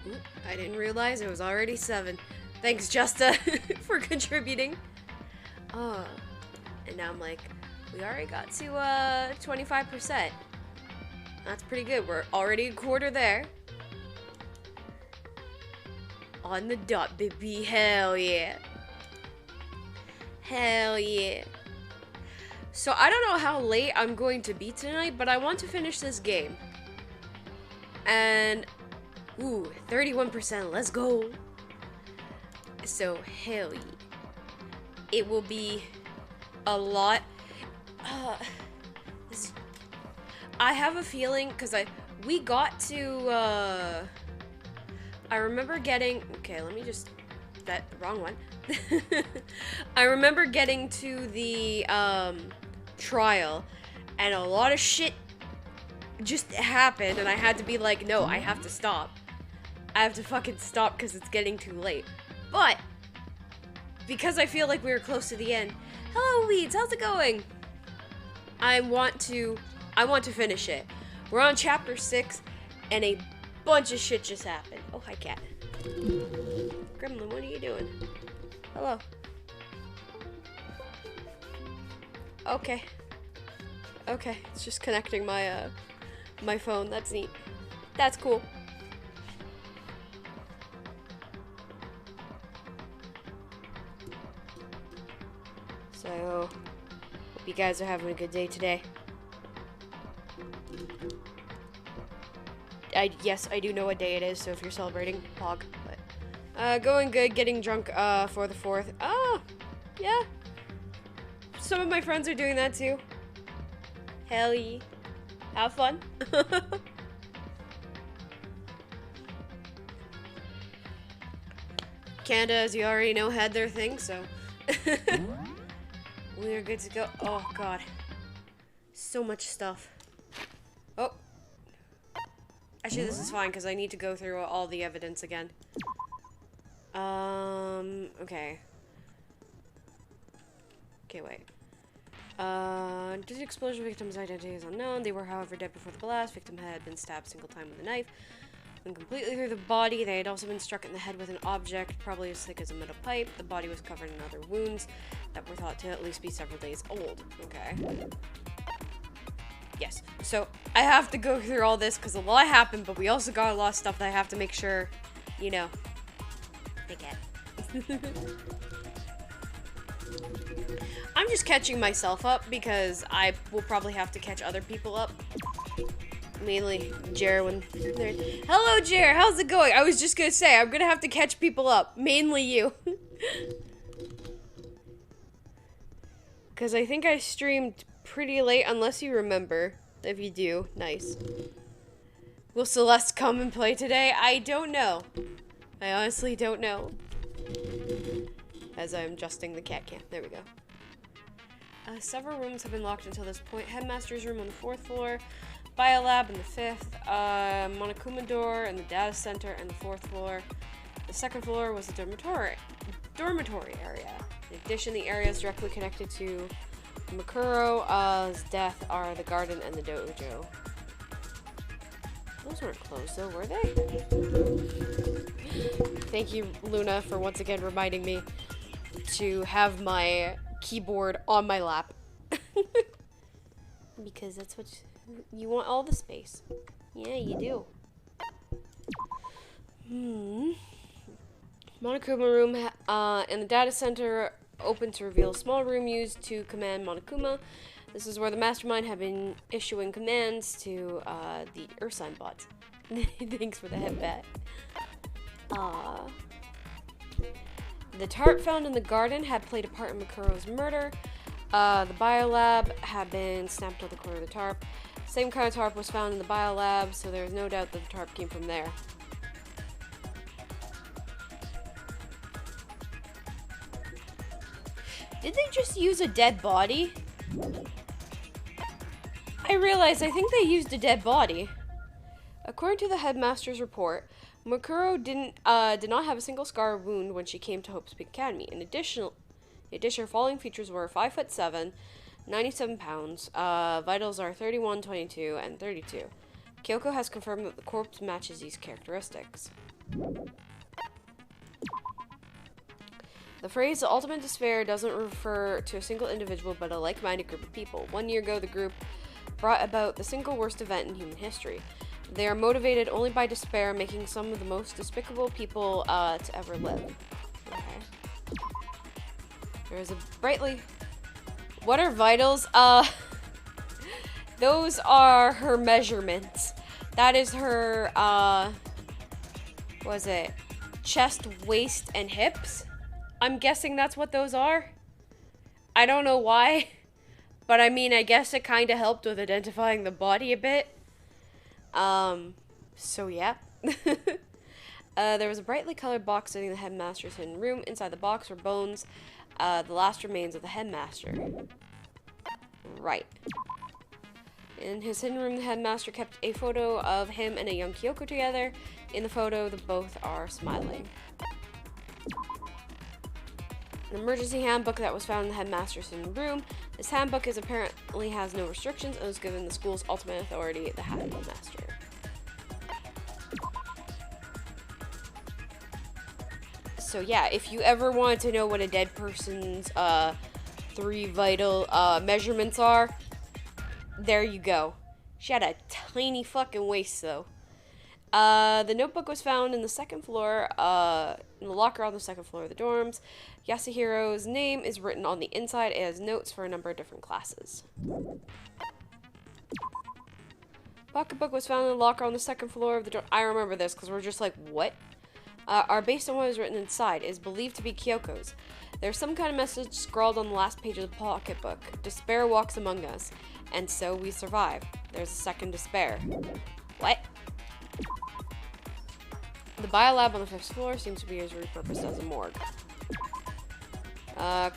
Ooh, I didn't realize it was already 7. Thanks, Justa, for contributing. Uh, and now I'm like, we already got to 25%. That's pretty good. We're already a quarter there. On the dot, baby. Hell yeah. Hell yeah. So I don't know how late I'm going to be tonight, but I want to finish this game. And, ooh, 31%. Let's go. So, hell yeah. It will be a lot. I have a feeling, because we got to, I remember getting, okay, let me just, that, wrong one. I remember getting to the, trial, and a lot of shit just happened, and I had to be like, no, I have to stop. I have to fucking stop, because it's getting too late. But, because I feel like we were close to the end, hello, Weeds, how's it going? I want to finish it. We're on chapter 6, and a bunch of shit just happened. Oh, hi, cat. Gremlin, what are you doing? Hello. Okay. Okay, it's just connecting my, my phone. That's neat. That's cool. So, hope you guys are having a good day today. Yes, I do know what day it is, so if you're celebrating, pog. But, going good, getting drunk, for the 4th. Oh, yeah. Some of my friends are doing that too. Hell yeah. Have fun. Canada, as you already know, had their thing, so we are good to go. Oh god, so much stuff. Oh, actually, this is fine because I need to go through all the evidence again. Okay. Okay, wait. Due to explosion, victim's identity is unknown. They were, however, dead before the blast. Victim had been stabbed a single time with a knife. When completely through the body, they had also been struck in the head with an object, probably as thick as a metal pipe. The body was covered in other wounds that were thought to at least be several days old. Okay. Yes. So, I have to go through all this because a lot happened, but we also got a lot of stuff that I have to make sure, you know, I get. I'm just catching myself up because I will probably have to catch other people up. Mainly Jer when they're... Hello, Jer! How's it going? I was just gonna say, I'm gonna have to catch people up. Mainly you. Because I think I streamed pretty late, unless you remember. If you do, nice. Will Celeste come and play today? I don't know. I honestly don't know. As I'm adjusting the cat cam. There we go. Several rooms have been locked until this point. Headmaster's room on the 4th floor. Biolab in the 5th. Monokuma door in the data center and the 4th floor. The 2nd floor was the dormitory area. In addition, the areas directly connected to Makuro's death are the garden and the dojo. Those weren't closed though, were they? Thank you, Luna, for once again reminding me to have my keyboard on my lap. Because that's what you want, all the space. Yeah, you do. Monokuma room in the data center open to reveal a small room used to command Monokuma. This is where the mastermind had been issuing commands to the Ursine bot. Thanks for the head bat. The tarp found in the garden had played a part in Makuro's murder. The biolab had been snapped on the corner of the tarp. Same kind of tarp was found in the biolab, so there is no doubt that the tarp came from there. Did they just use a dead body? I realized I think they used a dead body. According to the headmaster's report, Makuro did not have a single scar or wound when she came to Hope's Peak Academy. In addition, her following features were 5'7", 97 pounds. Vitals are 31, 22, and 32. Kyoko has confirmed that the corpse matches these characteristics. The phrase "the ultimate despair" doesn't refer to a single individual, but a like-minded group of people. 1 year ago, the group brought about the single worst event in human history. They are motivated only by despair, making some of the most despicable people to ever live. Okay. There's a brightly... What are vitals? Those are her measurements. That is her, what is it? Chest, waist, and hips? I'm guessing that's what those are. I don't know why, but I mean, I guess it kind of helped with identifying the body a bit. So yeah. There was a brightly colored box sitting in the headmaster's hidden room. Inside the box were bones, the last remains of the headmaster. Right. In his hidden room, the headmaster kept a photo of him and a young Kyoko together. In the photo, the both are smiling. An emergency handbook that was found in the headmaster's hidden room. This handbook apparently has no restrictions and was given the school's ultimate authority, the headmaster. So yeah, if you ever want to know what a dead person's 3 vital measurements are, there you go. She had a tiny fucking waist though. The notebook was found in the second floor, in the locker on the second floor of the dorms. Yasuhiro's name is written on the inside. It has notes for a number of different classes. Pocketbook was found in the locker on the second floor of the dorm. I remember this because we're just like, what? Are based on what is written inside. It is believed to be Kyoko's. There's some kind of message scrawled on the last page of the pocketbook. Despair walks among us, and so we survive. There's a second despair. What? The biolab on the 5th floor seems to be repurposed as a morgue. A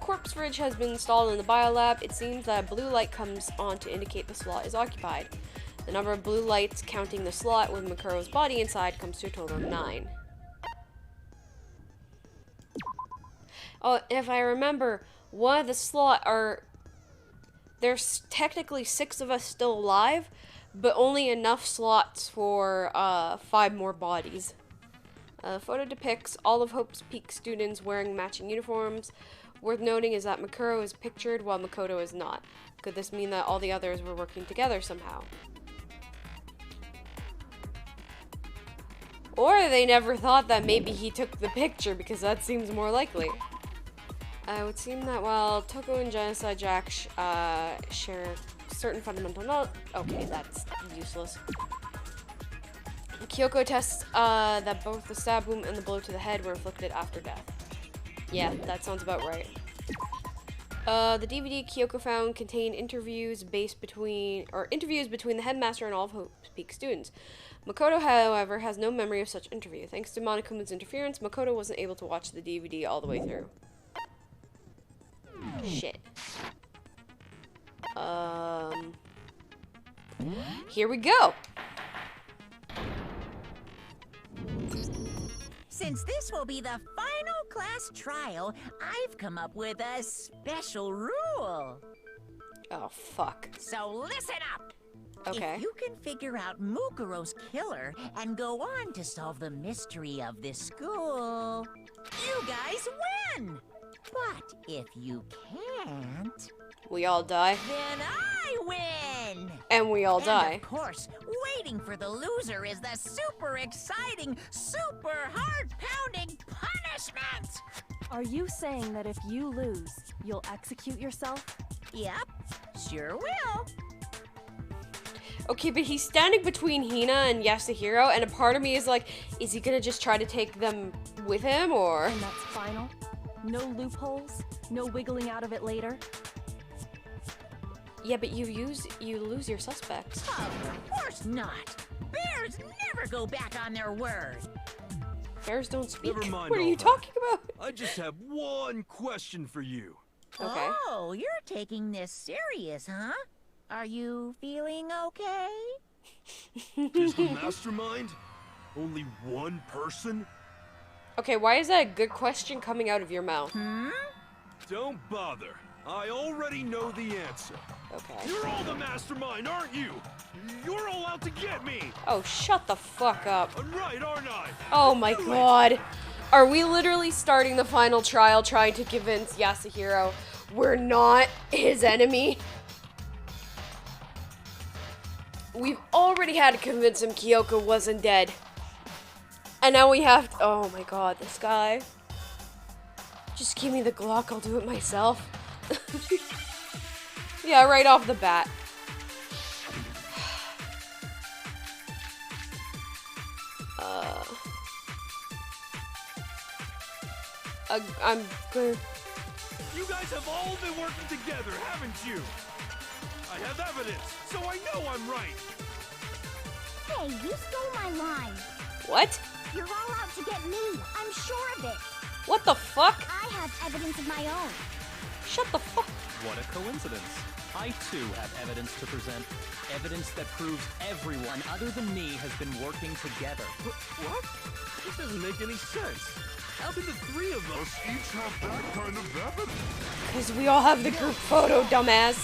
corpse fridge has been installed in the biolab. It seems that a blue light comes on to indicate the slot is occupied. The number of blue lights counting the slot with Makuro's body inside comes to a total of 9. Oh, if I remember, one of the slot are... There's technically 6 of us still alive, but only enough slots for 5 more bodies. The photo depicts all of Hope's Peak students wearing matching uniforms. Worth noting is that Makuro is pictured while Makoto is not. Could this mean that all the others were working together somehow? Or they never thought that maybe he took the picture, because that seems more likely. It would seem that while Toko and Genocide Jack share certain fundamental knowledge... Okay, that's useless. Kyoko tests that both the stab wound and the blow to the head were inflicted after death. Yeah, that sounds about right. The DVD Kyoko found contained interviews between the headmaster and all of Hope's Peak students. Makoto, however, has no memory of such interview. Thanks to Monokuma's interference, Makoto wasn't able to watch the DVD all the way through. Shit. Here we go! Since this will be the final class trial, I've come up with a special rule. Oh, fuck. So listen up! Okay. If you can figure out Mukuro's killer and go on to solve the mystery of this school, you guys win! But if you can't... We all die. Then I win! And we all die. And of course, waiting for the loser is the super exciting, super heart-pounding punishment! Are you saying that if you lose, you'll execute yourself? Yep, sure will. Okay, but he's standing between Hina and Yasuhiro, and a part of me is like, is he gonna just try to take them with him, or...? And that's final? No loopholes? No wiggling out of it later? Yeah, but you lose your suspects. Of course not. Bears never go back on their word. Bears don't speak. Never mind What are all you that. talking about? I just have one question for you. Okay. Oh, you're taking this serious, huh? Are you feeling okay? Is the mastermind only one person? Okay, why is that a good question coming out of your mouth? Hmm? Don't bother. I already know the answer. Okay. You're all the mastermind, aren't you? You're all out to get me. Oh, shut the fuck up. I'm right, aren't I? Oh my god. Are we literally starting the final trial trying to convince Yasuhiro we're not his enemy? We've already had to convince him Kyoko wasn't dead. And now we have to, oh my god, this guy. Just give me the Glock, I'll do it myself. Yeah, right off the bat. I'm good. You guys have all been working together, haven't you? I have evidence, so I know I'm right. Hey, you stole my line. What? You're all out to get me. I'm sure of it. What the fuck? I have evidence of my own. Shut the fuck. What a coincidence. I too have evidence to present. Evidence that proves everyone other than me has been working together. What? This doesn't make any sense. How could the three of us each have that kind of evidence? Because we all have the group photo, dumbass.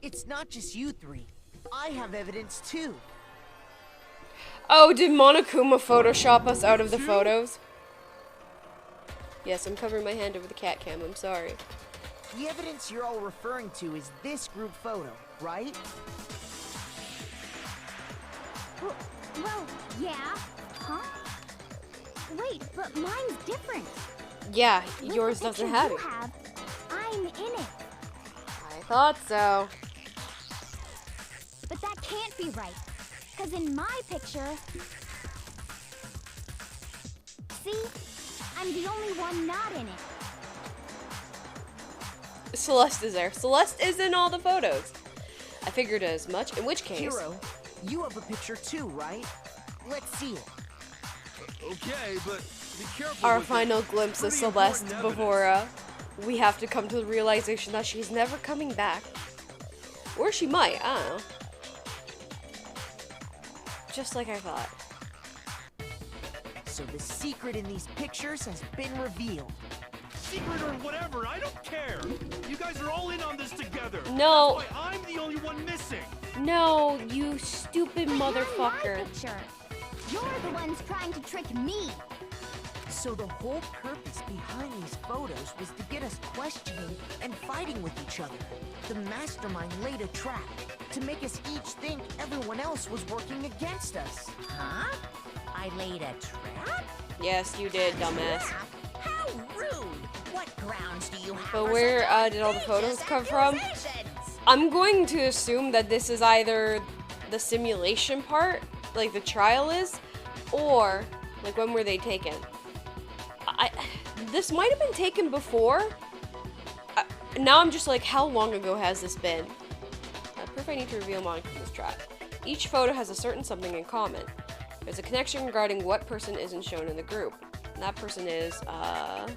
It's not just you three. I have evidence too. Oh, did Monokuma Photoshop us out of the photos? Yes, I'm covering my hand over the cat cam, I'm sorry. The evidence you're all referring to is this group photo, right? Well, yeah. Huh? Wait, but mine's different. Yeah, With yours the doesn't picture have you it. have, I'm in it. I thought so. But that can't be right. Because in my picture... See? I'm the only one not in it. Celeste is there. Celeste is in all the photos. I figured as much, in which case... Hiro, you have a picture too, right? Let's see it. Okay, but be careful. Our with final it. glimpse of Pretty Celeste important before evidence. we have to come to the realization that she's never coming back. Or she might, I don't know. Just like I thought. So the secret in these pictures has been revealed. Secret or whatever, I don't care. You guys are all in on this together. No. That's why I'm the only one missing. No, you stupid But motherfucker. You're in my picture. You're the ones trying to trick me. So the whole purpose behind these photos was to get us questioning and fighting with each other. The mastermind laid a trap to make us each think everyone else was working against us. Huh? I laid a trap? Yes, you did, dumbass. Trap? How rude! What grounds do you have But for where such did all the photos outrageous come from? accusations? I'm going to assume that this is either the simulation part, like the trial is, or like when were they taken? This might have been taken before. Now I'm just like, how long ago has this been? Proof I need to reveal Monokuma's trap. Each photo has a certain something in common. There's a connection regarding what person isn't shown in the group. And that person is, the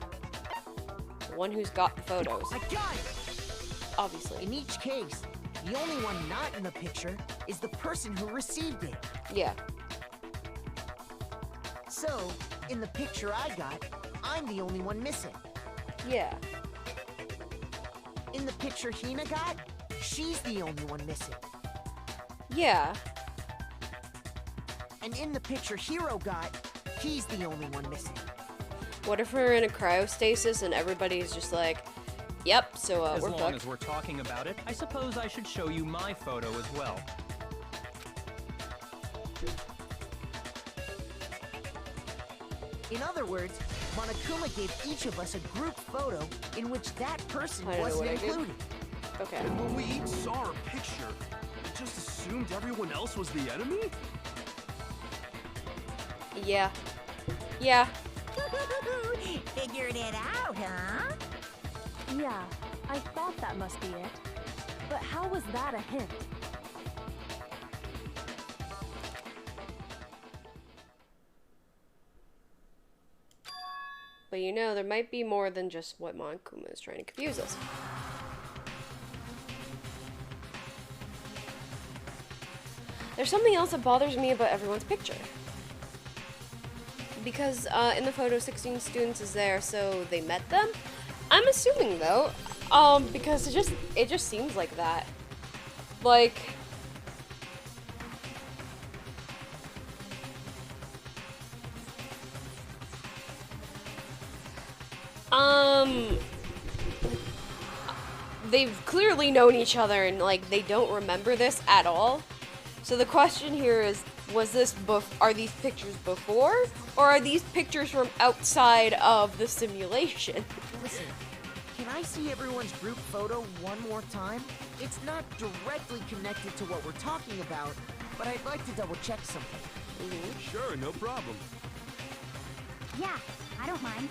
one who's got the photos. I got it! Obviously. In each case, the only one not in the picture is the person who received it. Yeah. So, in the picture I got, I'm the only one missing. Yeah. In the picture Hina got, she's the only one missing. Yeah. And in the picture Hiro got, he's the only one missing. What if we're in a cryostasis and everybody's just like, yep, so As we're long fucked. as we're talking about it, I suppose I should show you my photo as well. In other words, Monokuma gave each of us a group photo in which that person I don't know wasn't what I did. included. Okay. And when we each saw our picture, we just assumed everyone else was the enemy? Yeah. Yeah. Figured it out, huh? Yeah, I thought that must be it. But how was that a hint? But you know, there might be more than just what Monokuma is trying to confuse us. There's something else that bothers me about everyone's picture. because in the photo 16 students is there, so they met them. I'm assuming though, because it just seems like that. Like, they've clearly known each other and like they don't remember this at all. So the question here is, are these pictures before, or are these pictures from outside of the simulation? Listen, can I see everyone's group photo one more time? It's not directly connected to what we're talking about, but I'd like to double check something. Sure, no problem. Yeah, I don't mind.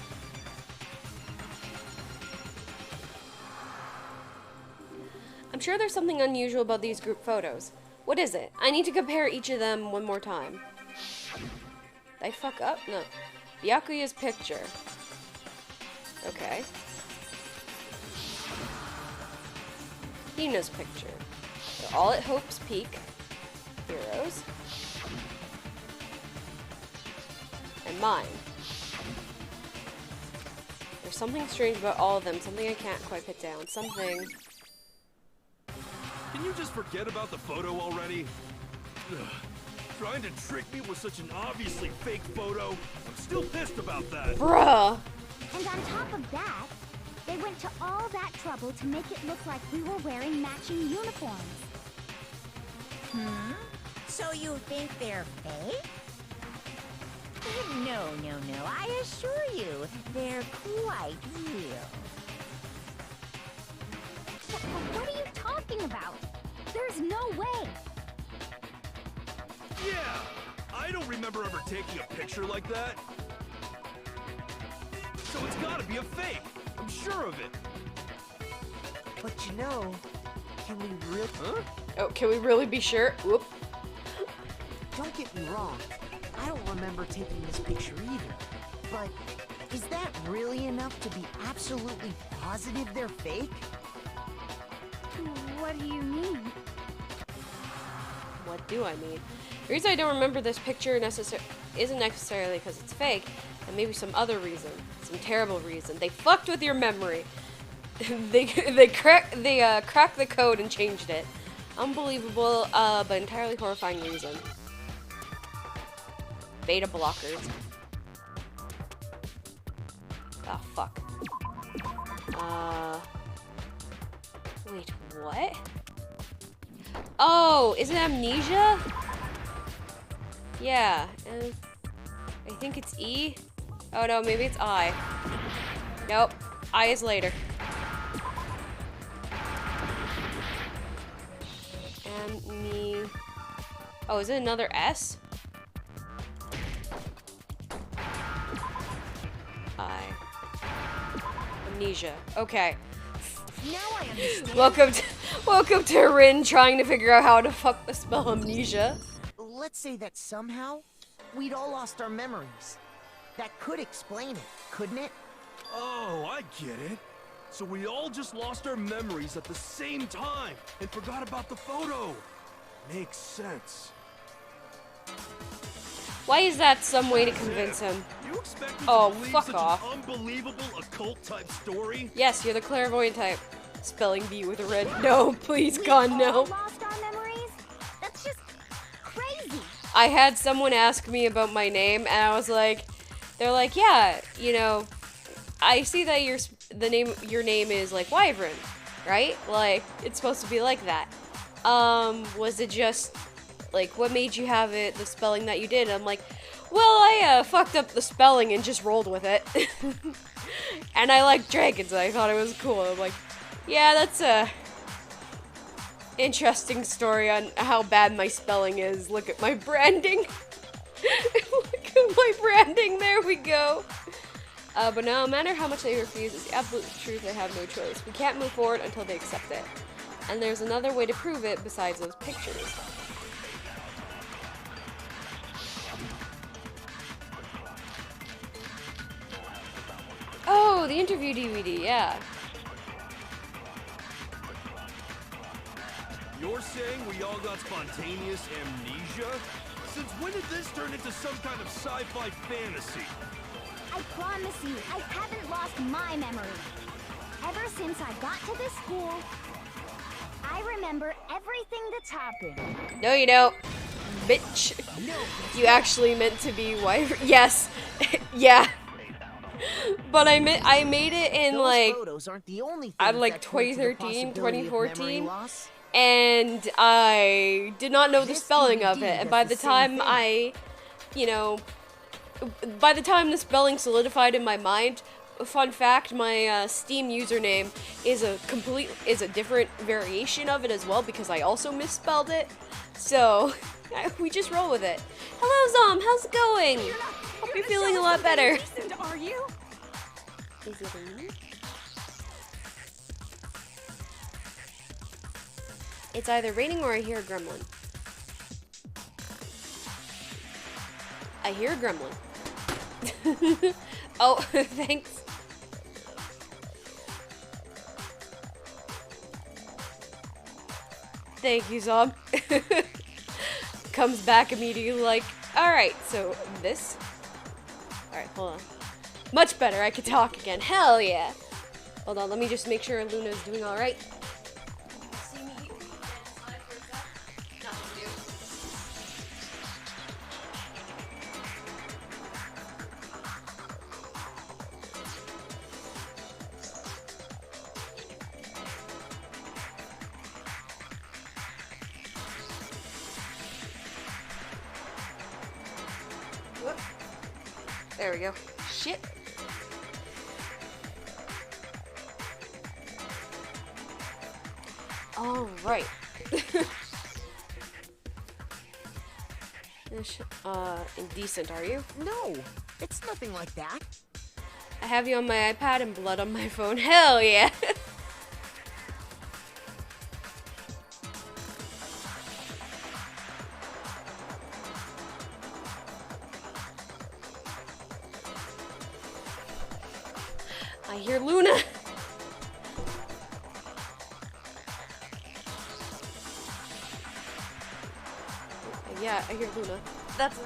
I'm sure there's something unusual about these group photos. What is it? I need to compare each of them one more time. Did I fuck up? No. Byakuya's picture. Okay. Hina's picture. They're all at Hope's Peak. Heroes. And mine. There's something strange about all of them. Something I can't quite put down. Something... Can you just forget about the photo already? Ugh. Trying to trick me with such an obviously fake photo? I'm still pissed about that. Bruh! And on top of that, they went to all that trouble to make it look like we were wearing matching uniforms. So you think they're fake? No, I assure you, they're quite real. What are you talking about? There's no way. Yeah! I don't remember ever taking a picture like that. So it's gotta be a fake. I'm sure of it. But you know, can we really... Huh? Oh, can we really be sure? Whoop. Don't get me wrong, I don't remember taking this picture either. But is that really enough to be absolutely positive they're fake? What do you mean? What do I mean? The reason I don't remember this picture isn't necessarily because it's fake, and maybe some other reason, some terrible reason. They fucked with your memory. they cracked the code and changed it. Unbelievable, but entirely horrifying reason. Beta blockers. Ah, fuck. Wait, what? Oh, is it Amnesia? Yeah, I think it's E. Oh no, maybe it's I. Nope, I is later. Oh, is it another S? I. Amnesia. Okay. Now I understand. Welcome to Rin trying to figure out how to fuck the spell amnesia. Let's say that somehow we'd all lost our memories. That could explain it, couldn't it? Oh, I get it. So we all just lost our memories at the same time and forgot about the photo. Makes sense. Why is that some way to convince him? You expect me Oh, to believe fuck such off. an unbelievable occult type story? Yes, you're the clairvoyant type. Spelling bee with a red. No, please, God, All no. lost our memories? That's just crazy. I had someone ask me about my name, and I was like, they're like, yeah, you know, I see that your name is like Wyvern, right? Like, it's supposed to be like that. Was it just, like, what made you have it, the spelling that you did? And I'm like, well, I fucked up the spelling and just rolled with it. And I like dragons, and I thought it was cool. I'm like, yeah, that's a interesting story on how bad my spelling is. Look at my branding. Look at my branding, there we go. But no matter how much they refuse, it's the absolute truth, they have no choice. We can't move forward until they accept it. And there's another way to prove it besides those pictures. Oh, the interview DVD, yeah. You're saying we all got spontaneous amnesia? Since when did this turn into some kind of sci-fi fantasy? I promise you, I haven't lost my memory. Ever since I got to this school, I remember everything that's happened. No, you don't. Bitch. You actually meant to be wife. Yes. Yeah. But I made it in Those like photos aren't the only at things like that point to the 2013, possibility of memory 2014. loss. And I did not know the This spelling of DVD it. And does by the the same time thing. I, you know, by the time the spelling solidified in my mind, fun fact, my Steam username is a different variation of it as well because I also misspelled it. So we just roll with it. Hello, Zom. How's it going? Hope you're feeling a lot better. Are you? Is it a me? It's either raining or I hear a gremlin. I hear a gremlin. Oh, thanks. Thank you, Zob. Comes back immediately like, alright, so this. Alright, hold on. Much better, I can talk again. Hell yeah. Hold on, let me just make sure Luna's doing alright. See me slide for a sec? Nothing to do. Whoop. There we go. Shit. All right. Indecent, are you? No, it's nothing like that. I have you on my iPad and blood on my phone. Hell yeah. I hear Luna. Yeah, I hear Luna. That's it.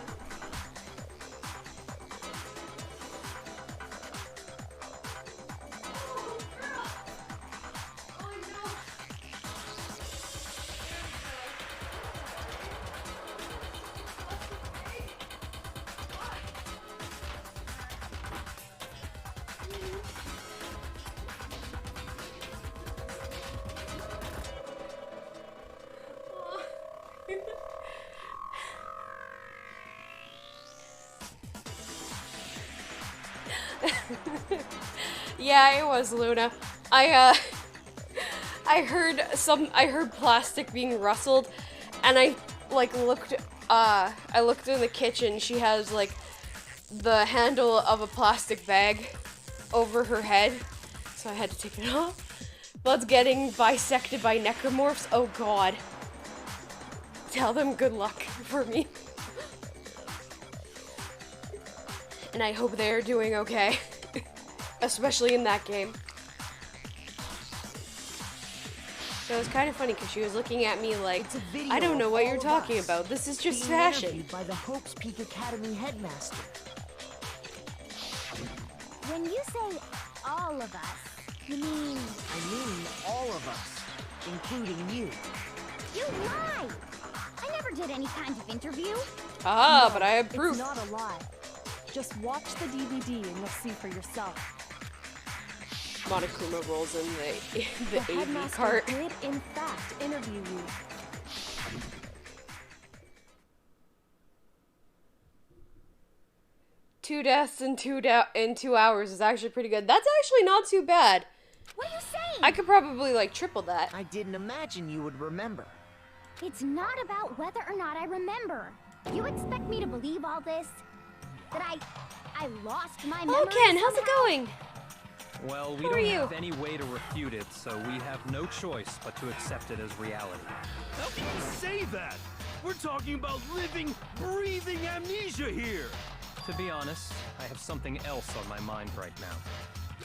Yeah, it was Luna. I heard plastic being rustled, and I looked in the kitchen. She has like the handle of a plastic bag over her head, so I had to take it off. Blood's getting bisected by necromorphs. Oh god. Tell them good luck for me. And I hope they're doing okay. Especially in that game. So it was kind of funny because she was looking at me like, It's a video I don't know of what all you're of talking us about. This is just being fashion. interviewed by the Hopes Peak Academy headmaster. When you say all of us, you mean I mean all of us, including you. you lie? I never did any kind of interview. Ah, No, but I have proof. It's not a lie. Just watch the DVD and you'll see for yourself. Monokuma rolls in the The AV headmaster cart. did, in fact, interview you. Two deaths in 2 hours is actually pretty good. That's actually not too bad. What are you saying? I could probably like triple that. I didn't imagine you would remember. It's not about whether or not I remember. You expect me to believe all this? That I lost my memory Oh, Ken, how's it somehow? going? Well, we Who are don't you? have any way to refute it, so we have no choice but to accept it as reality. How can you say that? We're talking about living, breathing amnesia here. To be honest, I have something else on my mind right now.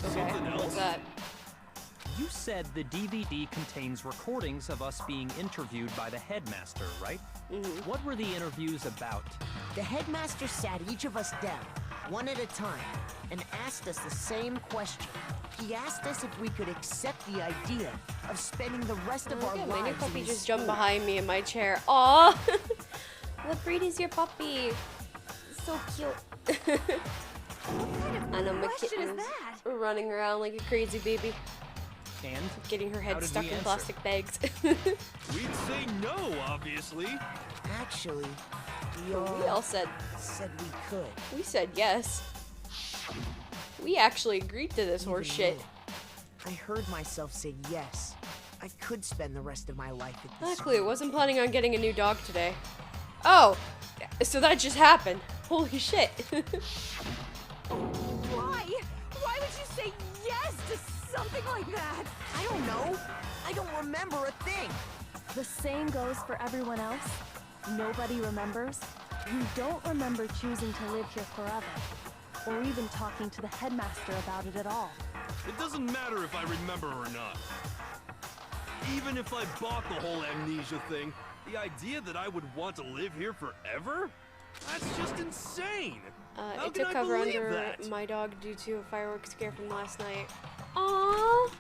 Okay, Something what's else? that? You said the DVD contains recordings of us being interviewed by the headmaster, right? Mm-hmm. What were the interviews about? The headmaster sat each of us down, one at a time, and asked us the same question. He asked us if we could accept the idea of spending the rest of our My new lives puppy in just school. jumped behind me in my chair. Aw! What breed is your puppy? So cute. And I'm a kitten running around like a crazy baby, And getting her How head did stuck we in answer? plastic bags. We'd say no, obviously. Actually, We we all said we could. we said yes. We actually agreed to this horse Even shit. though I heard myself say yes. I could spend the rest of my life at this Exactly. school. Wasn't planning on getting a new dog today. Oh, so that just happened. Holy shit. Why? Why would you say yes to something like that? I don't know. I don't remember a thing. The same goes for everyone else. Nobody remembers. You don't remember choosing to live here forever, or even talking to the headmaster about it at all. It doesn't matter if I remember or not. Even if I bought the whole amnesia thing, the idea that I would want to live here forever? That's just insane! How It can took I cover believe under that? my dog due to a fireworks scare from last night. Aww.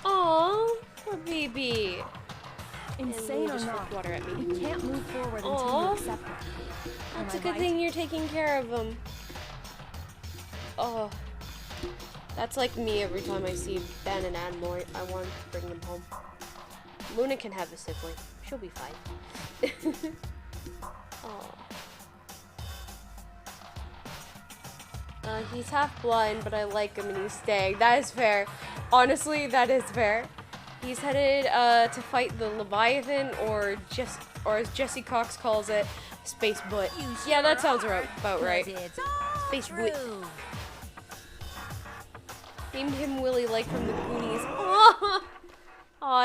Aww. Poor baby. Insane or just not, threw water at me. we can't move forward until Aw. you accept it. Am That's a I good right? thing you're taking care of him. Oh. That's like me every time I see Ben and Admore. I want to bring them home. Luna can have a sibling. She'll be fine. Oh. He's half blind, but I like him and he's staying. That is fair. Honestly, that is fair. He's headed to fight the Leviathan, or as Jesse Cox calls it, Space Butt. Yeah, that sounds about right. It's all Space true. Wit. Named him Willie, like from the Goonies. Aw,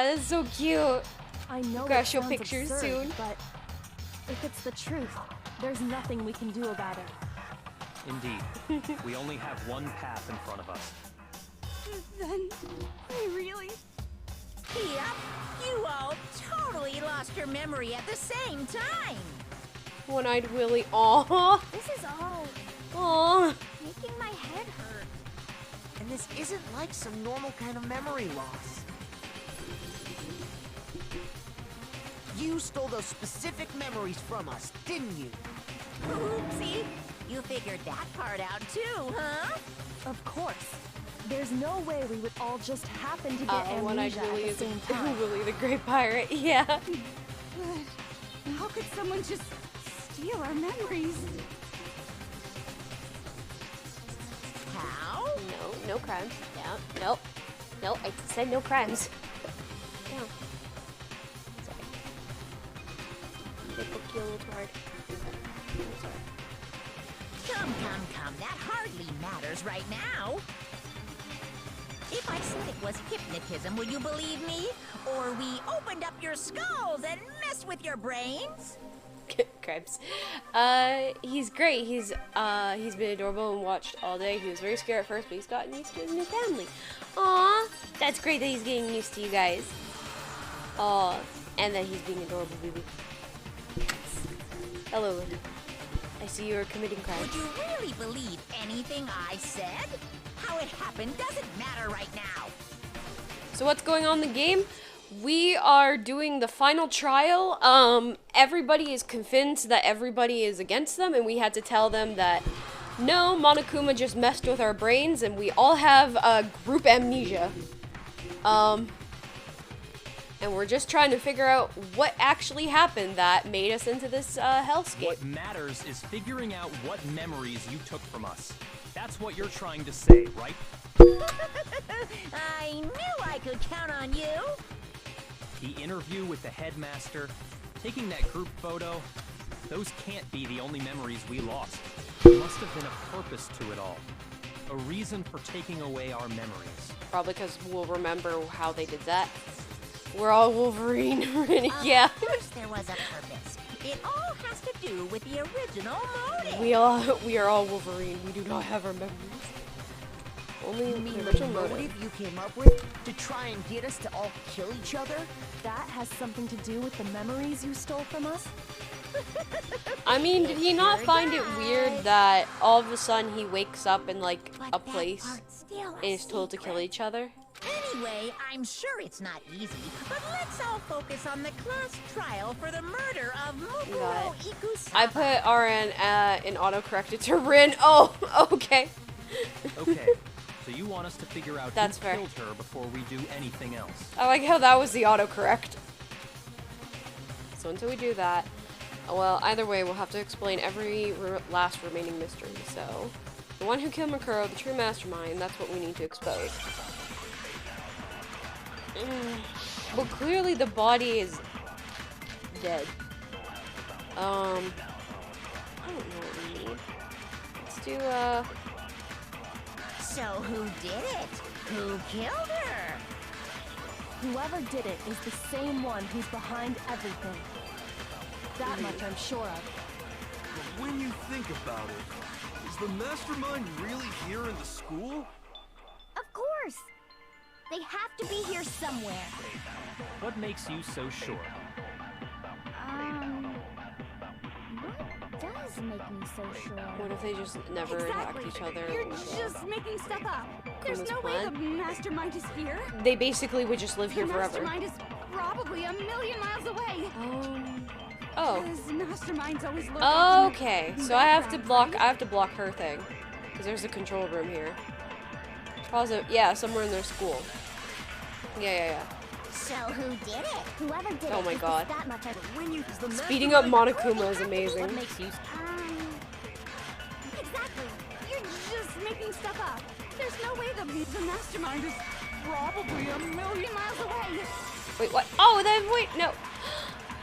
that's so cute. I know Gotta it show sounds pictures absurd, soon. but if it's the truth, there's nothing we can do about it. Indeed. We only have one path in front of us. Then I really... Yep, you all totally lost your memory at the same time. One-eyed Willie. Aw. This is all Aw. making my head hurt. And this isn't like some normal kind of memory loss. You stole those specific memories from us, didn't you? Oopsie. You figured that part out too, huh? Of course. There's no way we would all just happen to get One-eyed amnesia Willie at is the same time. Willie the Great Pirate. Yeah. But how could someone just steal our memories? How? No crimes. Yeah. Nope. No, I said no crimes. No. Sorry. They book you a little too hard. I'm sorry. Come. That hardly matters right now. If I said it was hypnotism, would you believe me? Or we opened up your skulls and messed with your brains? Crimes. He's great. He's been adorable and watched all day. He was very scared at first, but he's gotten used to his new family. Aw, that's great that he's getting used to you guys. Aw, and that he's being adorable, baby. Hello, Luna. I see you are committing crimes. Would you really believe anything I said? How it happened doesn't matter right now. So what's going on in the game? We are doing the final trial. Everybody is convinced that everybody is against them, and we had to tell them that no, Monokuma just messed with our brains, and we all have group amnesia. And we're just trying to figure out what actually happened that made us into this hellscape. What matters is figuring out what memories you took from us. That's what you're trying to say, right? I knew I could count on you. The interview with the headmaster, taking that group photo, those can't be the only memories we lost. There must have been a purpose to it all. A reason for taking away our memories. Probably because we'll remember how they did that. We're all Wolverine. Yeah. Of course there was a purpose. It all has to do with the original motive. We are all Wolverine. We do not have our memories. Only You mean the the original motive. motive you came up with to try and get us to all kill each other? That has something to do with the memories you stole from us? I mean, did he not find it weird that all of a sudden he wakes up in like But a that place part's still a and is told to kill secret. each other? Anyway, I'm sure it's not easy, but let's all focus on the class trial for the murder of Mukuro Got Ikusaba. I put RN in autocorrected to Rin. Oh, okay. Okay, so you want us to figure out That's who fair. killed her before we do anything else. I like how that was the autocorrect. So until we do that, well, either way, we'll have to explain every last remaining mystery. So, the one who killed Mukuro, the true mastermind, that's what we need to expose. Well, clearly the body is dead. I don't know what we need. Let's do, So who did it? Who killed her? Whoever did it is the same one who's behind everything. That much I'm sure of. But when you think about it, is the mastermind really here in the school? Of course! They have to be here somewhere. What makes you so sure? What does make me so sure? what if they just never attack each other? You're just making stuff up. There's Kuma's no way plan? the mastermind is here. They basically would just live The here forever. mastermind is probably a million miles away. Oh. Because masterminds always look out in the Okay, so I have to background, block her thing. Because there's a control room here. Also, yeah, somewhere in their school. Yeah. So who did it? Whoever did Oh it my is god. that much I When you the Speeding up Monokuma is amazing. What makes you Exactly. You're just making stuff up. There's no way the mastermind is probably a million miles away. Wait, what? Oh, then wait, no.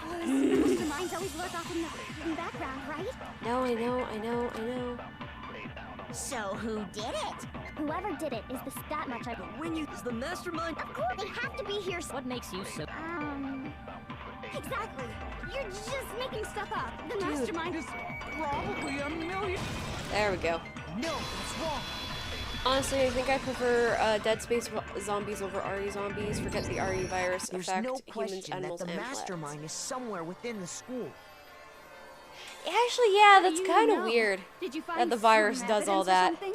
Masterminds always lurk off in the background, right? No, I know. So who did it? Whoever did it is that much I when you the mastermind Of course, they have to be here. What makes you so Exactly. You're just making stuff up. The mastermind is probably a million. There we go. No, that's wrong. Honestly, I think I prefer Dead Space zombies over RE zombies. Forget the RE virus There's affect no humans, question animals, that the and plants. mastermind is somewhere within the school. Actually, yeah, that's You kind of know. weird. Did you find That the virus some does all evidence or that. something?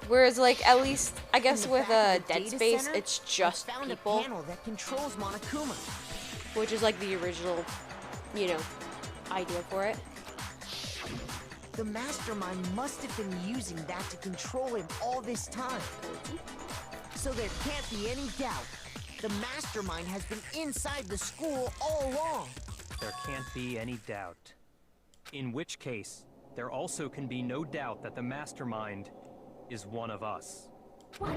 Whereas, like, at least, I guess In the with back of the Dead data Space, center, it's I just found people, a panel that controls Monokuma. which is like the original, you know, idea for it. The mastermind must have been using that to control him all this time. So there can't be any doubt. The mastermind has been inside the school all along. There can't be any doubt. In which case, there also can be no doubt that the mastermind is one of us. What?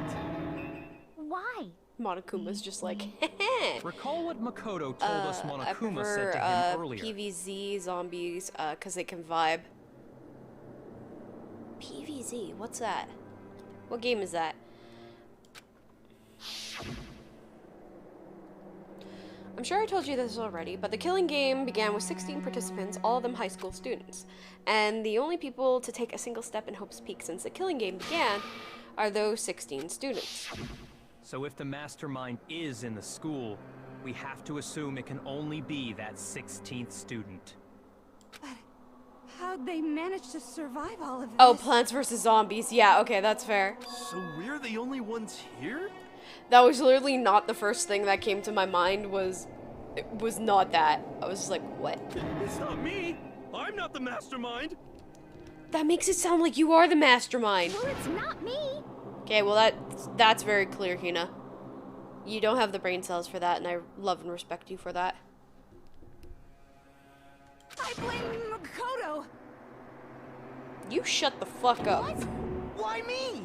Why? Monokuma's just like, Recall what Makoto told us I Monokuma said prefer to him earlier. PVZ zombies, because they can vibe. PVZ, what's that? What game is that? I'm sure I told you this already, but the killing game began with 16 participants, all of them high school students. And the only people to take a single step in Hope's Peak since the killing game began are those 16 students. So if the mastermind is in the school, we have to assume it can only be that 16th student. How'd they manage to survive all of this? Oh, Plants vs. Zombies. Yeah, okay, that's fair. So we're the only ones here? That was literally not the first thing that came to my mind. It was not that. I was just like, what? It's not me. I'm not the mastermind. That makes it sound like you are the mastermind. Well, it's not me. Okay, well that's very clear, Hina. You don't have the brain cells for that, and I love and respect you for that. I blame Makoto. You shut the fuck up. What? Why me?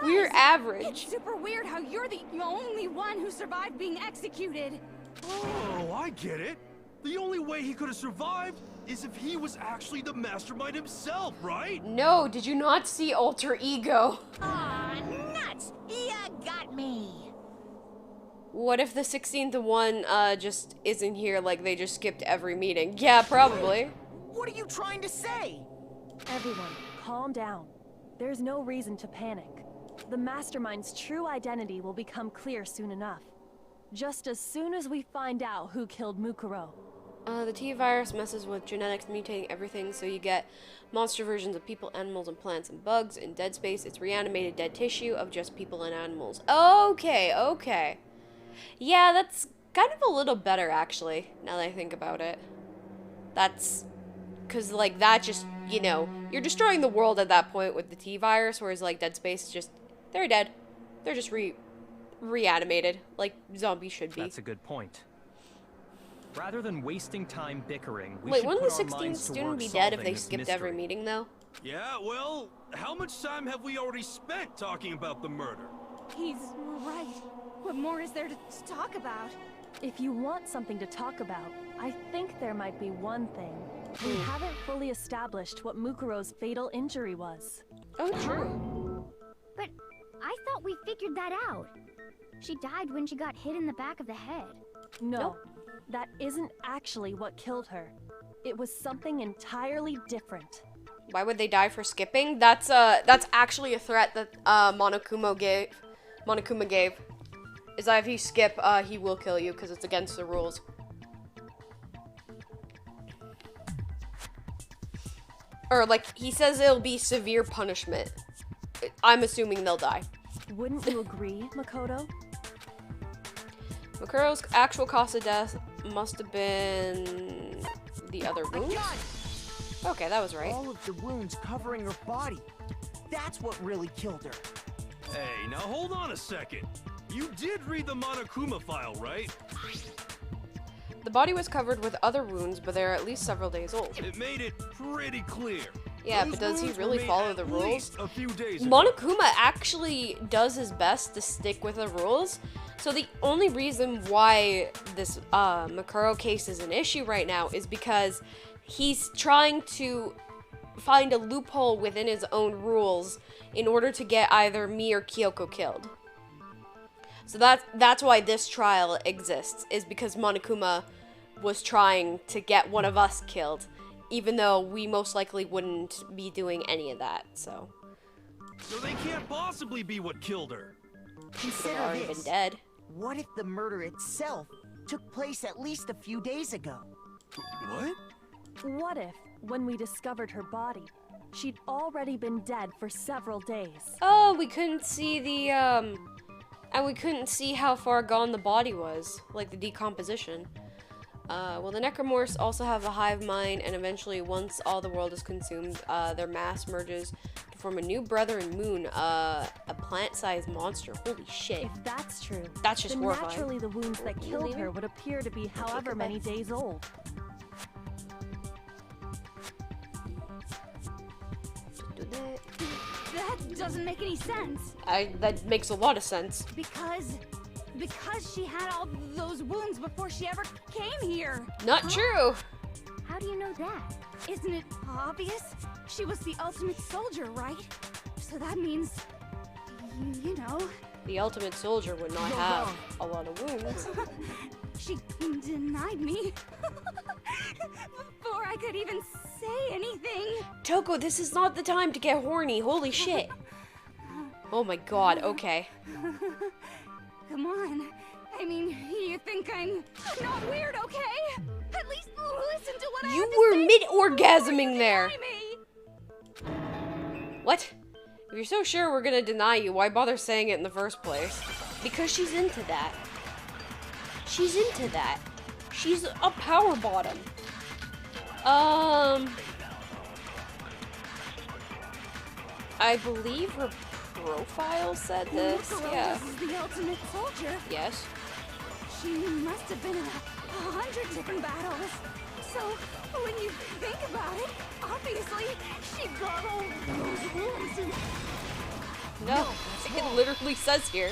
We're Guys, average. It's super weird how you're the only one who survived being executed. Oh, I get it. The only way he could have survived is if he was actually the mastermind himself, right? No, did you not see Alter Ego? Aw, nuts! Ya got me! What if the 16th one just isn't here, like they just skipped every meeting? Yeah, probably. What are you trying to say? Everyone, calm down. there's no reason to panic. The Mastermind's true identity will become clear soon enough. Just as soon as we find out who killed Mukuro. The T-virus messes with genetics, mutating everything, so you get monster versions of people, animals, and plants and bugs. In Dead Space, it's reanimated dead tissue of just people and animals. Okay, okay. Yeah, that's kind of a little better, actually, now that I think about it. That's... because, like, that just, you know, you're destroying the world at that point with the T-virus, whereas, like, Dead Space is just, they're dead. They're just reanimated, like zombies should be. That's a good point. Rather than wasting time bickering, we Wait, should wouldn't put the our 16th minds to student work be dead if solving they this skipped every mystery. meeting, though? Yeah, well, how much time have we already spent talking about the murder? He's right. What more is there to talk about? If you want something to talk about, I think there might be one thing. We haven't fully established what Mukuro's fatal injury was. Oh, true. But I thought we figured that out. She died when she got hit in the back of the head. No, Nope. that isn't actually what killed her. It was something entirely different. Why would they die for skipping? That's actually a threat that Monokuma gave. Is that if you skip, he will kill you because it's against the rules. Or like he says it'll be severe punishment. I'm assuming they'll die. Wouldn't you agree, Makoto? Makuro's actual cause of death must have been the other I wounds. got it! Okay, that was right. All of the wounds covering her body. That's what really killed her. Hey, now hold on a second. You did read the Monokuma file, right? The body was covered with other wounds, but they're at least several days old. It made it pretty clear. Yeah, Those but does he wounds were really made follow at the rules? least a few days ago. Monokuma actually does his best to stick with the rules. So the only reason why this Makuro case is an issue right now is because he's trying to find a loophole within his own rules in order to get either me or Kyoko killed. So that's why this trial exists, is because Monokuma was trying to get one of us killed, even though we most likely wouldn't be doing any of that, so. So they can't possibly be what killed her. They've Consider already been this. dead. What if the murder itself took place at least a few days ago? What? What if, when we discovered her body, she'd already been dead for several days? Oh, we couldn't see the, and we couldn't see how far gone the body was, like the decomposition. Well, the Necromorphs also have a hive mind, and eventually, once all the world is consumed, their mass merges to form a new brethren moon, a plant-sized monster. Holy shit. If that's true, That's just then horrifying. naturally the wounds that killed her would appear to be however many days old. That doesn't make any sense. That makes a lot of sense. Because she had all those wounds before she ever came here. Not true. How do you know that? Isn't it obvious? She was the ultimate soldier, right? So that means, you know, The ultimate soldier would not You're have wrong. a lot of wounds. she denied me before I could even say anything. Toko, this is not the time to get horny. Holy shit. Oh my god, okay. Come on. I mean, you think I'm not weird, okay? At least listen to what I You have to were say mid-orgasming before you there. deny me. What? If you're so sure we're gonna deny you, why bother saying it in the first place? Because she's into that. She's into that. She's a power bottom. I believe her profile said this. Mukuro Yeah. is the ultimate soldier. Yes. She must have been in 100 different battles. So, when you think about it, obviously, she got all those wounds and No, it literally says here.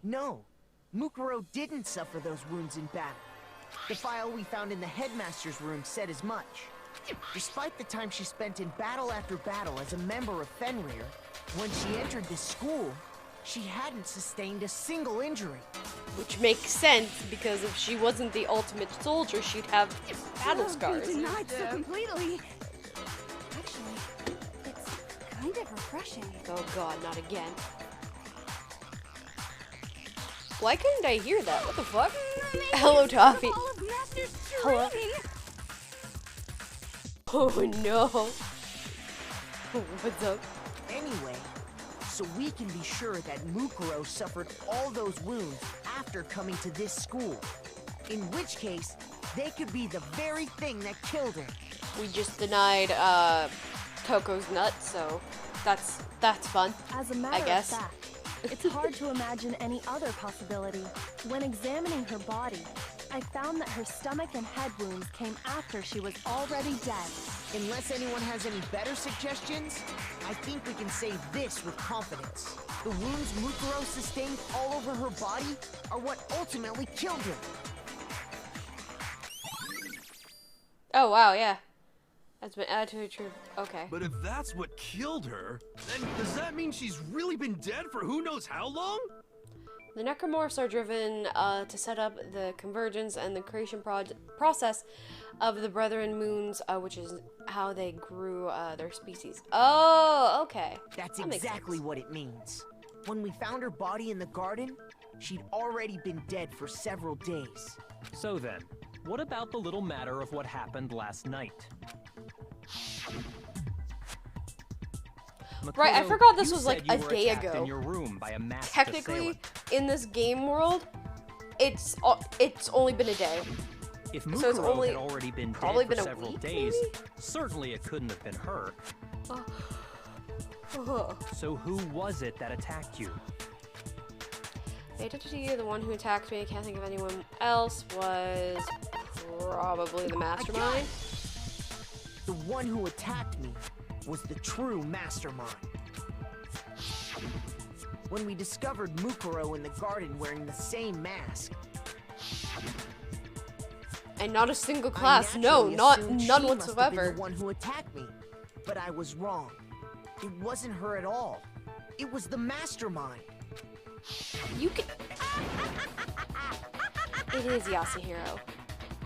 No, Mukuro didn't suffer those wounds in battle. The file we found in the headmaster's room said as much. Despite the time she spent in battle after battle as a member of Fenrir, when she entered this school, she hadn't sustained a single injury. Which makes sense, because if she wasn't the ultimate soldier, she'd have battle Be scars. denied so completely. Actually, it's kind of refreshing. Oh god, not again. Why couldn't I hear that? What the fuck? Hello, Toffee. All of Master's Hello. training. Oh no. What's up? Anyway, so we can be sure that Mukuro suffered all those wounds after coming to this school. In which case, they could be the very thing that killed her. We just denied Coco's nut, so that's fun. As a matter I guess. of fact, it's hard to imagine any other possibility. When examining her body, I found that her stomach and head wounds came after she was already dead. Unless anyone has any better suggestions, I think we can say this with confidence. The wounds Mukuro sustained all over her body are what ultimately killed her. Oh wow, yeah. That's been added to her true. Okay. But if that's what killed her, then does that mean she's really been dead for who knows how long? The necromorphs are driven to set up the convergence and the creation process of the Brethren Moons, which is how they grew their species. Oh, okay. That's That makes exactly sense. what it means. When we found her body in the garden, she'd already been dead for several days. So then, what about the little matter of what happened last night? Right, I Makuro, forgot this you was like said you a were day attacked ago. in your room by a masked Technically, assailant. in this game world, it's only been a day. If so it's Mukuro only had already been probably dead for been a several week, days, maybe? certainly it couldn't have been her. So who was it that attacked you? The identity of the one who attacked me, I can't think of anyone else, was probably the mastermind. The one who attacked me was the true mastermind. When we discovered Mukuro in the garden wearing the same mask, And not a single class, no, none whatsoever. The one who attacked me, but I was wrong. It wasn't her at all. It was the mastermind. You can. It is Yasuhiro.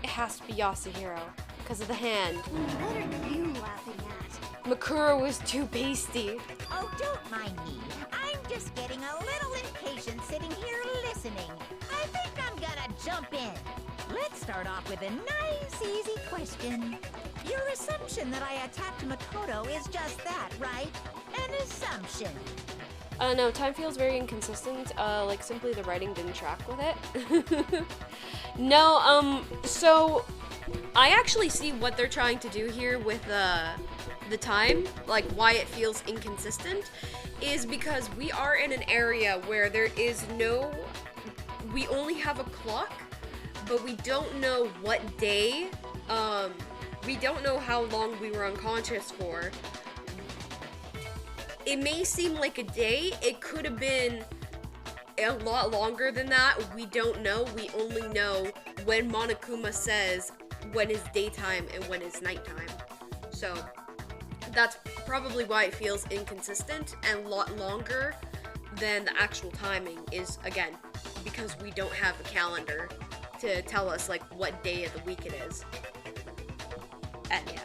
It has to be Yasuhiro because of the hand. What are you laughing at? Makura was too pasty. Oh, don't mind me. I'm just getting a little impatient sitting here listening. I think I'm gonna jump in. Let's start off with a nice, easy question. Your assumption that I attacked Makoto is just that, right? An assumption. No, time feels very inconsistent. Like simply the writing didn't track with it. No, so I actually see what they're trying to do here with the time, like why it feels inconsistent, is because we are in an area where there is we only have a clock, but we don't know what day, we don't know how long we were unconscious for. It may seem like a day, it could have been a lot longer than that, we don't know. We only know when Monokuma says when is daytime and when is nighttime. So that's probably why it feels inconsistent and a lot longer than the actual timing is, again, because we don't have a calendar to tell us like what day of the week it is. And yeah.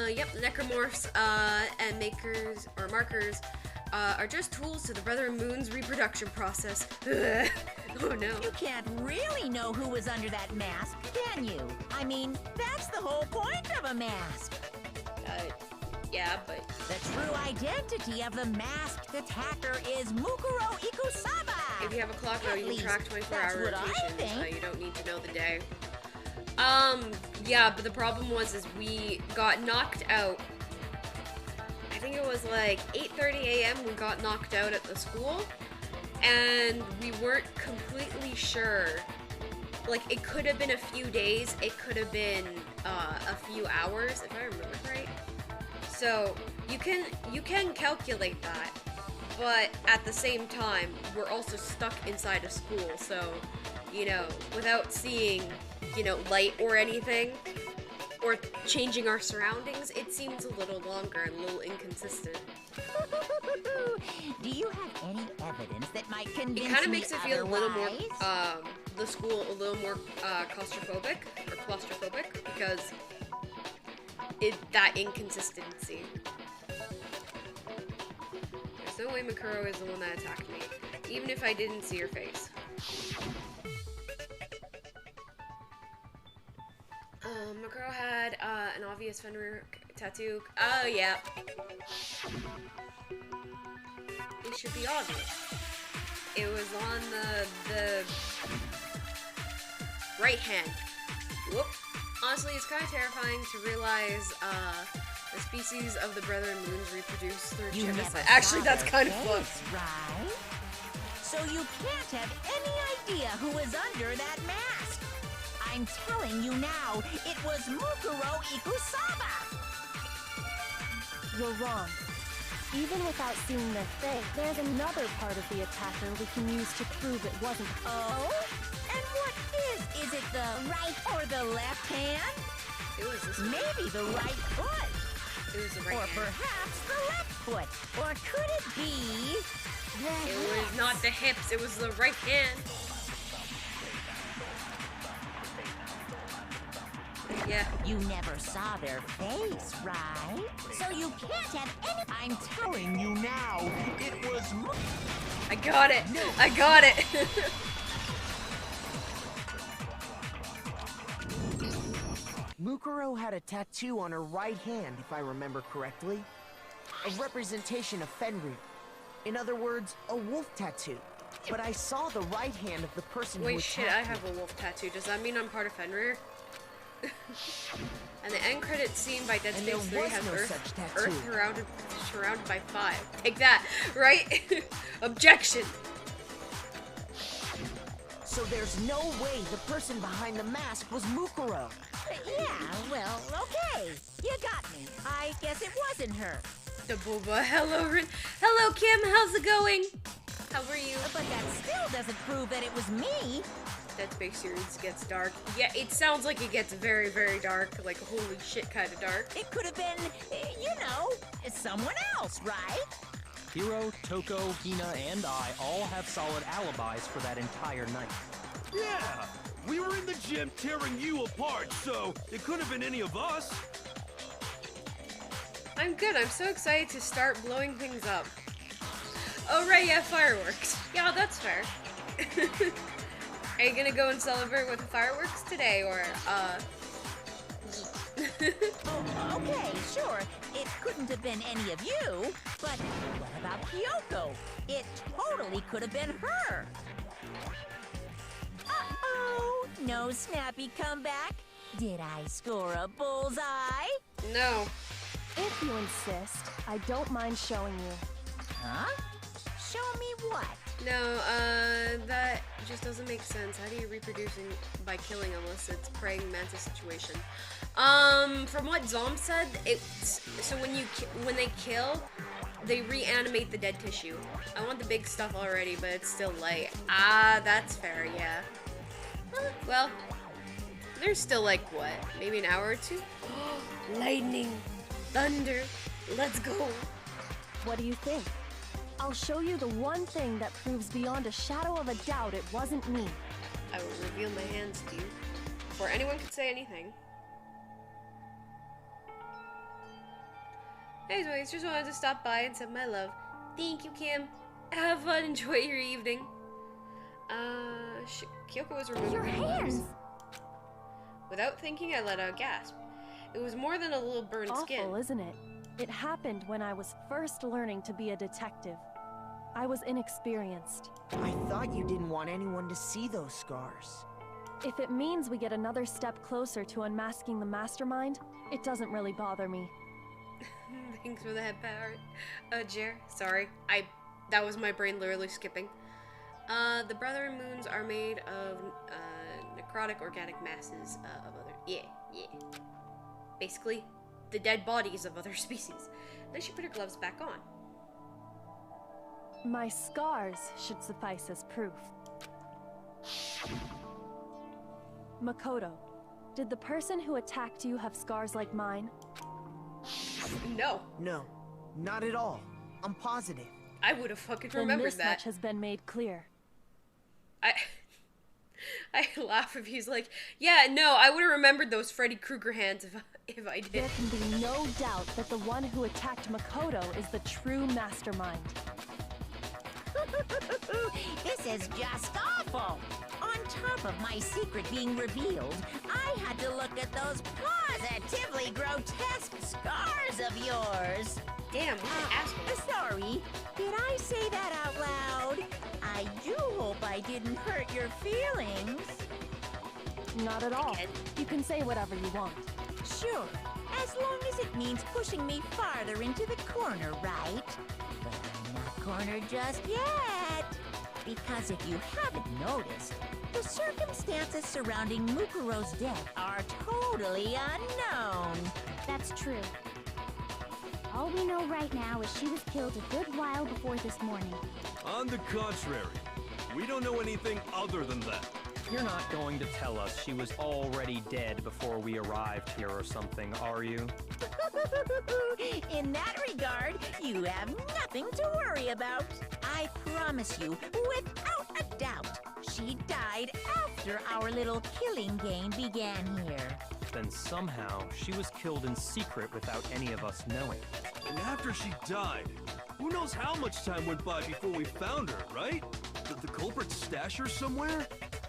Yep, necromorphs, and makers, or markers, are just tools to the Brethren Moon's reproduction process. Oh no. You can't really know who was under that mask, can you? I mean, that's the whole point of a mask. Yeah, but... The true identity of the masked attacker is Mukuro Ikusaba! If you have a clock, though, At you can least, track 24-hour that's what I rotations, so think. you don't need to know the day. Yeah, but the problem was we got knocked out. I think it was like 8:30 a.m. we got knocked out at the school, and we weren't completely sure. Like, it could have been a few days, it could have been a few hours, if I remember right. So you can calculate that, but at the same time, we're also stuck inside a school, so, you know, without seeing, you know, light or anything, or changing our surroundings, it seems a little longer and a little inconsistent. Do you have any evidence that might convince It kind of me makes it feel a little more, otherwise? the school a little more claustrophobic because that inconsistency. There's no way Makuro is the one that attacked me, even if I didn't see her face. Makuro had an obvious Fenrir tattoo. Oh yeah. It should be obvious. It was on the right hand. Whoop. Honestly, it's kind of terrifying to realize the species of the Brother Moons reproduce through You never genocide. Actually, saw that's their kind of face, fun. right? So you can't have any idea who was under that mask. I'm telling you now, it was Mukuro Ikusaba. You're wrong. Even without seeing their face, there's another part of the attacker we can use to prove it wasn't. Oh? And what is it the right or the left hand? It was this one. Maybe the right foot. It was the right Or hand. perhaps the left foot. Or could it be the It was hips? not the hips, it was the right hand. Yeah. You never saw their face, right? So you can't have any. I'm telling you now, it was. I got it. I got it. Mukuro had a tattoo on her right hand, if I remember correctly. A representation of Fenrir. In other words, a wolf tattoo. But I saw the right hand of the person who Wait, attacked shit, I me. have a wolf tattoo. Does that mean I'm part of Fenrir? And the end credits scene by Dead And Space 3 there was has no Earth, such tattoo. surrounded by 5. Take that, right? Objection. So there's no way the person behind the mask was Mukuro. Yeah, well, okay. You got me. I guess it wasn't her. The booba. Hello, hello, Kim. How's it going? How are you? But that still doesn't prove that it was me. Dead Space series gets dark. Yeah, it sounds like it gets very, very dark. Like holy shit, kind of dark. It could have been, someone else, right? Hiro, Toko, Hina, and I all have solid alibis for that entire night. Yeah! We were in the gym tearing you apart, so it couldn't have been any of us. I'm good. I'm so excited to start blowing things up. Oh, right, yeah, fireworks. Yeah, that's fair. Are you gonna go and celebrate with the fireworks today, or, Oh, okay, sure. It couldn't have been any of you. But what about Kyoko? It totally could have been her. Uh-oh. No snappy comeback? Did I score a bullseye? No. If you insist, I don't mind showing you. Huh? Show me what? No, that just doesn't make sense. How do you reproduce by killing unless it's praying mantis situation? From what Zom said, it's so when they kill, they reanimate the dead tissue. I want the big stuff already, but it's still light. Ah, that's fair, yeah. Well, there's still like what, maybe an hour or two? Lightning, thunder, let's go. What do you think? I'll show you the one thing that proves beyond a shadow of a doubt it wasn't me. I will reveal my hands to you before anyone could say anything. Anyways, just wanted to stop by and send my love. Thank you, Kim. Have fun. Enjoy your evening. Kyoko was removed. Your hands! Without thinking, I let out a gasp. It was more than a little burned Awful, skin. isn't it? It happened when I was first learning to be a detective. I was inexperienced. I thought you didn't want anyone to see those scars. If it means we get another step closer to unmasking the mastermind, it doesn't really bother me. Thanks for the head power. Jer, sorry. That was my brain literally skipping. The Brother Moons are made of necrotic organic masses of other. Yeah. Basically, the dead bodies of other species. Then she put her gloves back on. My scars should suffice as proof. Makoto, did the person who attacked you have scars like mine? No. No, not at all. I'm positive. I would have fucking Then remembered this that. much has been made clear. I laugh if he's like, yeah, no, I would have remembered those Freddy Krueger hands if I did. There can be no doubt that the one who attacked Makoto is the true mastermind. This is just awful. On top of my secret being revealed, I had to look at those positively grotesque scars of yours. Damn, what an asshole. Sorry, did I say that out loud? I do hope I didn't hurt your feelings. Not at all. You can say whatever you want. Sure, as long as it means pushing me farther into the corner, right? But I'm not cornered just yet. Because if you haven't noticed, the circumstances surrounding Mukuro's death are totally unknown. That's true. All we know right now is she was killed a good while before this morning. On the contrary, we don't know anything other than that. You're not going to tell us she was already dead before we arrived here or something, are you? In that regard, you have nothing to worry about. I promise you, without a doubt, she died after our little killing game began here. Then somehow she was killed in secret without any of us knowing. And after she died, who knows how much time went by before we found her, right? Did the culprit stash her somewhere?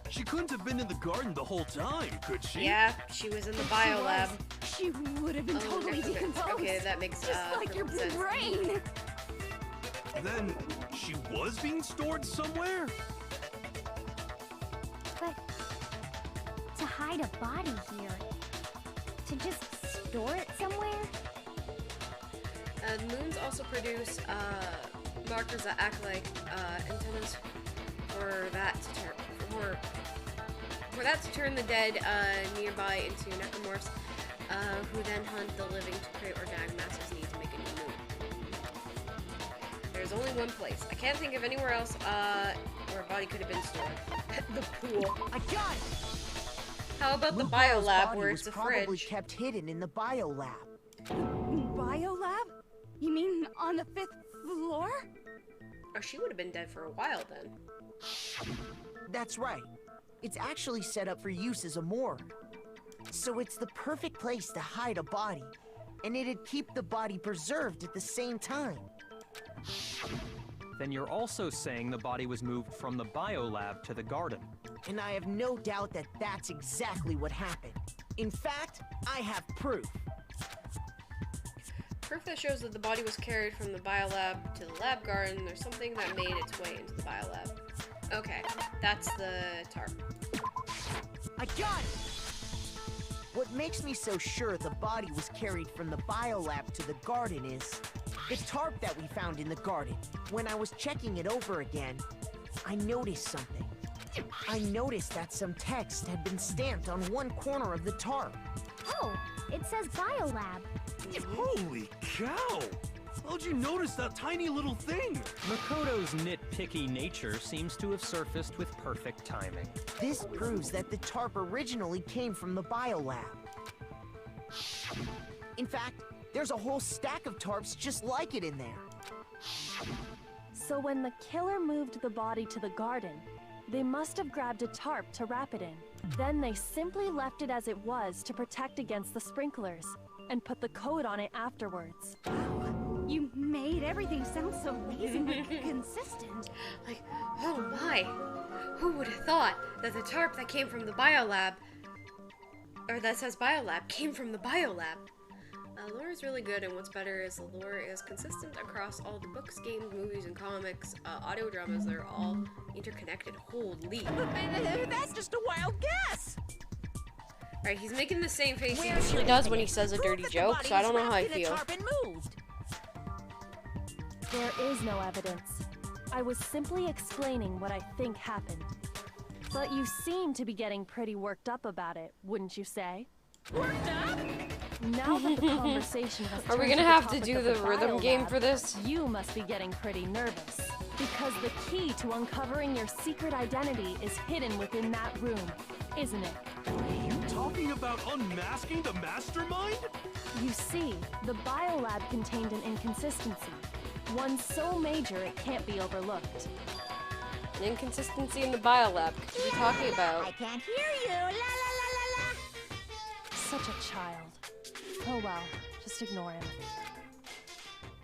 She couldn't have been in the garden the whole time, could she? Yeah, she was in the biolab. She would have been totally decomposed. Okay, that makes Just like your perfect sense. brain. Then she was being stored somewhere? But to hide a body here, to just store it somewhere? Moons also produce markers that act like antennas for that to turn the dead nearby into necromorphs, who then hunt the living to create organic masses needed to make a new moon. There's only one place. I can't think of anywhere else where a body could have been stored. The pool. I got it! How about the Mukuro's biolab body where was it's a probably fridge? kept hidden in the biolab. Biolab? You mean on the 5th floor? Oh, she would have been dead for a while then. That's right. It's actually set up for use as a morgue. So it's the perfect place to hide a body, and it'd keep the body preserved at the same time. Then you're also saying the body was moved from the biolab to the garden. And I have no doubt that that's exactly what happened. In fact, I have proof. Proof that shows that the body was carried from the biolab to the lab garden. There's something that made its way into the biolab. Okay, that's the tarp. I got it! What makes me so sure the body was carried from the biolab to the garden is the tarp that we found in the garden. When I was checking it over again, I noticed something. I noticed that some text had been stamped on one corner of the tarp. Oh, it says biolab. Holy cow! How'd you notice that tiny little thing? Makoto's nitpicky nature seems to have surfaced with perfect timing. This proves that the tarp originally came from the biolab. In fact, there's a whole stack of tarps just like it in there. So when the killer moved the body to the garden, they must have grabbed a tarp to wrap it in. Then they simply left it as it was to protect against the sprinklers, and put the code on it afterwards. You made everything sound so amazingly consistent. Like, oh my! Who would have thought that the tarp that came from the biolab, or that says biolab, came from the biolab? Lore is really good, and what's better is the lore is consistent across all the books, games, movies, and comics, audio dramas. They're all interconnected. Holy! That's just a wild guess! Alright, he's making the same face he Where usually is does it? when he says a Proof dirty that the joke, body so I don't was know how I wrapped in a feel. tarp and moved. There is no evidence. I was simply explaining what I think happened. But you seem to be getting pretty worked up about it, wouldn't you say? Worked up? Now that the conversation has Are we turned gonna the have to topic do of the rhythm game biolab, for this? You must be getting pretty nervous. Because the key to uncovering your secret identity is hidden within that room, isn't it? Are you talking about unmasking the mastermind? You see, the biolab contained an inconsistency. One so major it can't be overlooked. An inconsistency in the biolab. What are you talking about? I can't hear you. La la la la la. Such a child. Oh well, just ignore him.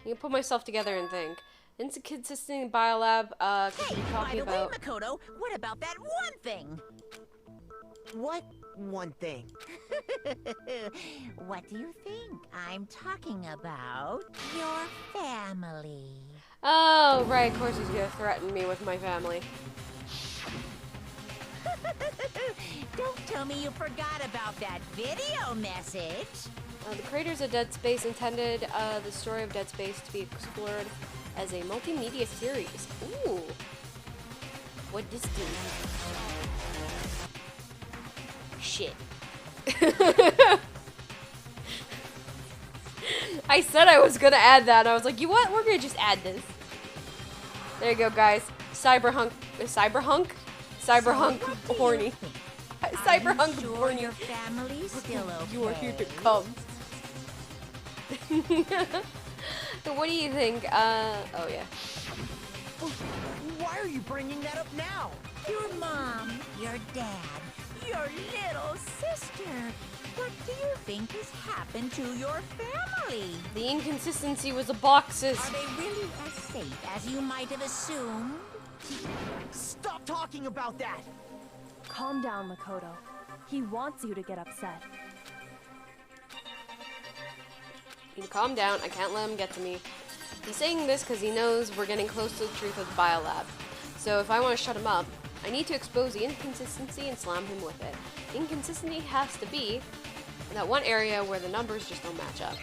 You can put myself together and think. Inconsistency in biolab, Hey, you by talking the about? way, Makoto, what about that one thing? What one thing? What do you think? I'm talking about your family. Oh, right, of course he's gonna threaten me with my family. Don't tell me you forgot about that video message. The creators of Dead Space intended the story of Dead Space to be explored as a multimedia series. Ooh. What this do? Shit. I said I was gonna add that, and I was like, you know what? We're gonna just add this. There you go, guys. Cyberhunk horny. Cyberhunk sure horny. your family's still okay? You are here to come. So what do you think? Oh yeah. Why are you bringing that up now? Your mom, your dad, your little sister. What do you think has happened to your family? The inconsistency was the boxes. Are they really as safe as you might have assumed? Stop talking about that! Calm down, Makoto. He wants you to get upset. You calm down. I can't let him get to me. He's saying this because he knows we're getting close to the truth of the biolab. So if I want to shut him up, I need to expose the inconsistency and slam him with it. Inconsistency has to be in that one area where the numbers just don't match up.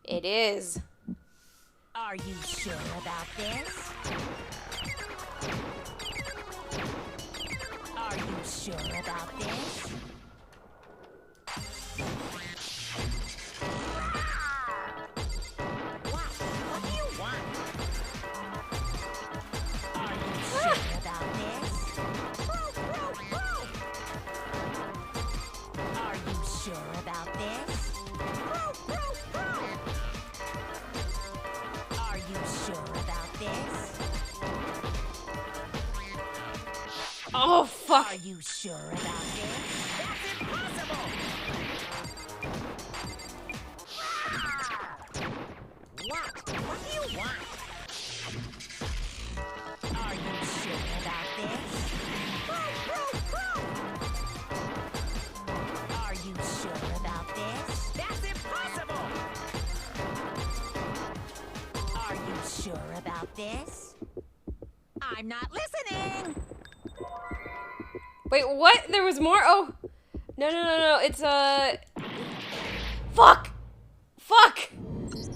It is. Are you sure about this? Are you sure about this? What do you want? Are you sure about this? Are you sure about this? Are you sure about this? Oh, fuck. Are you sure about this? That's impossible! What? What do you want? Are you sure about this? Are you sure about this? That's impossible! Are you sure about this? I'm not listening! Wait, what? There was more? Oh. No. It's, Fuck! Fuck!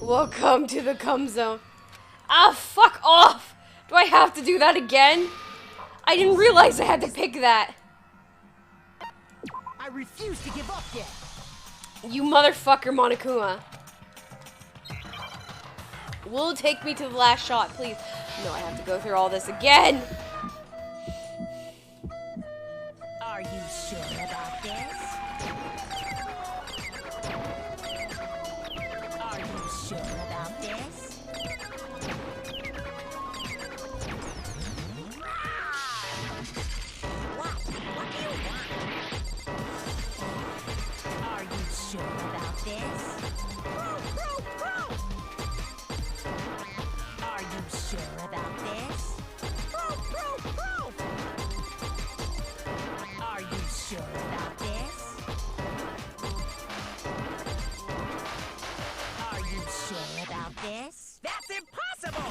Welcome to the cum zone. Ah, fuck off! Do I have to do that again? I didn't realize I had to pick that. I refuse to give up yet! You motherfucker, Monokuma. Will take me to the last shot, please. No, I have to go through all this again. Are you sure about this? Are you sure about this? What? What do you want? Are you sure about this? Are you sure about this? Are you sure about this? Are you sure about this? That's impossible!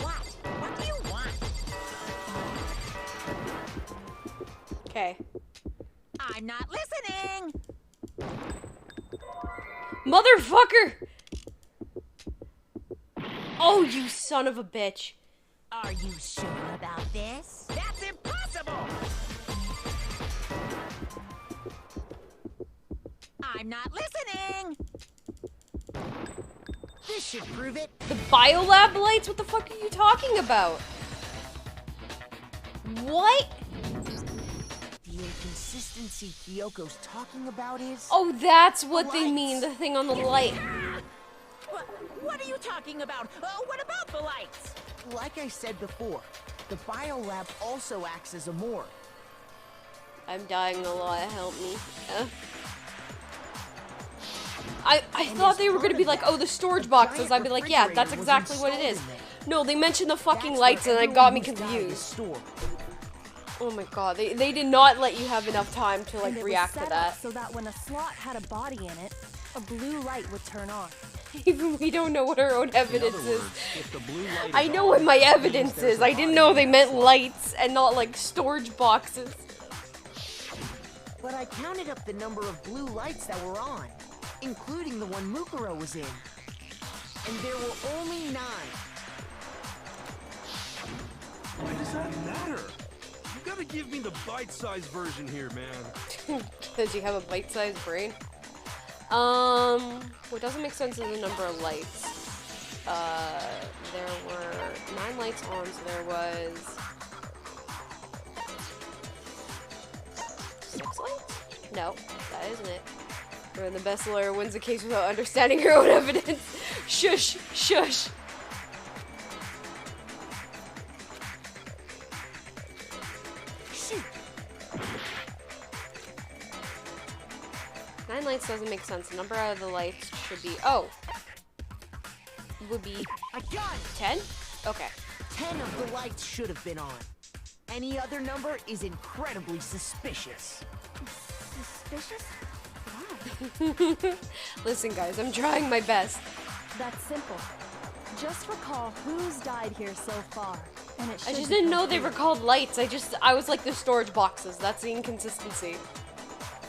What? What do you want? Okay. I'm not listening! Motherfucker! Oh, you son of a bitch. Are you sure about this? That's impossible! I'm not listening! This should prove it! The biolab lights? What the fuck are you talking about? What? inconsistency Kyoko's talking about is... Oh, that's what they Lights. mean, the thing on the light. What are you talking about? What about the lights? Like I said before, the biolab also acts as a morgue. I'm dying a lot, help me. I thought they were gonna be like, oh, the storage boxes. I'd be like, yeah, that's exactly what it is. No, they mentioned the fucking lights and it got me confused. Oh my god, they did not let you have enough time to like And it react was to set up that. so that when a slot had a body in it, a blue light would turn on. Even we don't know what our own In evidence other is. words, if the blue light I is know on, what my it means evidence there's is. a I didn't body know in they that meant slot. lights and not like storage boxes. But I counted up the number of blue lights that were on, including the one Mukuro was in. And there were only 9. Why does that matter? You gotta give me the bite-sized version here, man. Because you have a bite-sized brain. What doesn't make sense is the number of lights. There were 9 lights on, so there was 6 lights? No, that isn't it. Where the best lawyer wins the case without understanding her own evidence. Shush, shush. Shoot! 9 lights doesn't make sense. The number of the lights should be, oh, would be I got it! 10? Okay. 10 of the lights should have been on. Any other number is incredibly suspicious. Suspicious? Why? Listen, guys, I'm trying my best. That's simple. Just recall who's died here so far, and it I should just didn't know they become were called lights. I was like, the storage boxes. That's the inconsistency.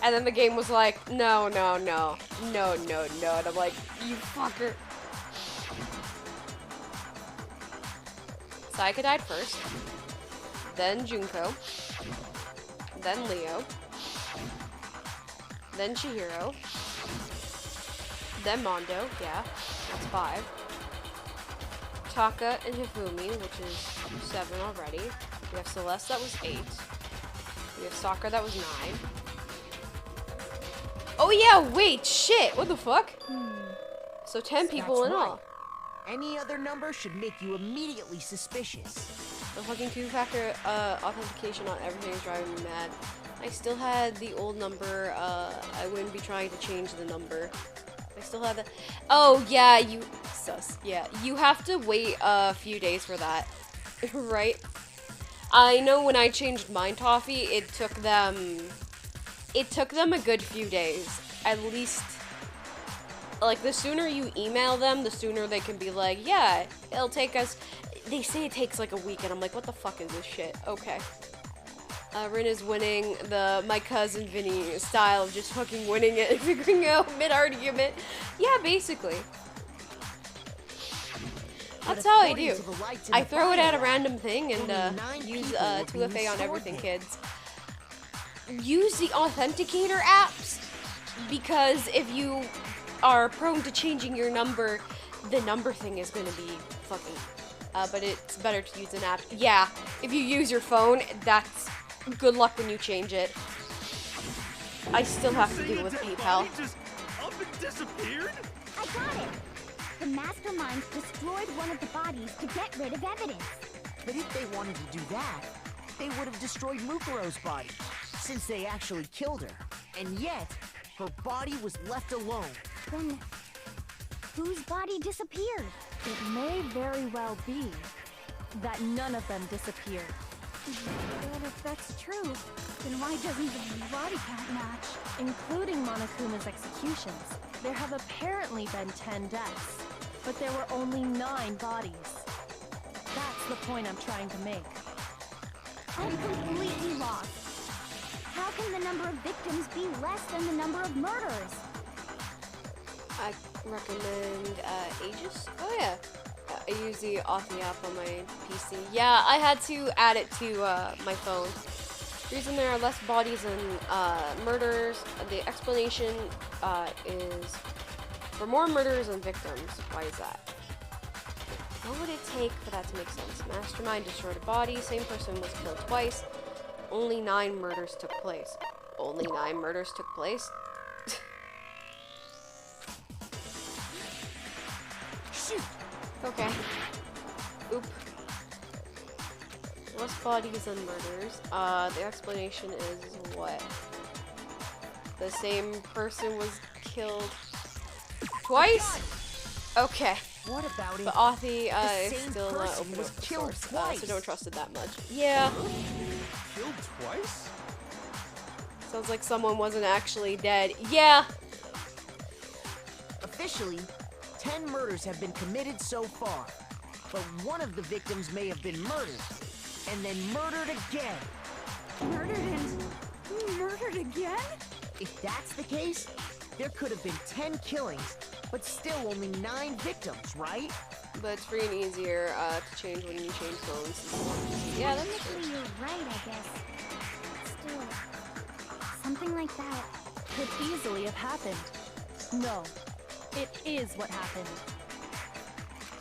And then the game was like, no, no, no, no, no, no. And I'm like, you fucker. Sayaka died first. Then Junko. Then Leo. Then Chihiro. Then Mondo, yeah, that's 5. Taka and Hifumi, which is 7 already. We have Celeste, that was 8. We have Sakura, that was 9. Oh yeah, wait, shit, what the fuck? So 10 people That's in right. all. Any other number should make you immediately suspicious. The fucking 2-factor authentication on everything is driving me mad. I still had the old number, I wouldn't be trying to change the number. I still have the, oh yeah, yeah, you have to wait a few days for that, right? I know when I changed Mind Toffee, it took them a good few days, at least. Like, the sooner you email them, the sooner they can be like, yeah, it'll take us, they say it takes like a week, and I'm like, what the fuck is this shit? Okay. Rin is winning the my cousin Vinny style of just fucking winning it and figuring out mid-argument. Yeah, basically. That's how I do. I throw it at a random thing and use 2FA on everything, kids. Use the authenticator apps, because if you are prone to changing your number, the number thing is gonna be fucking, but it's better to use an app. Yeah, if you use your phone, that's good luck when you change it. I still have to deal with PayPal. Just up and disappeared? I got it! The masterminds destroyed one of the bodies to get rid of evidence. But if they wanted to do that, they would have destroyed Mukuro's body, since they actually killed her. And yet, her body was left alone. Then, whose body disappeared? It may very well be that none of them disappeared. But if that's true, then why doesn't the body count match? Including Monokuma's executions, there have apparently been 10 deaths, but there were only 9 bodies. That's the point I'm trying to make. I'm completely lost. How can the number of victims be less than the number of murders? I recommend Aegis. Oh yeah. I use the Authy app on my PC. Yeah, I had to add it to my phone. The reason there are less bodies and murders, the explanation is for more murders and victims. Why is that? What would it take for that to make sense? Mastermind destroyed a body, same person was killed twice, only 9 murders took place. only 9 murders took place. Shoot! Okay. Oop. Less bodies and murders. The explanation is what? The same person was killed twice? Okay. What about it? But Authy The is same still not person open was source, killed so twice. don't trust it that much. Yeah. Killed twice? Sounds like someone wasn't actually dead. Yeah. Officially, 10 murders have been committed so far, but one of the victims may have been murdered, and then murdered again. Murdered and murdered again? If that's the case, there could have been 10 killings, but still only 9 victims, right? But it's free and easier to change when you change phones. Yeah, that makes sense. Technically, you're right, I guess. Still, something like that. Could easily have happened. No, it is what happened.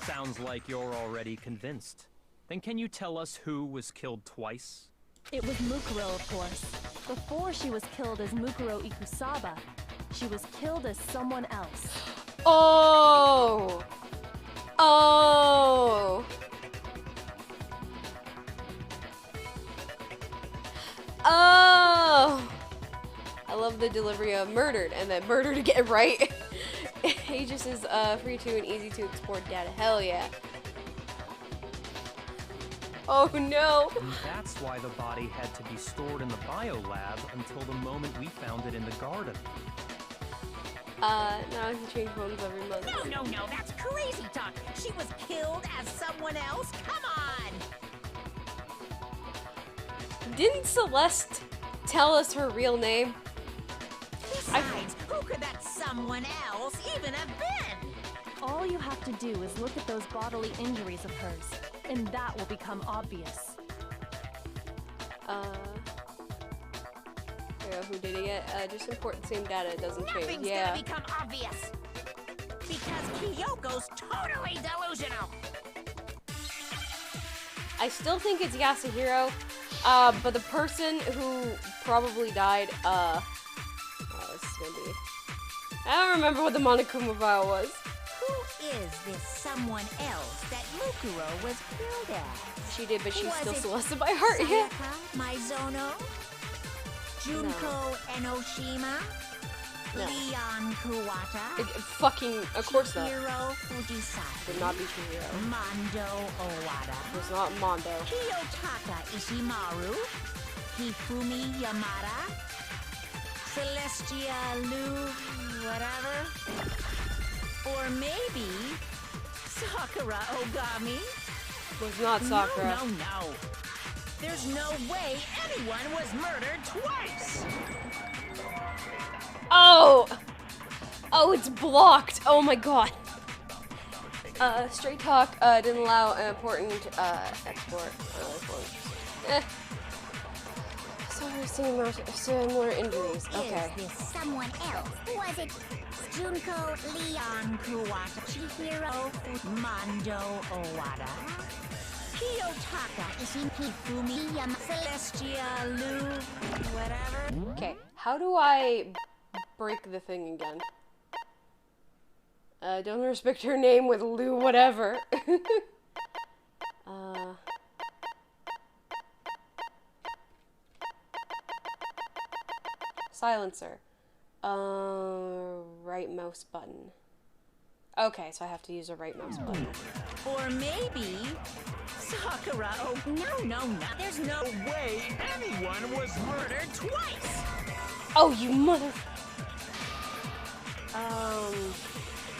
Sounds like you're already convinced. Then can you tell us who was killed twice? It was Mukuro, of course. Before she was killed as Mukuro Ikusaba, she was killed as someone else. Oh! Oh! Oh! I love the delivery of murdered and then murdered again, right? Aegis is free to and easy to export data. Hell yeah. Oh no! And that's why the body had to be stored in the biolab until the moment we found it in the garden. Now I can change phones every month. No, that's crazy talk. She was killed as someone else? Come on! Didn't Celeste tell us her real name? Besides, who could that someone else even have been? All you have to do is look at those bodily injuries of hers, and that will become obvious. Yeah, who did it yet? Just import the same data, it doesn't change. Nothing's Yeah. gonna become obvious. Because Kyoko's totally delusional. I still think it's Yasuhiro, but the person who probably died, oh, this is gonna be... I don't remember what the Monokuma file was. Who is this someone else that Mukuro was killed as? She did, but she's Was still it Celeste by heart, yeah. Sayaka Maizono? Junko Enoshima? No. Leon Kuwata? Fucking, of course not. Chihiro Fujisaki? Did not be Chihiro. Mondo Owada? It was not Mondo. Kiyotaka Ishimaru? Hifumi Yamada? Celestia Lu... whatever? Or maybe... Sakura Ogami? Was not Sakura. No. There's no way anyone was murdered twice! Oh! Oh, it's blocked! Oh my god. Straight Talk didn't allow an important export. Similar injuries. Okay. Is this someone else? Was it Junko, Leon, Kuwata, Chihiro, Mondo Owada? Kiyotaka Hifumi Yama Celestia Lu... whatever? Okay, how do I break the thing again? Don't respect her name with Lou whatever. Silencer. Right mouse button. Okay, so I have to use a right mouse button. Or maybe... Sakura No. There's no way anyone was murdered twice! Oh, you mother...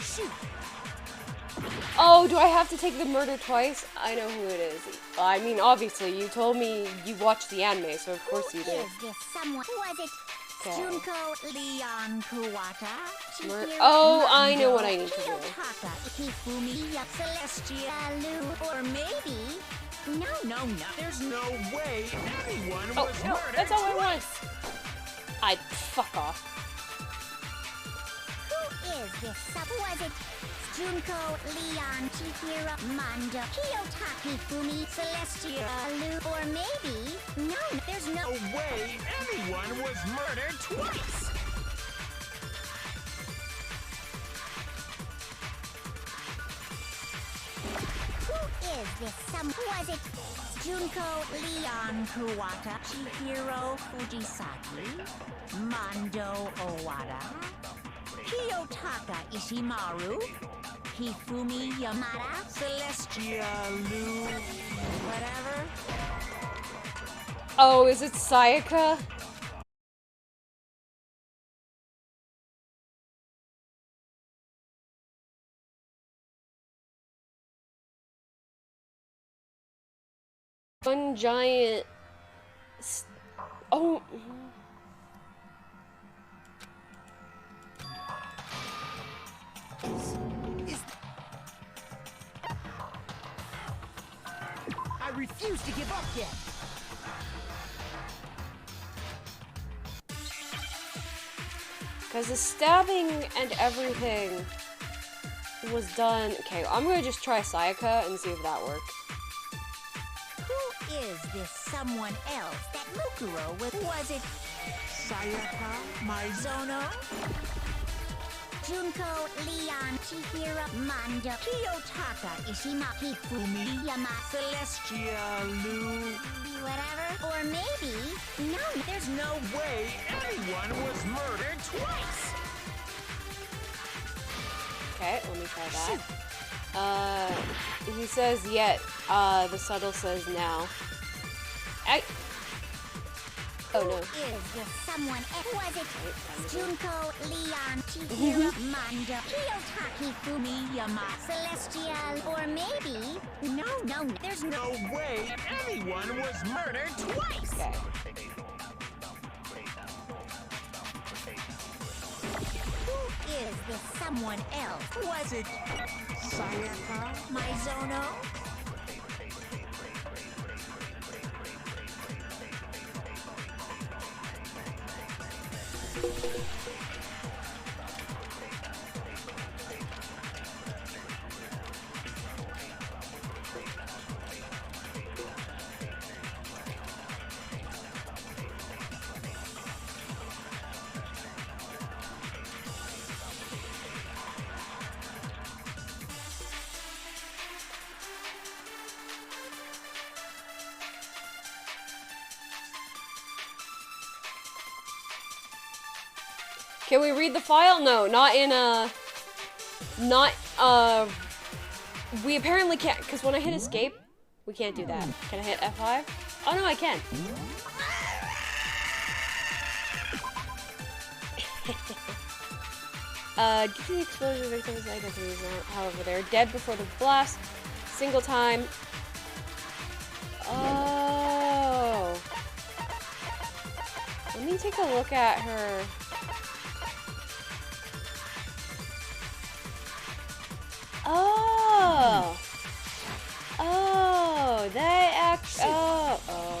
Shoot! Oh, do I have to take the murder twice? I know who it is. I mean, obviously, you told me you watched the anime, so of course you did. is this someone? Was it Okay. Junko, Leon, Kuwata, Chihiro, Oh, I know what I need to do. Kiyotaka, Hifumi, Celestia, Lu, or maybe... No. There's no way anyone Oh, was no, murdered that's all I want. twice! Fuck off. Who is this? Was it Junko, Leon, Chihiro, Mondo, Kiyotaki, Fumi, Celestia, Lu, or maybe... No, there's no way anyone was murdered twice! Who is this? Was it Junko, Leon, Kuwata, Chihiro, Fujisaki, Mondo, Owada, Kiyotaka, Ishimaru, Hifumi, Yamada, Celestia, Lu, whatever? Oh, is it Sayaka? One giant... Oh... I refuse to give up yet. Because the stabbing and everything was done... Okay, I'm gonna just try Sayaka and see if that works. Who is this someone else that Mukuro with? Was it Sayaka, Mizono? Junko, Leon, Chihiro, Mondo, Kiyotaka, Ishimaki, Fumi, Yama, Celestia, Lu... whatever? Or maybe... No, There's no way anyone was murdered twice! Okay, let me try that. He says yet, the subtle says now. Oh no. Who is this someone else? Was it Junko, Leon, Chihiro, Mondo, Kiyotaki, Fumi, Yama, Celestial, or maybe... No, there's no... No way anyone was murdered twice! Okay. Who is this someone else? Was it Sayaka, Mizono? Can we read the file? No, not in a... We apparently can't, because when I hit escape, we can't do that. Can I hit F5? Oh no, I can. Due to the explosion, victims' identities, however, they're dead before the blast. Single time. Oh. Let me take a look at her. Oh! Oh, they act. Oh, oh.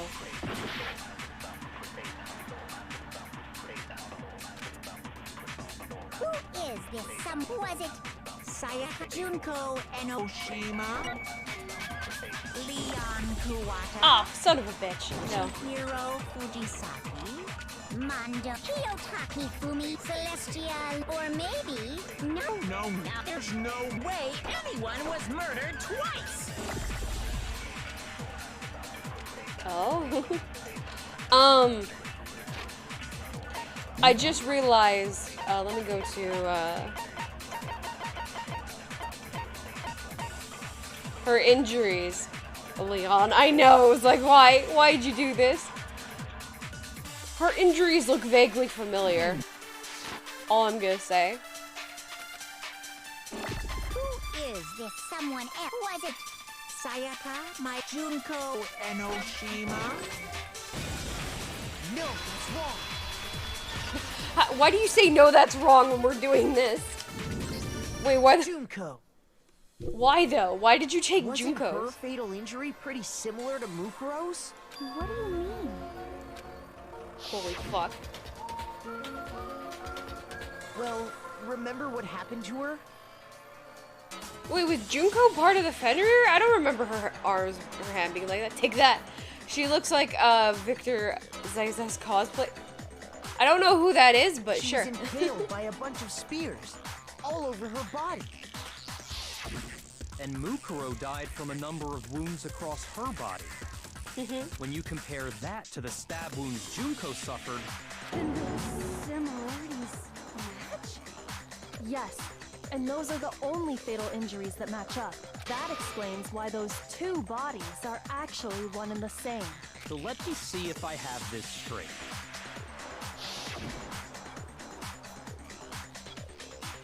Who is this some... Was it Sayaka, Junko, Enoshima, Leon, Kuwata, Ah, son of a bitch. No. Chihiro, Fujisaki, Mondo, Kiyotaki, Fumi, Celestial, or maybe... No, there's no way anyone was murdered twice! Oh. I just realized, let me go to, her injuries. Leon, I know, it was like, why'd you do this? Her injuries look vaguely familiar. All I'm gonna say. Who is this someone else? Was it Sayaka, my Junko, Enoshima? No, that's wrong. Why do you say no, that's wrong when we're doing this? Wait, why? Junko. Why though? Why did you take Wasn't her Junko's? fatal injury pretty similar to Mukuro's? What do you mean? Holy fuck. Well, remember what happened to her? Wait, was Junko part of the Fenrir? I don't remember her arms, her hand being like that. Take that. She looks like Victor Zaiza's cosplay. I don't know who that is, but sure. She was impaled by a bunch of spears all over her body. And Mukuro died from a number of wounds across her body. When you compare that to the stab wounds Junko suffered, And the similarities match? Yes, and those are the only fatal injuries that match up. That explains why those two bodies are actually one and the same. so let me see if I have this straight.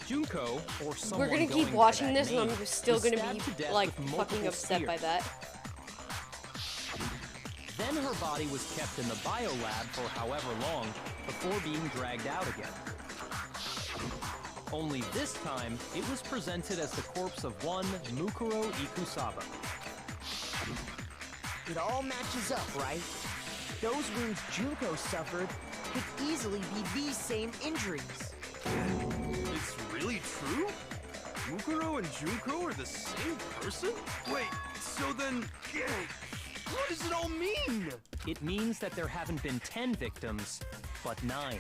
Junko, or someone We're gonna keep going by watching that this, and name, I'm still was gonna stabbed to be death like with fucking multiple upset by spears. that. Then her body was kept in the biolab for however long before being dragged out again. Only this time, it was presented as the corpse of one Mukuro Ikusaba. It all matches up, right? Those wounds Junko suffered could easily be these same injuries. It's really true? Mukuro and Junko are the same person? Wait, so then... what does it all mean? It means that there haven't been 10 victims, but 9.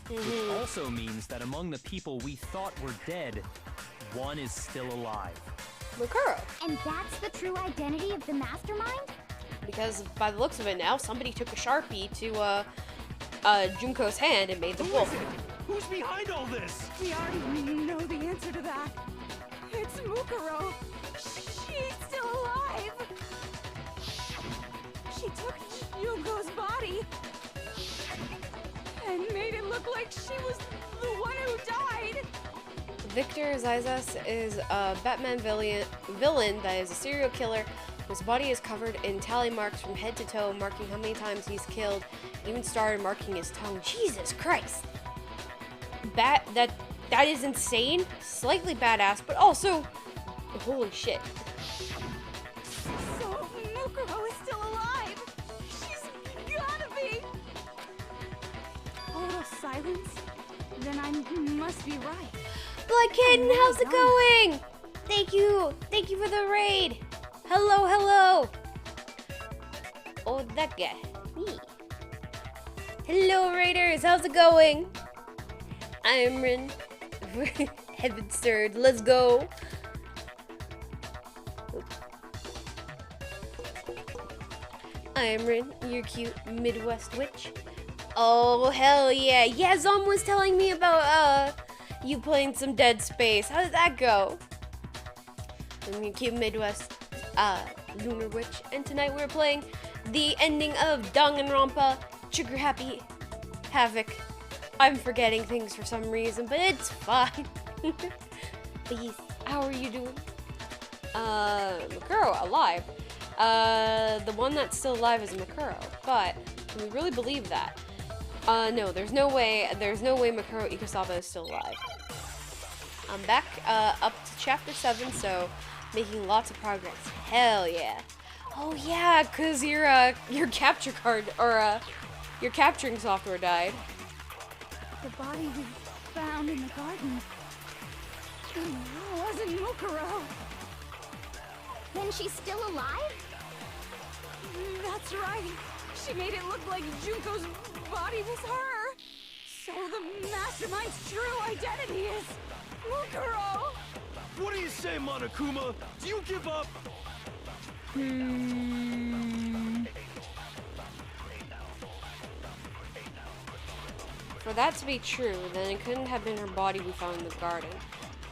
Which also means that among the people we thought were dead, one is still alive. Mukuro. And that's the true identity of the mastermind? Because by the looks of it now, somebody took a Sharpie to Junko's hand and made the Who wolf. is it? Who's behind all this? We already know the answer to that. It's Mukuro. She's still alive. She took Junko's body and made it look like she was the one who died. Victor Zsasz is a Batman villain that is a serial killer whose body is covered in tally marks from head to toe, marking how many times he's killed, even started marking his tongue. Jesus Christ. That is insane, slightly badass, but also holy shit. So Mukuro is still alive. She's gotta be. Total silence? Then I must be right. Blood Kitten, how's it going? Thank you for the raid. Hello. Oh, that guy. Me. Hello, Raiders, how's it going? I'm Rin. Heaven stirred, let's go. I'm Rin, your cute Midwest witch. Oh, hell yeah. Yeah, Zom was telling me about, you playing some Dead Space. How did that go? I'm your cute Midwest, Lunar Witch. And tonight we're playing the ending of Danganronpa Trigger Happy Havoc. I'm forgetting things for some reason, but it's fine. Please, how are you doing? Mukuro, alive. The one that's still alive is Mukuro, but can we really believe that? No, there's no way Mukuro Ikusaba is still alive. I'm back, up to chapter 7, so making lots of progress. Hell yeah. Oh yeah, cause your capture card, or, your capturing software died. The body we found in the garden wasn't Mukuro. Then she's still alive? That's right. She made it look like Junko's body was her. So the mastermind's true identity is Mukuro. What do you say, Monokuma? Do you give up? For that to be true, then it couldn't have been her body we found in the garden.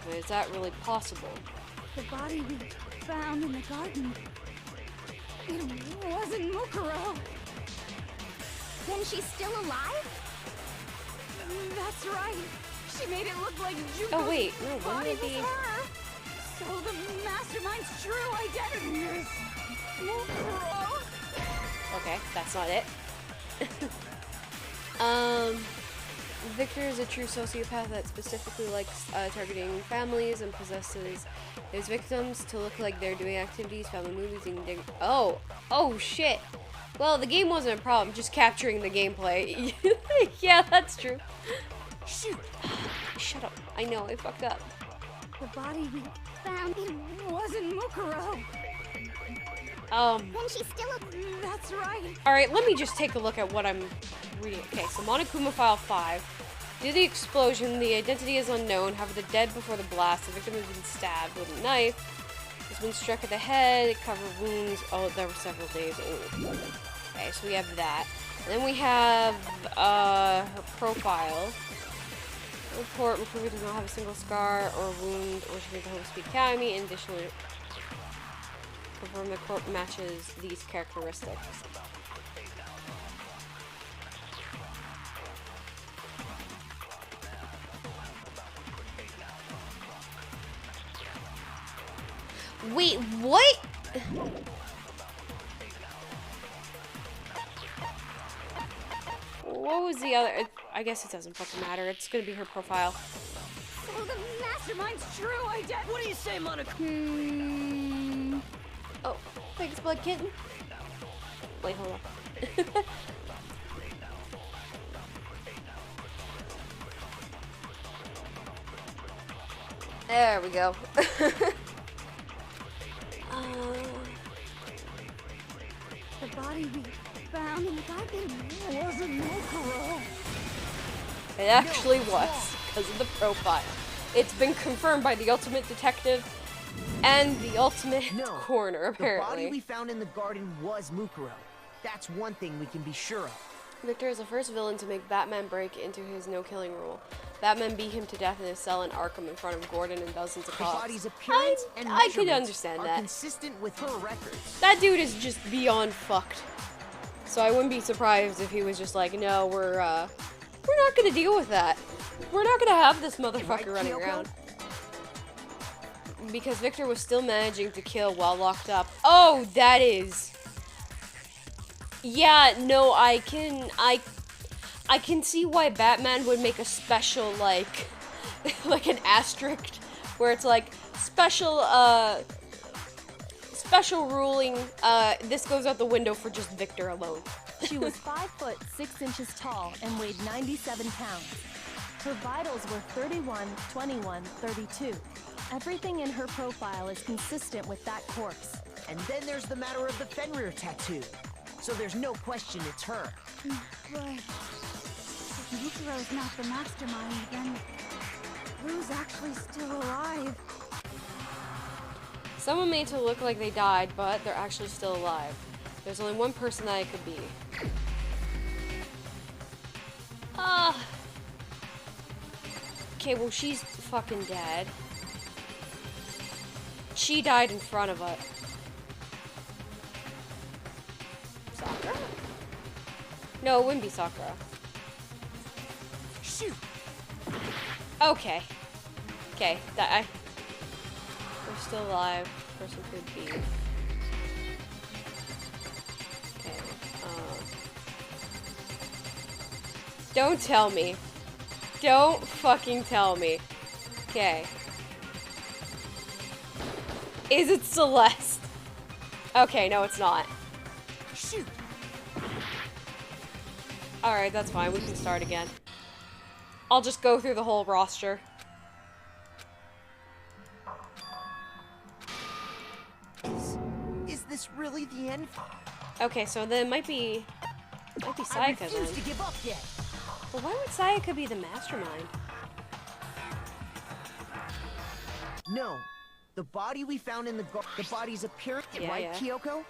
But is that really possible? The body we found in the garden, it wasn't Mukuro. Then she's still alive? That's right. She made it look like Junko's Oh wait, no, body wouldn't it was be? her. So the mastermind's true identity is Mukuro. Okay, that's not it. Victor is a true sociopath that specifically likes targeting families and possesses his victims to look like they're doing activities, family movies, and oh shit. Well, the game wasn't a problem, just capturing the gameplay. Yeah, that's true. Shoot! Shut up. I know, I fucked up. The body we found, It wasn't Mukuro. then she's still a... That's right. Alright, let me just take a look at what I'm reading. Okay, so Monokuma File 5. Due to the explosion, the identity is unknown. However, the dead before the blast, the victim has been stabbed with a knife. Has been struck at the head, covered wounds. Oh, there were several days. Ooh. Okay, so we have that. And then we have her profile. Report, Mukuro does not have a single scar or wound, or she went to Hope Speed Academy. In addition, confirm the corpse matches these characteristics. Wait, what? What was the other? I guess it doesn't fucking matter. It's gonna be her profile. So the mastermind's true identity. What do you say, Monaco? Oh, thanks, Blood Kitten. Wait, hold on. There we go. The body we found in the garden wasn't Mukuro. It actually was, because of the profile. It's been confirmed by the Ultimate Detective and the Ultimate Coroner, apparently. The body we found in the garden was Mukuro. That's one thing we can be sure of. Victor is the first villain to make Batman break into his no-killing rule. Batman beat him to death in his cell in Arkham in front of Gordon and dozens of The cops. body's appearance and I could measurements understand are that. consistent with her records. That dude is just beyond fucked. So I wouldn't be surprised if he was just like, no, we're not gonna deal with that. We're not gonna have this motherfucker Right, running Kyoko? around. Because Victor was still managing to kill while locked up. Oh, that is... Yeah, no, I can see why Batman would make a special, like, like an asterisk, where it's like, special ruling, this goes out the window for just Victor alone. She was 5 foot 6 inches tall and weighed 97 pounds. Her vitals were 31, 21, 32. Everything in her profile is consistent with that corpse. And then there's the matter of the Fenrir tattoo. So there's no question it's her. But if Mukuro's not the mastermind, then who's actually still alive? Someone made to look like they died, but they're actually still alive. There's only one person that it could be. Okay, well, she's fucking dead. She died in front of us. Sakura? No, it wouldn't be Sakura. Shoot! Okay. Okay, we're still alive. Person could be. Okay. Don't tell me. Don't fucking tell me. Okay. Is it Celeste? Okay, no, it's not. Shoot! Alright, that's fine. We can start again. I'll just go through the whole roster. Is this really the end? Okay, so then it might be I Sayaka refuse then. to give up yet. But why would Sayaka be the mastermind? No. The body we found in the body's appearance, Yeah, right, yeah. Kyoko?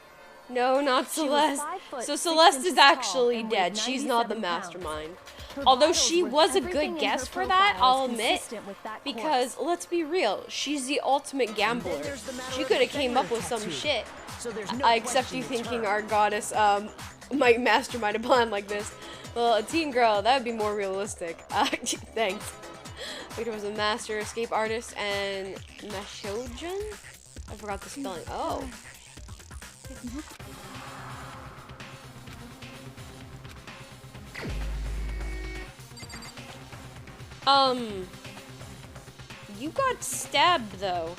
No, not She was Celeste. 5 foot So 6 Celeste is inches tall actually and dead. weighed She's not the 97 pounds. mastermind. Her Although vitals she were was a everything good in guess her for that, profile I'll is admit. consistent with that Because, corpse. let's be real, she's the ultimate gambler. there's the matter She of could have the came up Fenrir with some tattoo. shit. So there's no I accept question you it's thinking her. our goddess might mastermind a plan like this. Well, a teen girl, that would be more realistic. Thanks. Victor was a master escape artist and Mashojin? I forgot the spelling. Oh. You got stabbed though.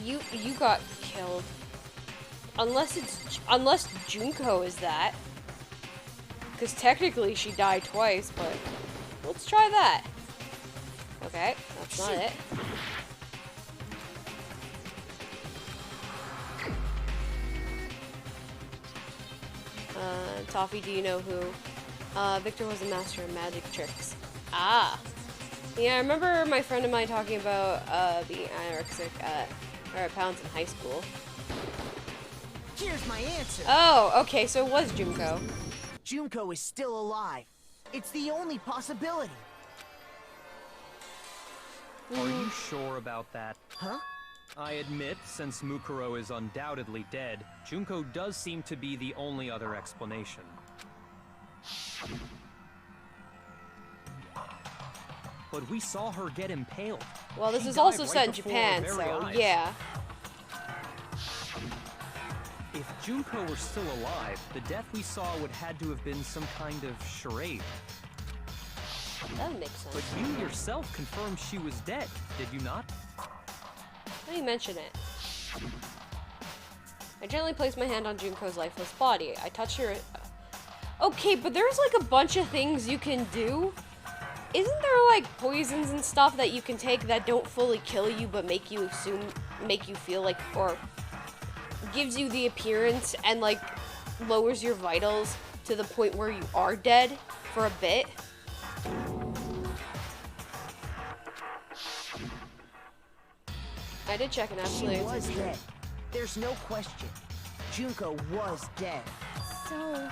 You got killed. Unless Junko is that. Because technically she died twice, but let's try that. Okay, that's not it. Toffee, do you know who? Victor was a master of magic tricks. Ah. Yeah, I remember my friend of mine talking about being anorexic at Pounds in high school. Here's my answer. Oh, okay, so it was Junko. Junko is still alive. It's the only possibility. Are you sure about that? Huh? I admit, since Mukuro is undoubtedly dead, Junko does seem to be the only other explanation. But we saw her get impaled. Well, this She is died also right set in before Japan, our so very eyes. yeah. If Junko were still alive, the death we saw would had to have been some kind of charade. That would make sense. But you yourself confirmed she was dead, did you not? How do you mention it? I gently placed my hand on Junko's lifeless body. I touched her. Okay, but there's like a bunch of things you can do. Isn't there like poisons and stuff that you can take that don't fully kill you but make you feel like, or gives you the appearance and like lowers your vitals to the point where you are dead for a bit? I did check an She absolute. was dead. There's no question. Junko was dead. So,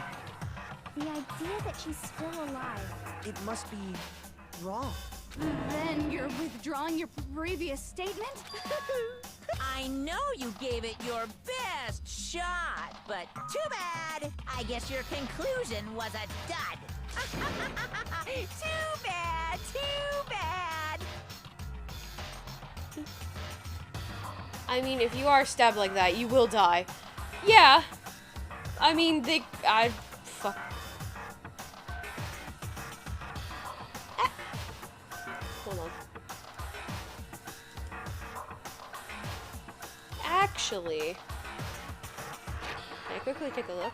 the idea that she's still alive. It must be wrong. Then you're withdrawing your previous statement? I know you gave it your best shot, but too bad. I guess your conclusion was a dud. Too bad, too bad. I mean, if you are stabbed like that, you will die. Yeah. I mean, fuck. Ah. Hold on. Actually, can I quickly take a look?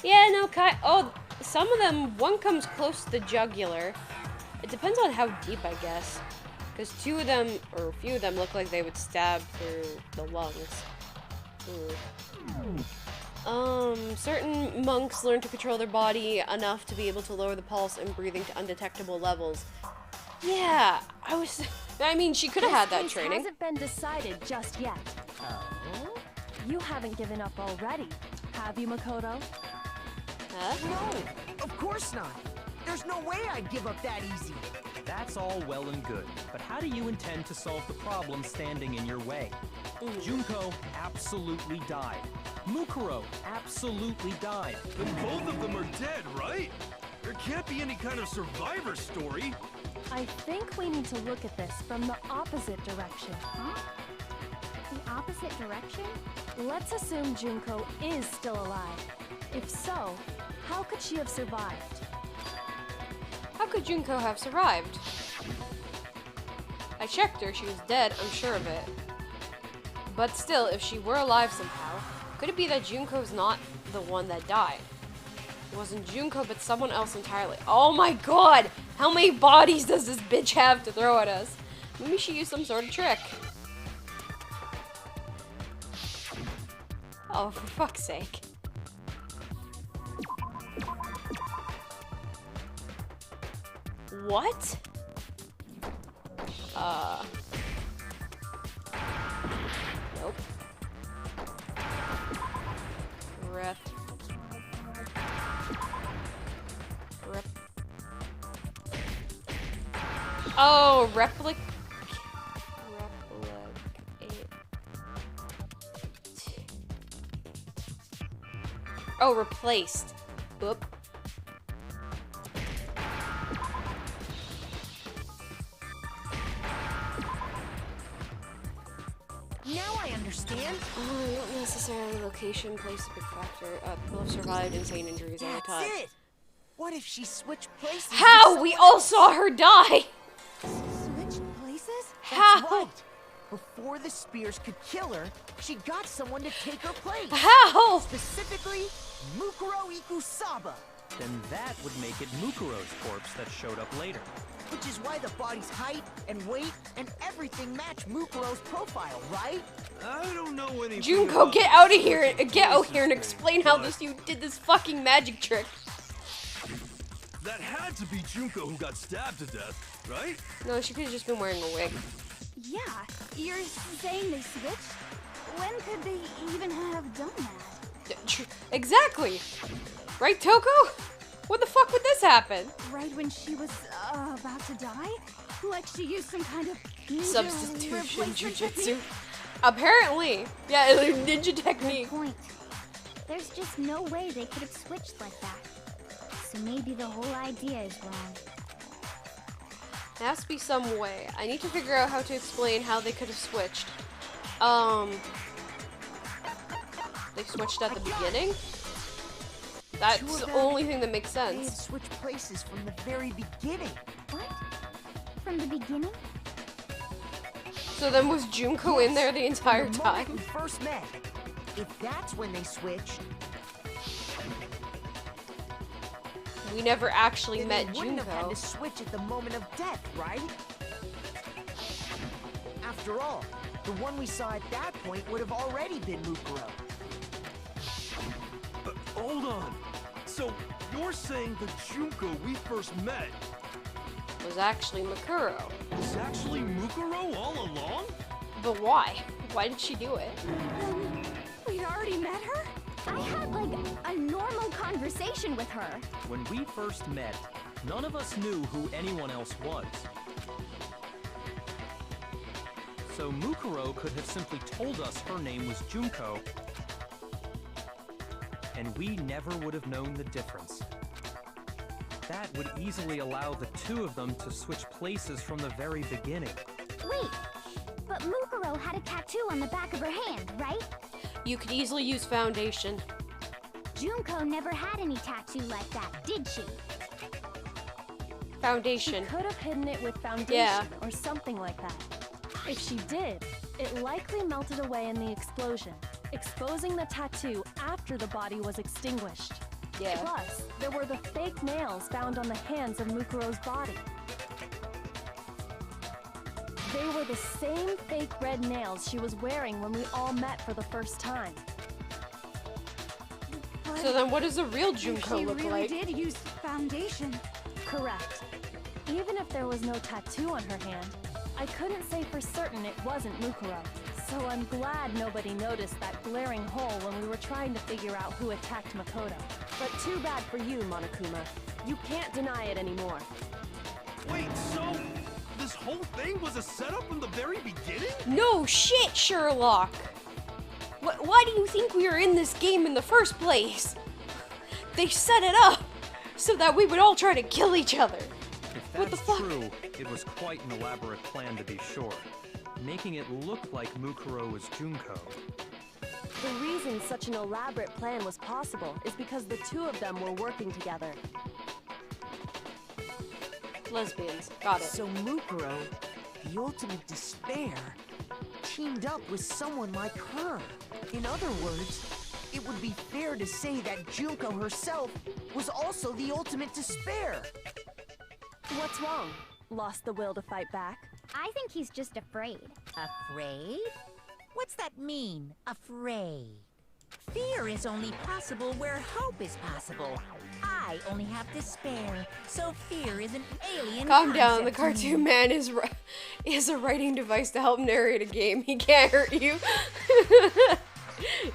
Yeah, no, oh, some of them, one comes close to the jugular. It depends on how deep, I guess. Because two of them, or a few of them, look like they would stab through the lungs. Certain monks learn to control their body enough to be able to lower the pulse and breathing to undetectable levels. Yeah, I mean, she could have had that This case training. hasn't been decided just yet. Oh? You haven't given up already, have you, Makoto? Huh? No, of course not. There's no way I'd give up that easy. That's all well and good, but how do you intend to solve the problem standing in your way? Junko absolutely died. Mukuro absolutely died. Then both of them are dead, right? There can't be any kind of survivor story. I think we need to look at this from the opposite direction. Huh? The opposite direction? Let's assume Junko is still alive. If so, how could she have survived? How could Junko have survived? I checked her, she was dead, I'm sure of it. But still, if she were alive somehow, could it be that Junko's not the one that died? It wasn't Junko, but someone else entirely. Oh my god! How many bodies does this bitch have to throw at us? Maybe she used some sort of trick. Oh, for fuck's sake. What? Nope. Oh, replicate. Oh, replaced. Oop. Now I understand. Oh, not necessarily location plays a big factor. People have survived insane injuries all the That's time. it. What if she switched places? with How? We someone all else? saw her die! Switched places? How? That's right. before the spears could kill her, she got someone to take her place. How? Specifically, Mukuro Ikusaba. Then that would make it Mukuro's corpse that showed up later. Which is why the body's height and weight and everything match Mukuro's profile, right? I don't know anything. Junko, about get out of the here! special Get out places here and thing, explain how but you did this fucking magic trick. That had to be Junko who got stabbed to death, right? No, she could have just been wearing a wig. Yeah, you're saying they switched? When could they even have done that? Exactly! Right, Toko? When the fuck would this happen? Right when she was about to die? Like she used some kind of ninja Substitution replacement jujitsu. technique? Apparently. Yeah, like ninja technique. Point. There's just no way they could have switched like that. So maybe the whole idea is wrong. There has to be some way. I need to figure out how to explain how they could have switched. They switched at the beginning? That's the only thing that makes They had sense. switched places from the very beginning. What? From the beginning? So then was Junko in there the entire From the moment time? we first met. If that's when they switched, We never actually then met they wouldn't have had Junko. to switch at the moment of death, right? After all, the one we saw at that point would have already been Mukuro. Hold on. So, you're saying the Junko we first met Was actually Makuro. was actually Mukuro all along? But why? Why did she do it? We'd already met her? I had like a normal conversation with her. When we first met, none of us knew who anyone else was. So Mukuro could have simply told us her name was Junko, and we never would have known the difference. That would easily allow the two of them to switch places from the very beginning. Wait, but Mukuro had a tattoo on the back of her hand, right? You could easily use foundation. Junko never had any tattoo like that, did she? She Foundation. could have hidden it with foundation Yeah. or something like that. If she did, it likely melted away in the explosion, exposing the tattoo after the body was extinguished. Yeah. Plus, there were the fake nails found on the hands of Mukuro's body. They were the same fake red nails she was wearing when we all met for the first time. So then what does the real If Junko she look really like? did use foundation. Correct. Even if there was no tattoo on her hand, I couldn't say for certain it wasn't Mukuro. So I'm glad nobody noticed that glaring hole when we were trying to figure out who attacked Makoto. But too bad for you, Monokuma. You can't deny it anymore. Wait, so this whole thing was a setup from the very beginning? No shit, Sherlock! Why do you think we were in this game in the first place? They set it up so that we would all try to kill each other. If What the that's fuck? true, it was quite an elaborate plan to be sure, making it look like Mukuro was Junko. The reason such an elaborate plan was possible is because the two of them were working together. Lesbians. Got it. So Mukuro, the ultimate despair, teamed up with someone like her. In other words, it would be fair to say that Junko herself was also the ultimate despair. What's wrong? Lost the will to fight back? I think he's just afraid. Afraid? What's that mean, afraid? Fear is only possible where hope is possible. I only have despair, so fear is an alien Calm down. The concept to me. cartoon man is a writing device to help narrate a game. He can't hurt you.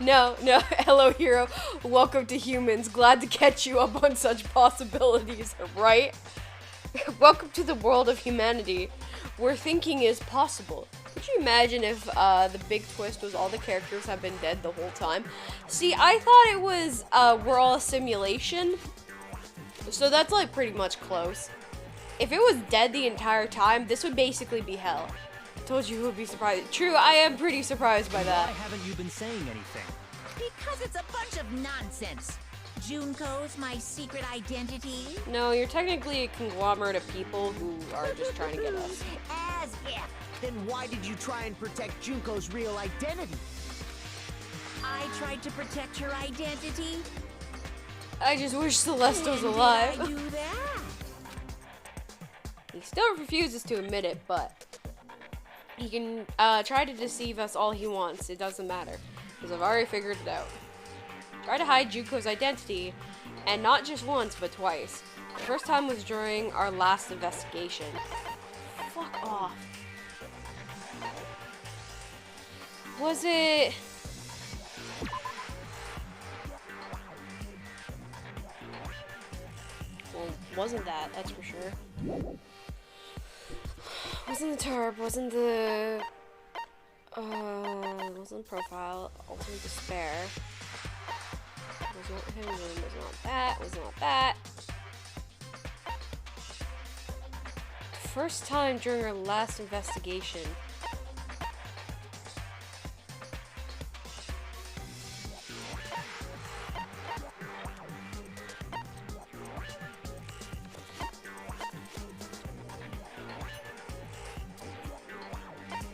No. Hello, hero. Welcome to humans. Glad to catch you up on such possibilities, right? Welcome to the world of humanity, where thinking is possible. Could you imagine if the big twist was all the characters have been dead the whole time? See, I thought it was we're all a simulation, so that's like pretty much close. If it was dead the entire time, this would basically be hell. Told you who would be surprised. True, I am pretty surprised by Why that. haven't you been saying anything? Because it's a bunch of nonsense. Junko's my secret identity. No, you're technically a conglomerate of people who are just trying to get us. As if. Then why did you try and protect Junko's real identity? I tried to protect her identity. I just wish Celeste was When alive. did I do that? He still refuses to admit it, but he can try to deceive us all he wants. It doesn't matter, because I've already figured it out. Try to hide Junko's identity, and not just once, but twice. The first time was during our last investigation. Fuck off. Was it... Well, wasn't that, that's for sure. Wasn't the tarp, wasn't the... wasn't profile, ultimate despair. Was not him, was not that, was not that. First time during our last investigation.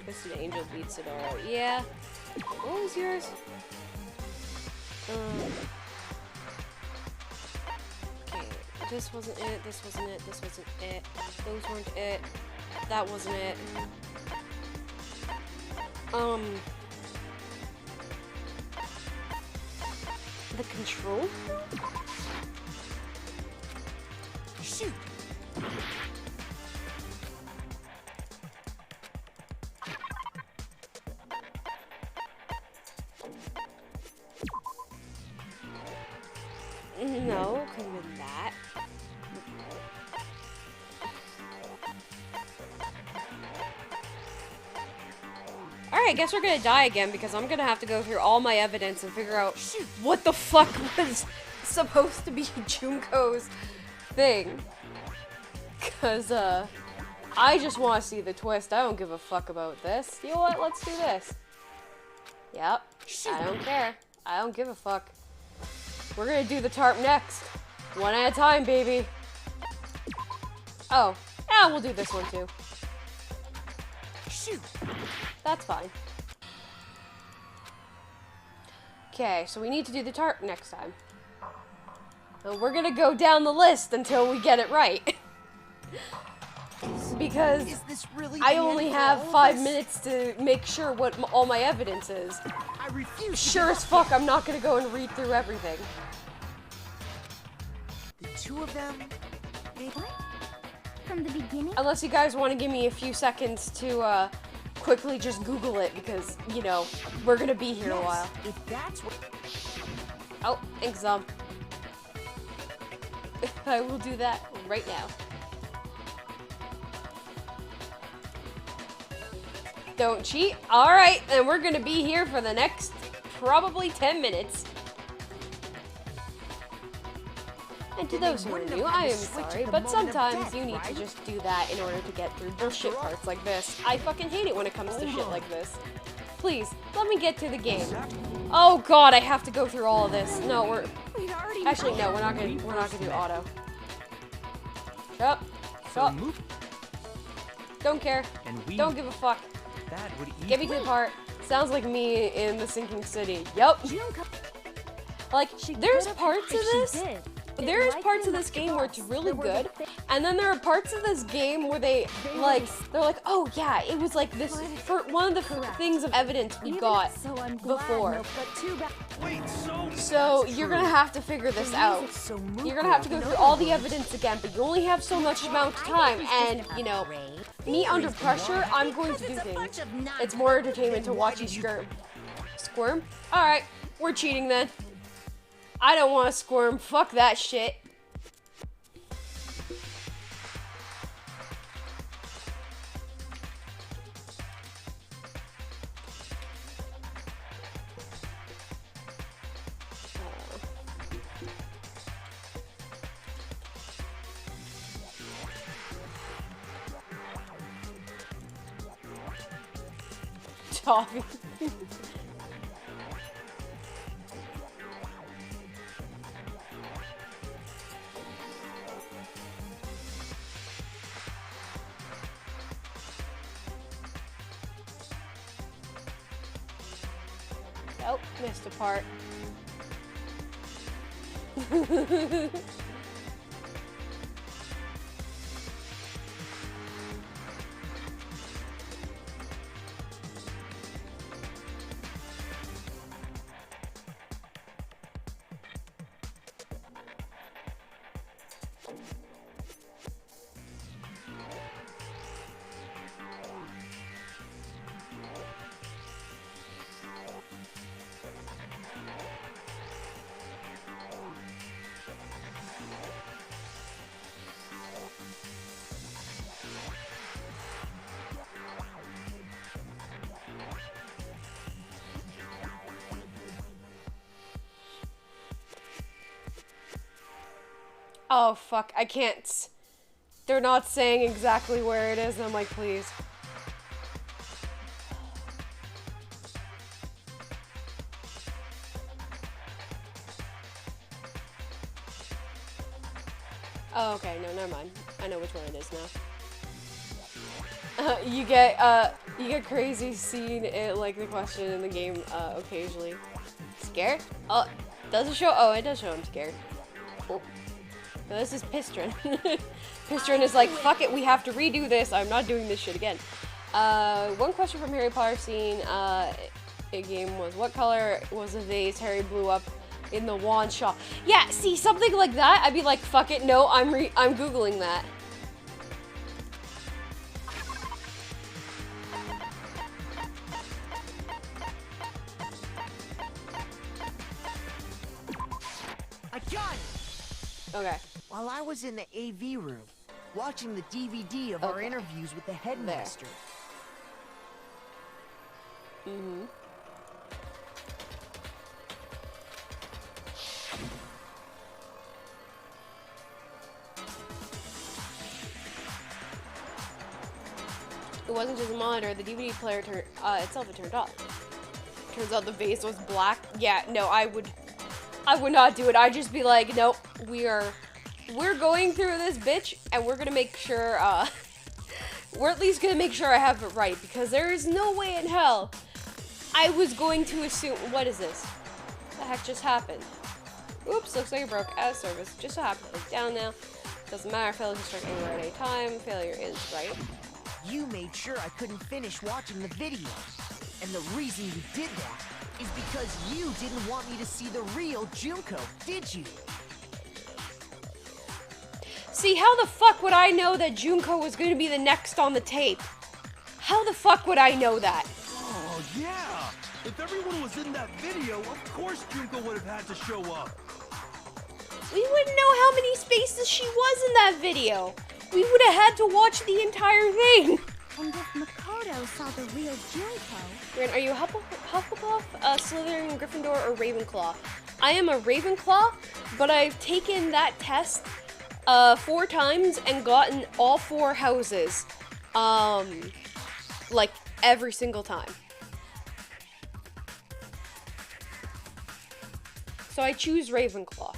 Twisted Angel beats it all. Yeah. What was yours? Okay, this wasn't it, this wasn't it, this wasn't it. Those weren't it. That wasn't it. The control? Shoot! No, couldn't have been that. Alright, I guess we're gonna die again because I'm gonna have to go through all my evidence and figure out what the fuck was supposed to be Junko's thing. Cause, I just want to see the twist. I don't give a fuck about this. You know what? Let's do this. Yep. I don't care. I don't give a fuck. We're gonna do the tarp next. One at a time, baby. Oh. Yeah, we'll do this one too. Shoot! That's fine. Okay, so we need to do the tarp next time. And we're gonna go down the list until we get it right. Because Is this really I the only end for have all of 5 this? minutes to make sure what all my evidence is. I refuse to Sure give as up. fuck, I'm not gonna go and read through everything. The two of them, they... From the beginning? Unless you guys want to give me a few seconds to quickly just Google it because, you know, we're gonna be here a Yes, while. if that's what... Oh, thanks, I will do that right now. Don't cheat. Alright, then we're gonna be here for the next probably 10 minutes. And to Then they those who are wouldn't new, have had I to am switch at sorry, the but moment of sometimes death, you need to right? just do that in order to get through bullshit parts like this. I fucking hate it when it comes to shit like this. Please, let me get to the game. Oh god, I have to go through all of this. No, we're... We'd already Actually, no, we're not gonna do auto. Shut up. Shut up. move, Don't care. and we Don't give a fuck. that would Get me to the part. Sounds like me in the sinking city. Yup. Like, there's parts of this. There is parts of this game where it's really good, and then there are parts of this game where they're like, oh yeah, it was like this for one of the things of evidence we got before. Wait, So you're gonna have to figure this out. So You're gonna have to go through all the evidence again, but you only have so much amount of time, and you know, me under pressure, I'm going to do things. It's more entertainment to watch you squirm. Squirm? Alright, we're cheating then. I don't want to squirm. Fuck that shit. Toffee. Oh, missed a part. Oh, fuck. I can't. They're not saying exactly where it is. I'm like, please. Oh, okay. No, never mind. I know which one it is now. You get crazy seeing it, like the question in the game, occasionally. Scared? Oh, does it show? Oh, it does show I'm scared. Oh. No, this is Pistron. Pistron is like, fuck it, we have to redo this. I'm not doing this shit again. One question from Harry Potter scene in game was, what color was the vase Harry blew up in the wand shop? Yeah, see, something like that, I'd be like, fuck it, no, I'm Googling that. I got it! Okay. While I was in the AV room, watching the DVD of our interviews with the headmaster. Mm-hmm. It wasn't just a monitor, the DVD player itself had turned off. Turns out the vase was black. Yeah, no, I would not do it. I'd just be like, nope, we're going through this bitch, and we're gonna make sure, we're at least gonna make sure I have it right, because there is no way in hell I was going to assume, what is this? What the heck just happened? Oops, looks like it broke out of service. Just so happened to break down now. Doesn't matter, failure can strike anywhere at any time. Failure is right. You made sure I couldn't finish watching the video. And the reason you did that is because you didn't want me to see the real Junko, did you? See, how the fuck would I know that Junko was going to be the next on the tape? How the fuck would I know that? Oh, yeah! If everyone was in that video, of course Junko would have had to show up. We wouldn't know how many spaces she was in that video. We would have had to watch the entire thing. And if Makoto saw the real Junko... Ren, are you a Hufflepuff, Slytherin, Gryffindor, or Ravenclaw? I am a Ravenclaw, but I've taken that test 4 times and gotten all 4 houses, like every single time. So I choose Ravenclaw.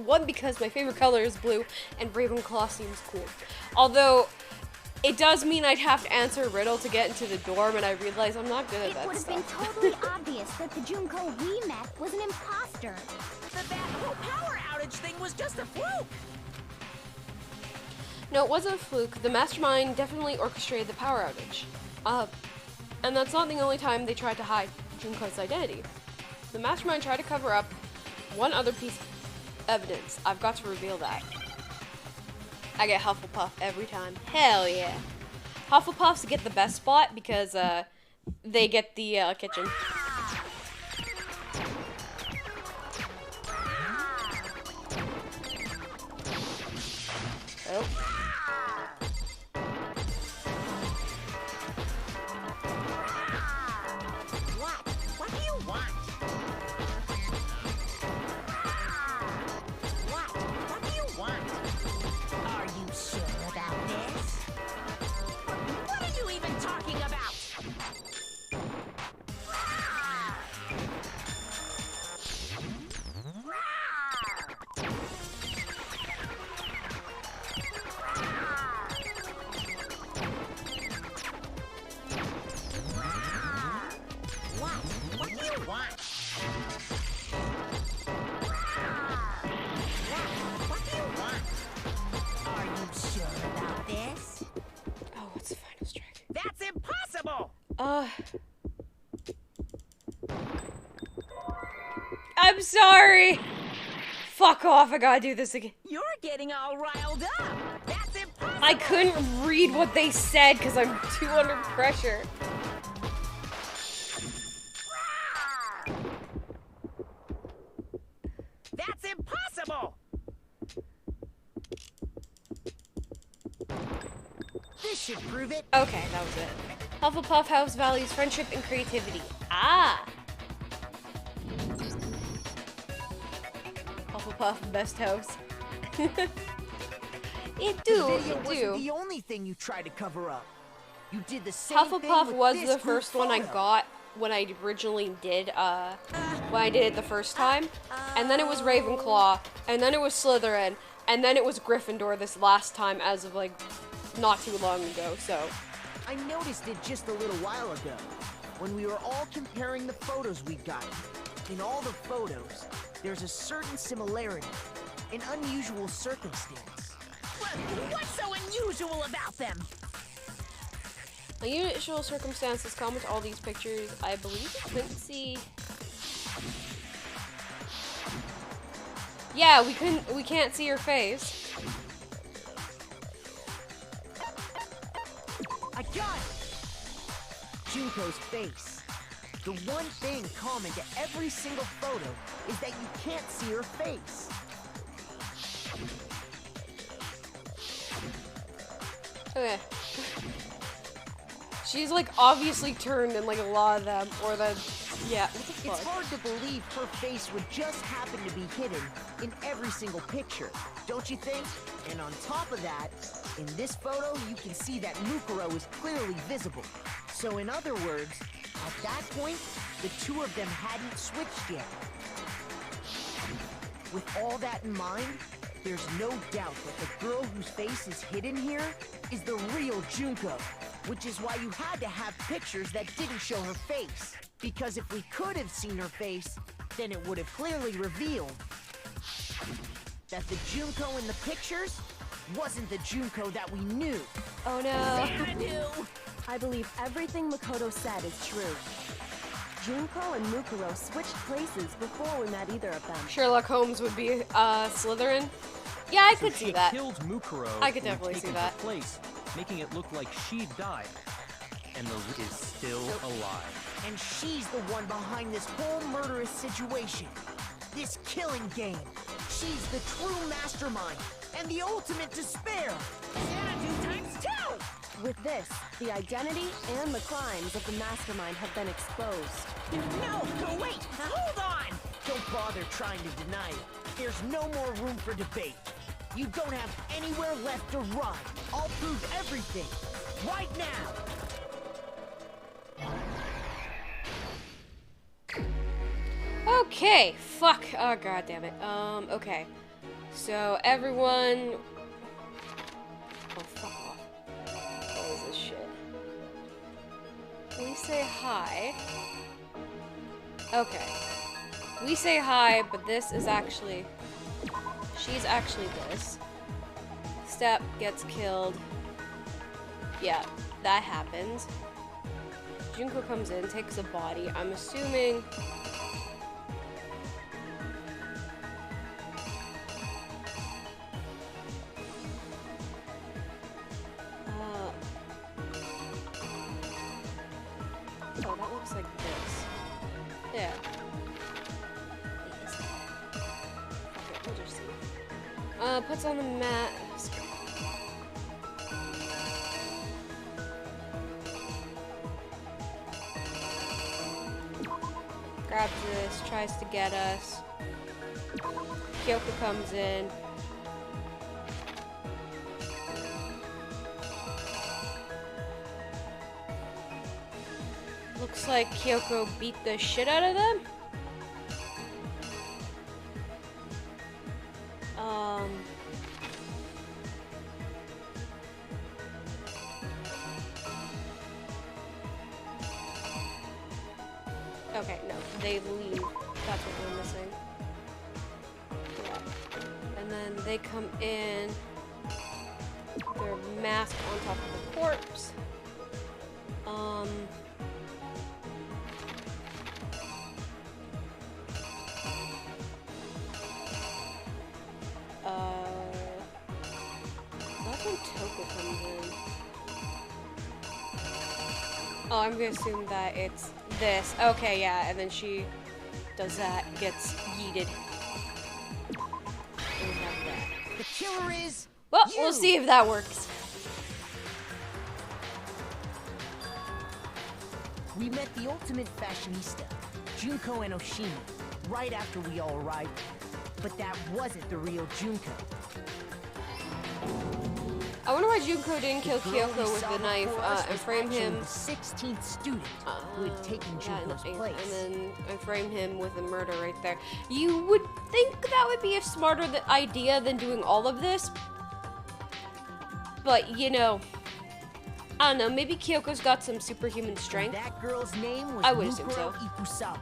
One, because my favorite color is blue, and Ravenclaw seems cool. Although, it does mean I'd have to answer a riddle to get into the dorm, and I realize I'm not good at that stuff. It would have been totally obvious that the Junko we met was an imposter. That whole power outage thing was just a fluke! No, it wasn't a fluke. The mastermind definitely orchestrated the power outage. And that's not the only time they tried to hide Junko's identity. The mastermind tried to cover up one other piece of evidence. I've got to reveal that. I get Hufflepuff every time. Hell yeah. Hufflepuffs get the best spot because they get the kitchen. Oh. What do you want? What do you want? Are you sure about this? What are you even talking about? sorry. Fuck off, I gotta do this again. You're getting all riled up. That's impossible. I couldn't read what they said because I'm too under pressure. That's impossible. This should prove it. Okay, that was it. Hufflepuff House values friendship and creativity. Ah! Hufflepuff, best house. It do, The video it wasn't do. the only thing you tried to cover up. You did the same thing Hufflepuff with was this the group first one I photo. got when I originally did, when I did it the first time. And then it was Ravenclaw, and then it was Slytherin, and then it was Gryffindor this last time as of, like, not too long ago, so. I noticed it just a little while ago, when we were all comparing the photos we'd gotten. In all the photos, there's a certain similarity, an unusual circumstance. What's so unusual about them? Unusual circumstances common to all these pictures. I believe we couldn't see. Yeah, we can't see her face. I got it! Junko's face. The one thing common to every single photo is that you can't see her face. Okay. She's like obviously turned in like a lot of them, or the yeah. What the fuck? It's hard to believe her face would just happen to be hidden in every single picture, don't you think? And on top of that, in this photo, you can see that Mukuro is clearly visible. So in other words, at that point, the two of them hadn't switched yet. With all that in mind, there's no doubt that the girl whose face is hidden here is the real Junko, which is why you had to have pictures that didn't show her face. Because if we could have seen her face, then it would have clearly revealed that the Junko in the pictures wasn't the Junko that we knew. Oh no. I believe everything Makoto said is true. Junko and Mukuro switched places before we met either of them. Sherlock Holmes would be Slytherin. Yeah, I could so see she that. killed Mukuro I could who had definitely see taken that. her place, making it look like she'd died. And the is still alive. And she's the one behind this whole murderous situation. This killing game. She's the true mastermind and the ultimate despair. Xanadu times 2! With this, the identity and the crimes of the mastermind have been exposed. No, wait, hold on! Don't bother trying to deny it. There's no more room for debate. You don't have anywhere left to run. I'll prove everything. Right now. Okay, fuck. Oh god damn it. Okay. So everyone. Oh fuck off. What is this shit? We say hi. Okay. We say hi, but this is actually. She's actually this. Step gets killed. Yeah, that happens. Junko comes in, takes a body. I'm assuming. Oh, that looks like this. Yeah. Okay, we'll just see. Puts on the mask. Grabs this, tries to get us. Kyoko comes in. Looks like Kyoko beat the shit out of them. Okay, no, they leave. That's what we're missing. Yeah. And then they come in. Their mask on top of the corpse. Oh, I'm gonna assume that it's this. Okay, yeah, and then she does that, gets yeeted. And we have that. The killer is Well, you. we'll see if that works. We met the ultimate fashionista, Junko Enoshima, right after we all arrived. But that wasn't the real Junko. I wonder why Junko didn't kill The girl we Kyoko with saw the knife before us and was frame actually him. the 16th student who had taken Junko's place. And then I frame him with a murder right there. You would think that would be a smarter idea than doing all of this. But, you know, I don't know, maybe Kyoko's got some superhuman strength. That girl's name was I would assume Mukuro so. Ikusaba.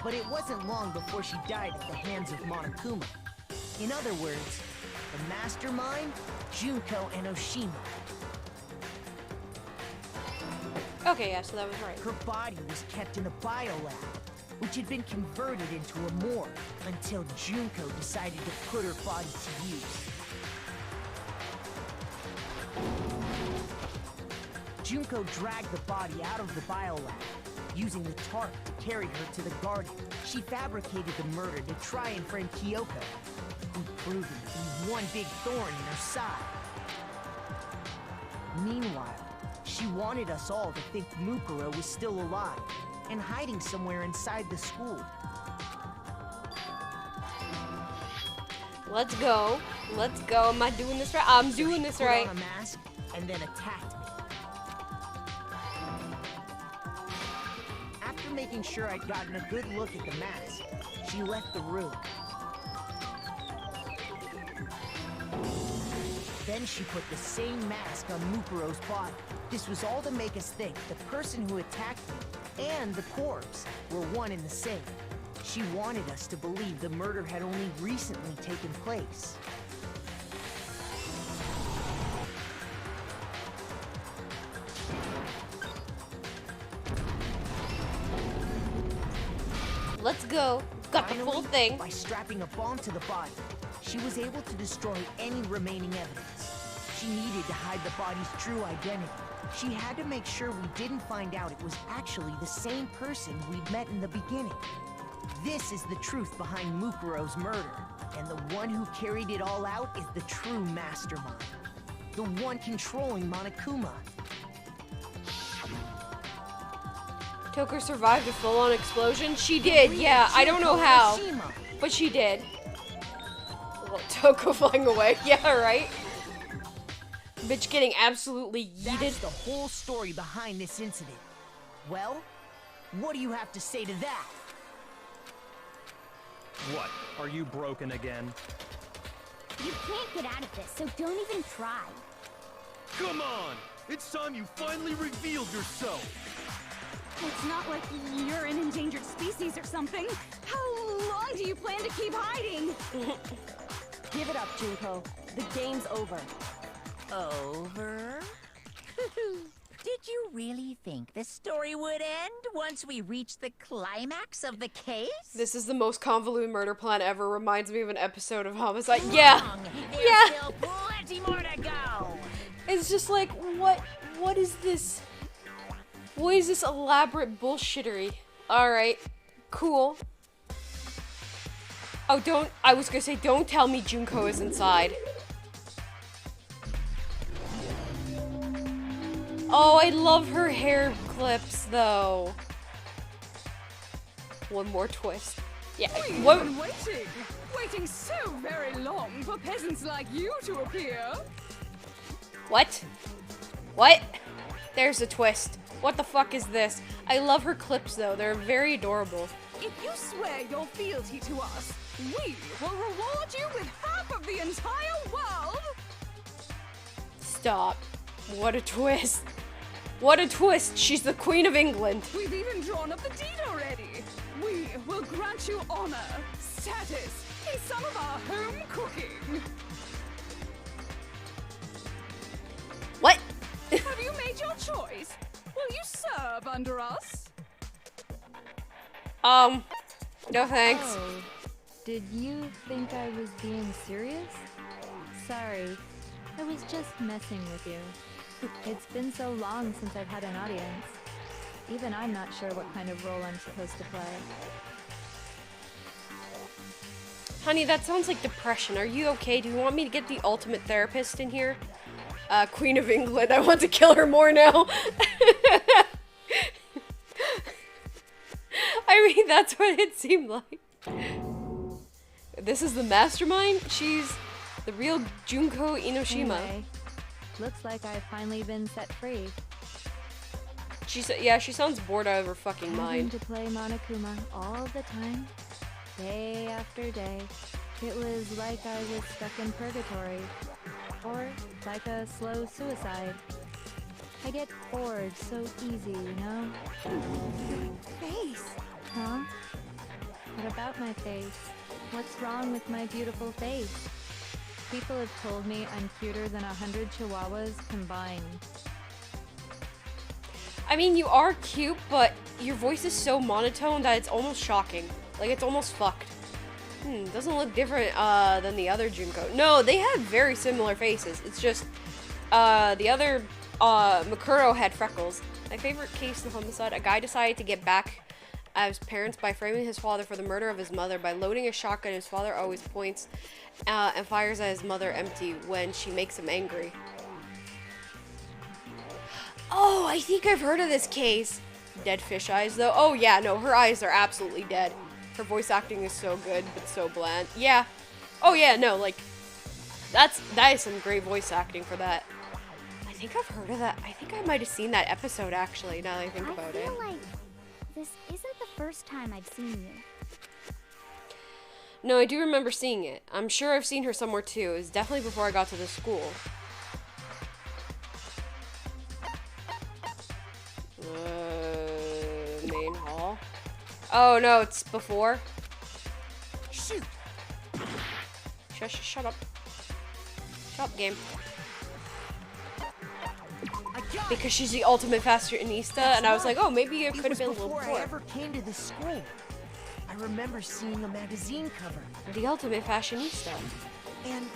But it wasn't long before she died at the hands of Monokuma. In other words, the mastermind, Junko Enoshima. Okay, yeah, so that was right. Her body was kept in a biolab, which had been converted into a morgue until Junko decided to put her body to use. Junko dragged the body out of the biolab, using the tarp to carry her to the garden. She fabricated the murder to try and frame Kyoko, who'd proven to be one big thorn in her side. Meanwhile, she wanted us all to think Mukuro was still alive and hiding somewhere inside the school. Let's go. Let's go. Am I doing this right? I'm doing this Put right. on a mask and then attacked me. After making sure I'd gotten a good look at the mask, she left the room. Then she put the same mask on Mukuro's body. This was all to make us think the person who attacked me and the corpse were one and the same. She wanted us to believe the murder had only recently taken place. Let's go. Got the full Finally, thing. by strapping a bomb to the body, she was able to destroy any remaining evidence. She needed to hide the body's true identity. She had to make sure we didn't find out it was actually the same person we'd met in the beginning. This is the truth behind Mukuro's murder, and the one who carried it all out is the true mastermind. The one controlling Monokuma. Toko survived a full-on explosion. She did, yeah. I don't know how, but she did. Well, Toko flying away. Yeah, right. Bitch getting absolutely yeeted. That's the whole story behind this incident. Well, what do you have to say to that? What? Are you broken again? You can't get out of this, so don't even try. Come on! It's time you finally revealed yourself! It's not like you're an endangered species or something. How long do you plan to keep hiding? Give it up, Junko. The game's over. Over? Did you really think the story would end once we reached the climax of the case? This is the most convoluted murder plan ever. Reminds me of an episode of Homicide. Yeah. Wrong. There's Yeah. still plenty more to go. It's just like, what is this? What is this elaborate bullshittery? Alright. Cool. Oh, I was gonna say, don't tell me Junko is inside. Oh, I love her hair clips, though. One more twist. Yeah, We've what? been waiting so very long for peasants like you to appear. What? What? There's a twist. What the fuck is this? I love her clips, though. They're very adorable. If you swear your fealty to us, we will reward you with half of the entire world. Stop. What a twist. What a twist. She's the Queen of England. We've even drawn up the deed already. We will grant you honor, status, and some of our home cooking. What? Have you made your choice? Will you serve under us? No thanks. Oh, did you think I was being serious? Sorry, I was just messing with you. It's been so long since I've had an audience. Even I'm not sure what kind of role I'm supposed to play. Honey, that sounds like depression. Are you okay? Do you want me to get the ultimate therapist in here? Queen of England, I want to kill her more now. I mean, that's what it seemed like. This is the mastermind? She's the real Junko Inoshima. Anyway, looks like I've finally been set free. Yeah, she sounds bored out of her fucking Having mind. to play Monokuma all the time, day after day. It was like I was stuck in purgatory. Or like a slow suicide. I get bored so easy, you know? Face. Huh? What about my face? What's wrong with my beautiful face? People have told me I'm cuter than 100 chihuahuas combined. I mean, you are cute, but your voice is so monotone that it's almost shocking. Like, it's almost fucked. Doesn't look different than the other Junko. No, they had very similar faces. It's just the other Mukuro had freckles. My favorite case of homicide: a guy decided to get back at his parents by framing his father for the murder of his mother. By loading a shotgun, his father always points and fires at his mother empty when she makes him angry. Oh, I think I've heard of this case. Dead fish eyes, though. Oh yeah, no, her eyes are absolutely dead. Her voice acting is so good, but so bland. Yeah. Oh yeah, no, like, that is some great voice acting for that. I think I've heard of that. I think I might have seen that episode, actually, now that I think about it. I feel like this isn't the first time I've seen you. No, I do remember seeing it. I'm sure I've seen her somewhere, too. It was definitely before I got to the school. Main hall? Oh, no, it's before. Shoot! Shut up. Shut up, game. Because she's the ultimate fashionista, and I was like, oh, maybe it could have been a little before before. I ever came to this school. I remember seeing a magazine cover. The ultimate fashionista. And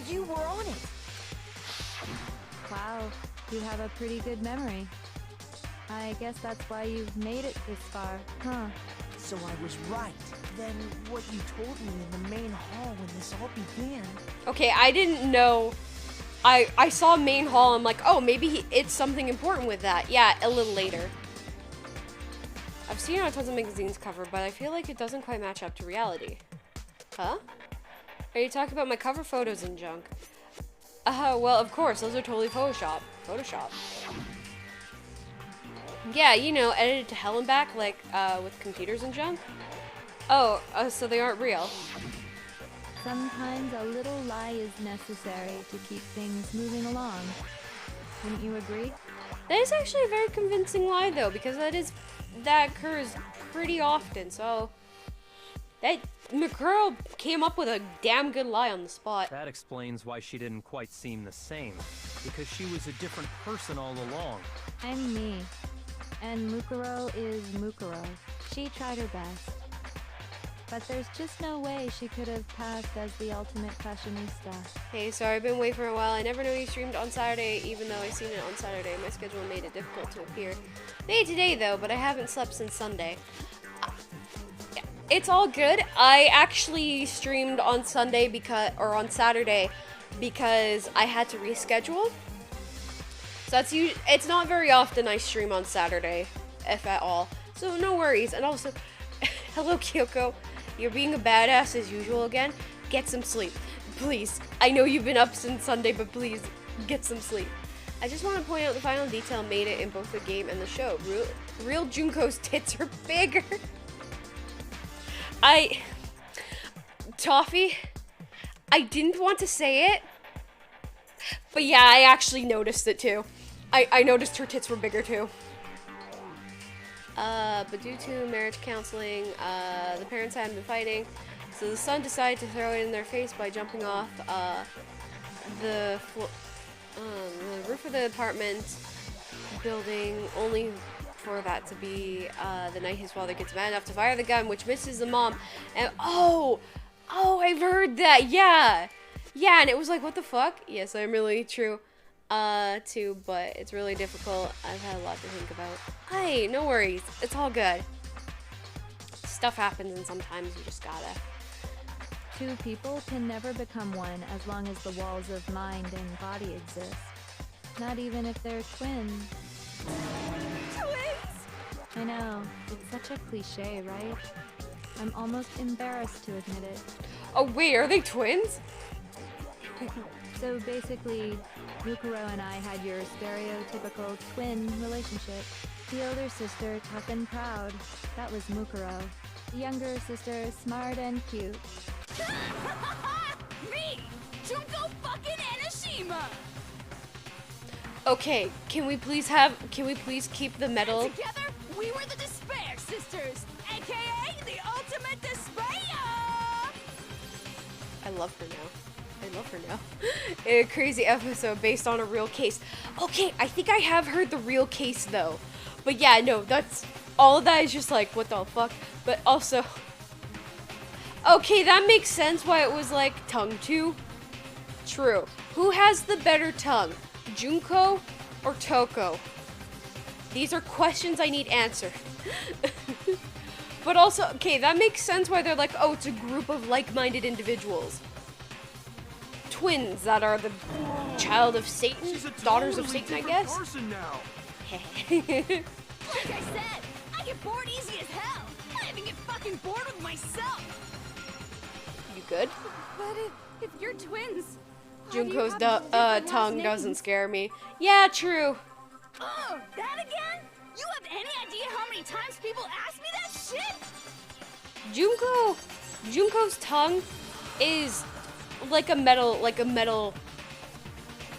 you were on it. Wow, you have a pretty good memory. I guess that's why you've made it this far, huh? So I was right. Then what you told me in the main hall when this all began. Okay, I didn't know. I saw main hall. I'm like, oh, maybe it's something important with that. Yeah, a little later. I've seen it on tons of magazines cover, but I feel like it doesn't quite match up to reality. Huh? Are you talking about my cover photos and junk? Well, of course, those are totally Photoshop. Yeah, you know, edited to hell and back, like, with computers and junk. Oh, so they aren't real. Sometimes a little lie is necessary to keep things moving along. Wouldn't you agree? That is actually a very convincing lie, though, because that occurs pretty often, so... That Mukuro came up with a damn good lie on the spot. That explains why she didn't quite seem the same. Because she was a different person all along. I'm me. And Mukuro is Mukuro. She tried her best. But there's just no way she could have passed as the ultimate fashionista. Hey, sorry, I've been away for a while. I never knew you streamed on Saturday, even though I seen it on Saturday. My schedule made it difficult to appear. Made today, though, but I haven't slept since Sunday. It's all good. I actually streamed on Sunday on Saturday because I had to reschedule. So it's not very often I stream on Saturday, if at all. So no worries. And also, hello Kyoko. You're being a badass as usual again. Get some sleep. Please. I know you've been up since Sunday, but please, get some sleep. I just want to point out the final detail made it in both the game and the show. Real Junko's tits are bigger. Toffee, I didn't want to say it, but yeah, I actually noticed it too. I noticed her tits were bigger too. But due to marriage counseling, the parents hadn't been fighting, so the son decided to throw it in their face by jumping off the roof of the apartment building, only for that to be the night his father gets mad enough to fire the gun, which misses the mom. And oh, I've heard that. Yeah, Yeah, and it was like, what the fuck? Yes, I'm really true, too, but it's really difficult. I've had a lot to think about. Hey, no worries. It's all good. Stuff happens, and sometimes you just gotta. Two people can never become one as long as the walls of mind and body exist. Not even if they're twins. Twins! I know, it's such a cliche, right? I'm almost embarrassed to admit it. Oh, wait, are they twins? So basically, Mukuro and I had your stereotypical twin relationship. The older sister, tough and proud. That was Mukuro. The younger sister, smart and cute. Me! Junko fucking Enoshima! Okay, can we please keep the medal? And together, we were the Despair Sisters, aka the Ultimate Despair! I love her now. A crazy episode based on a real case. Okay, I think I have heard the real case though. But yeah, no, that's all of that is just like, what the fuck? But also, okay, that makes sense why it was like tongue too. True. Who has the better tongue? Junko or Toko? These are questions I need answered. But also, okay, that makes sense why they're like, oh, it's a group of like-minded individuals. Twins that are the child of Satan, She's a daughters of totally Satan, I different guess. person now. Like I said, I get bored easy as hell. I even get fucking bored with myself. You good? But if you're twins, Junko's why do you have different tongue last doesn't names? Yeah, true. Yeah, true. Oh, that again? You have any idea how many times people ask me that shit? Junko's tongue is like a metal,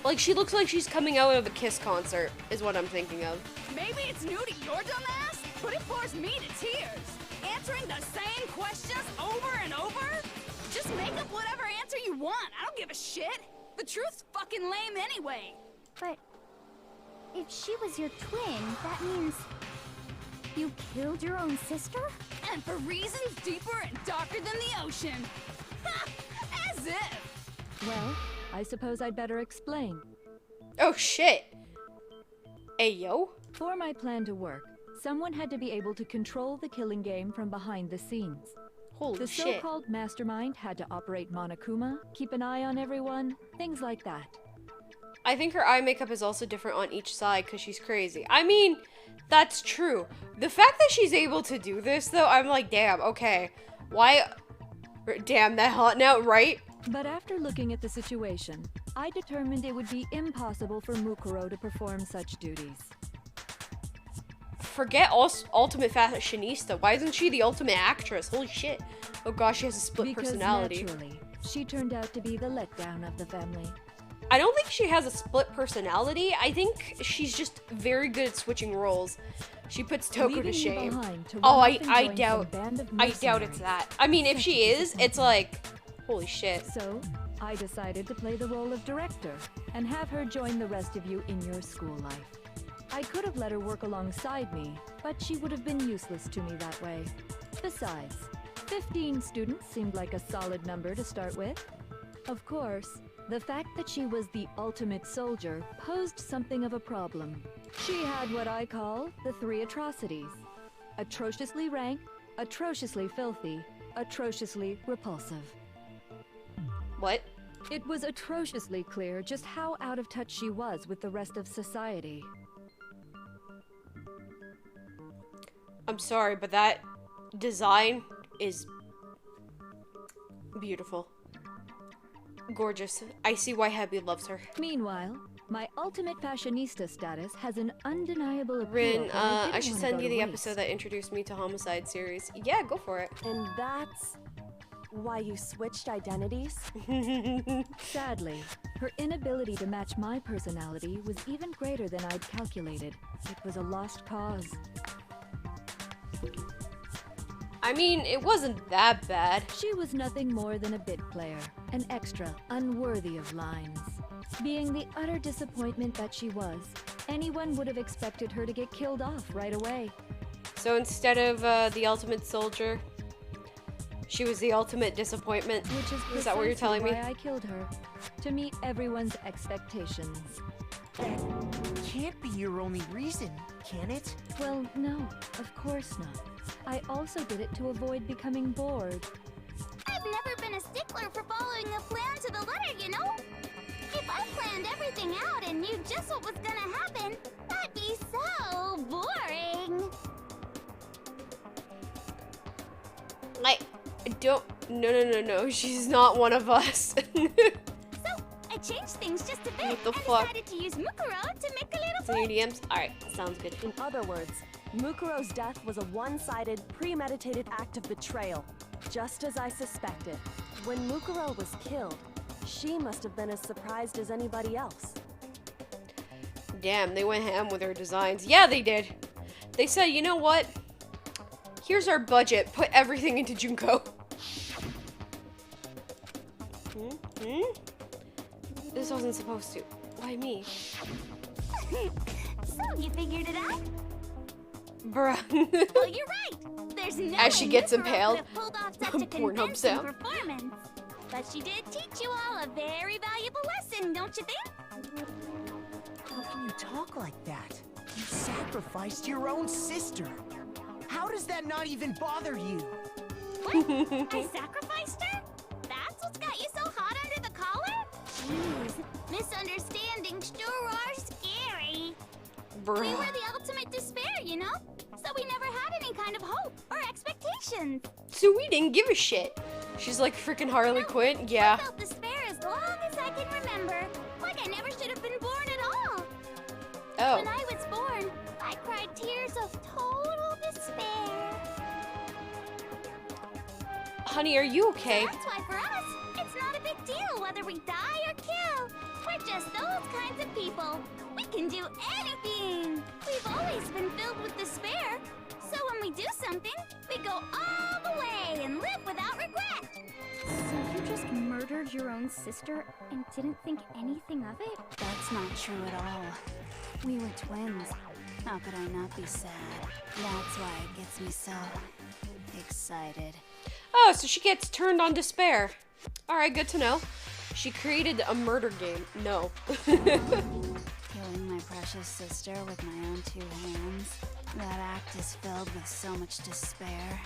like she looks like she's coming out of a Kiss concert, is what I'm thinking of. Maybe it's new to your dumb ass, but it bores me to tears. Answering the same questions over and over? Just make up whatever answer you want. I don't give a shit. The truth's fucking lame anyway. But if she was your twin, that means you killed your own sister? And for reasons deeper and darker than the ocean. Ha! As if. Well, I suppose I'd better explain. Oh shit. Hey yo. For my plan to work, someone had to be able to control the killing game from behind the scenes. Holy The shit. so-called mastermind had to operate Monokuma, keep an eye on everyone, things like that. I think her eye makeup is also different on each side because she's crazy. I mean, that's true. The fact that she's able to do this, though, I'm like, damn, okay. Why? Damn, that hot now, right? But after looking at the situation, I determined it would be impossible for Mukuro to perform such duties. Forget ultimate fashionista. Why isn't she the ultimate actress? Holy shit. Oh gosh, she has a split personality. Naturally, she turned out to be the letdown of the family. I don't think she has a split personality. I think she's just very good at switching roles. She puts Toko Leaving to me shame. behind to Oh, run off and I join doubt. some band of I doubt it's mercenaries. that. I mean, if she is, it's like, holy shit. So, I decided to play the role of director and have her join the rest of you in your school life. I could have let her work alongside me, but she would have been useless to me that way. Besides, 15 students seemed like a solid number to start with. Of course, the fact that she was the ultimate soldier posed something of a problem. She had what I call the three atrocities: atrociously rank, atrociously filthy, atrociously repulsive. What? It was atrociously clear just how out of touch she was with the rest of society. I'm sorry, but that design is beautiful. Gorgeous. I see why Hebby loves her. Meanwhile, my ultimate fashionista status has an undeniable appeal. Rin, that I didn't I should wanna send go you to the waste. episode that introduced me to Homicide series. Yeah, go for it. And that's why you switched identities? Sadly, her inability to match my personality was even greater than I'd calculated. It was a lost cause. I mean, it wasn't that bad. She was nothing more than a bit player, an extra, unworthy of lines. Being the utter disappointment that she was, anyone would have expected her to get killed off right away. So instead of the ultimate soldier, She was the ultimate disappointment. Which is that what you're telling me? why I killed her. To meet everyone's expectations. That can't be your only reason, can it? Well, no, of course not. I also did it to avoid becoming bored. I've never been a stickler for following a plan to the letter, you know? If I planned everything out and knew just what was gonna happen, that'd be so boring. Like, don't. No. She's not one of us. So, I changed things just a bit What the and fuck? decided to use Mukuro to make a little Some fight. EDMs? Alright, sounds good. In other words, Mukuro's death was a one-sided, premeditated act of betrayal, just as I suspected. When Mukuro was killed, she must have been as surprised as anybody else. Damn, they went ham with her designs. Yeah, they did. They said, you know what? Here's our budget. Put everything into Junko. This wasn't supposed to. Why me? So, you figured it out? Bruh. Well, you're right. There's no As she way gets Mukuro impaled. could have pulled off such a Pornhub convincing sound. performance. But she did teach you all a very valuable lesson, don't you think? How can you talk like that? You sacrificed your own sister. How does that not even bother you? What? I sacrificed her? That's what's got you so hot under the collar? Jeez, misunderstandings sure are scary. We Bruh. were the ultimate despair, you know? So we never had any kind of hope or expectations. So we didn't give a shit. She's like freaking Harley Quinn. I Yeah. felt despair as long as I can remember. Like I never should have been born at all. Oh. When I was born, I cried tears of total despair. Honey, are you okay? That's why for us, it's not a big deal whether we die or kill. We're just those kinds of people. We can do anything. We've always been filled with despair. So when we do something, we go all the way and live without regret. So you just murdered your own sister and didn't think anything of it? That's not true at all. We were twins. How could I not be sad? That's why it gets me so excited. Oh, so she gets turned on despair. Alright, good to know. She created a murder game. No. Killing my precious sister with my own two hands. That act is filled with so much despair.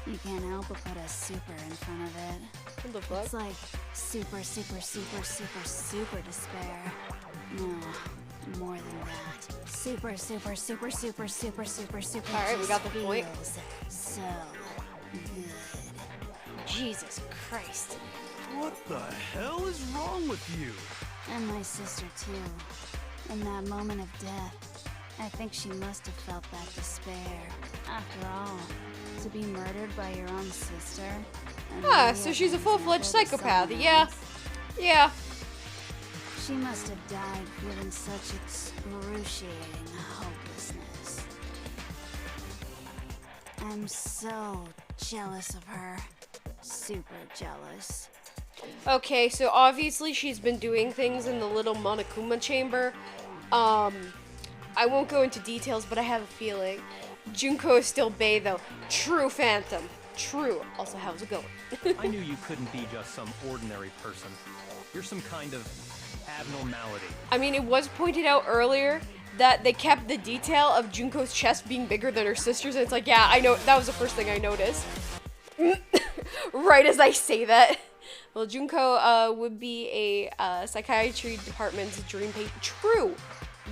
You can't help but put a super in front of it. What the fuck? It's like super, super, super, super, super despair. No, more than that. Super, super, super, super, super, super, super. All right, we got the just point. feels so good. Jesus Christ. What the hell is wrong with you? And my sister too. In that moment of death, I think she must have felt that despair. After all, to be murdered by your own sister. and Ah, then so you she's a have an full-fledged example to psychopath. someone Yeah. else. Yeah. She must have died feeling such excruciating hopelessness. I'm so jealous of her. Super jealous. Okay, so obviously she's been doing things in the little Monokuma chamber. I won't go into details, but I have a feeling. Junko is still Bae, though. True Phantom. True. Also, how's it going? I knew you couldn't be just some ordinary person. You're some kind of abnormality. I mean, it was pointed out earlier that they kept the detail of Junko's chest being bigger than her sister's, and it's like, yeah, I know, that was the first thing I noticed. Right as I say that. Well, Junko would be a psychiatry department's dream patient. True.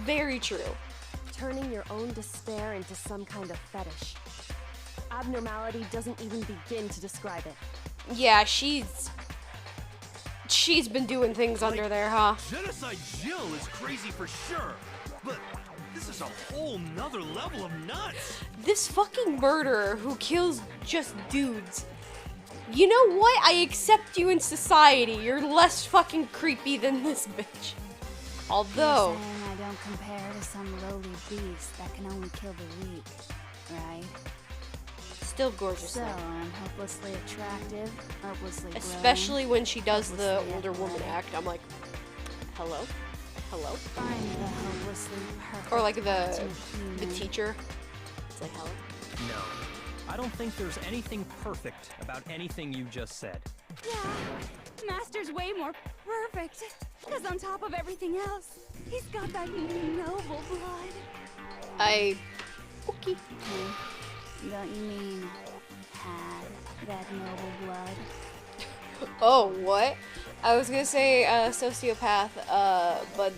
Very true. Turning your own despair into some kind of fetish. Abnormality doesn't even begin to describe it. Yeah, she's been doing things under there, huh? Genocide Jill is crazy for sure, but this is a whole nother level of nuts. This fucking murderer who kills just dudes. You know what? I accept you in society. You're less fucking creepy than this bitch. Although, You're saying I don't compare to some lowly beast that can only kill the weak, right? still gorgeous So though. I'm hopelessly attractive, hopelessly brilliant. Especially when she does the hopelessly older woman athletic. act. I'm like, hello? Hello? I'm the hopelessly perfect Or like the ultimate human. teacher. It's like, hello? No. I don't think there's anything perfect about anything you just said. Yeah, Master's way more perfect. Because on top of everything else, he's got that noble blood. Okay. Don't you mean had that noble blood? Oh, what? I was gonna say sociopath, but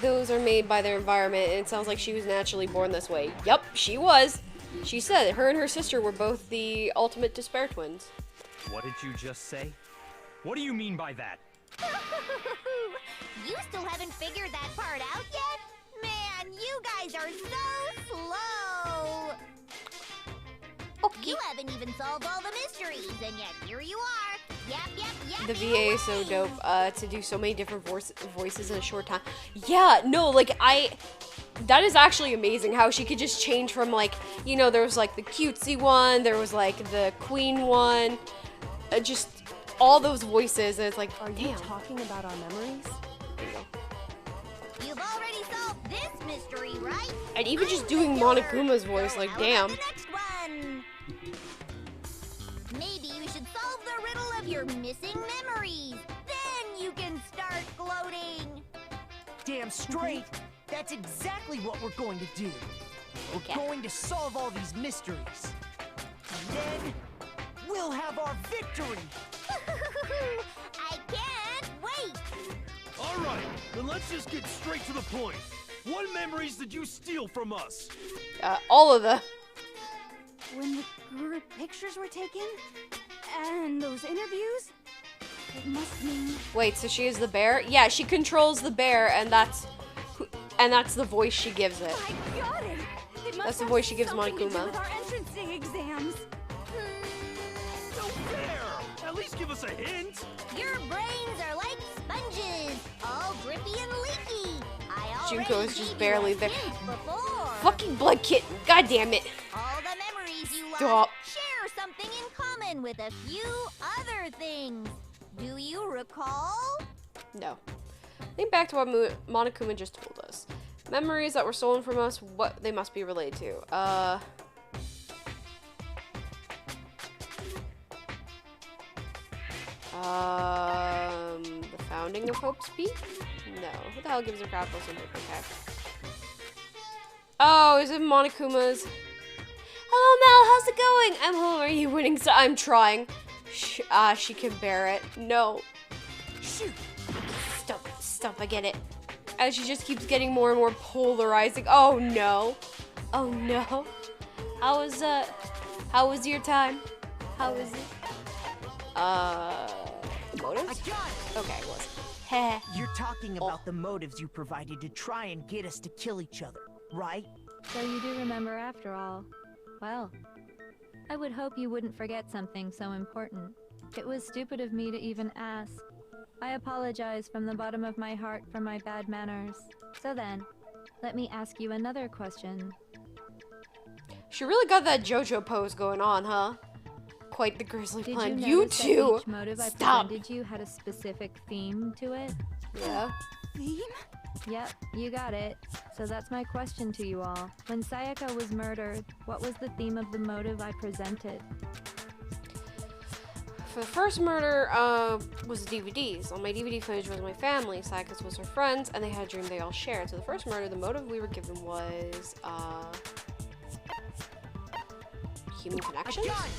those are made by their environment, and it sounds like she was naturally born this way. Yup, she was. She said her and her sister were both the ultimate despair twins. What did you just say? What do you mean by that? You still haven't figured that part out yet? Man, you guys are so slow! Okay. You haven't even solved all the mysteries, and yet here you are! Yep. The VA is so dope to do so many different voices in a short time. Yeah, no, like that is actually amazing how she could just change from like, you know, there was like the cutesy one, there was like the queen one, just all those voices, and it's like, Are you talking about our memories? You've already solved this mystery, right? And even just doing Monokuma's voice, like, damn. The next one. Maybe you should solve the riddle of your missing memories. Then you can start gloating. Damn straight. That's exactly what we're going to do. We're going to solve all these mysteries. And then we'll have our victory. I can't wait. All right, then let's just get straight to the point. What memories did you steal from us? All of them. When the group pictures were taken, and those interviews, it must mean... Wait, so she is the bear? Yeah, she controls the bear, and that's the voice she gives it. I got it! It must That's the have voice she gives something to do Monokuma. with our entrancing exams. No fair! At least give us a hint! Your brains are like sponges, all drippy and leaky. I already Junko is just gave you barely a there. hint before. Fucking blood kitten. God damn it. All the memories you Stop. lost share something in common with a few other things. Do you recall? No. Think back to what Monokuma just told us. Memories that were stolen from us, what they must be related to. The founding of Hope's Peak? No. Who the hell gives a crap what's in different okay. Oh, is it Monokuma's? Hello, Mel. How's it going? I'm home. Are you winning? So I'm trying. She can bear it. No. Shoot. Stop. I get it. As she just keeps getting more and more polarizing. Oh no. Oh no. How was your time? How was it? Motives? I got it. Okay, it was. Heh. You're talking about the motives you provided to try and get us to kill each other, right? So you do remember after all. Well, I would hope you wouldn't forget something so important. It was stupid of me to even ask. I apologize from the bottom of my heart for my bad manners. So then, let me ask you another question. She really got that JoJo pose going on, huh? Quite the grisly Did plan. you You notice that too. each motive I Stop. presented you had a specific theme to it? Yeah. Theme? Yep, you got it. So that's my question to you all. When Sayaka was murdered, what was the theme of the motive I presented? For the first murder, was DVDs. On my DVD footage was my family, Sayaka's was her friends, and they had a dream they all shared. So the first murder, the motive we were given was, human connection? I got it.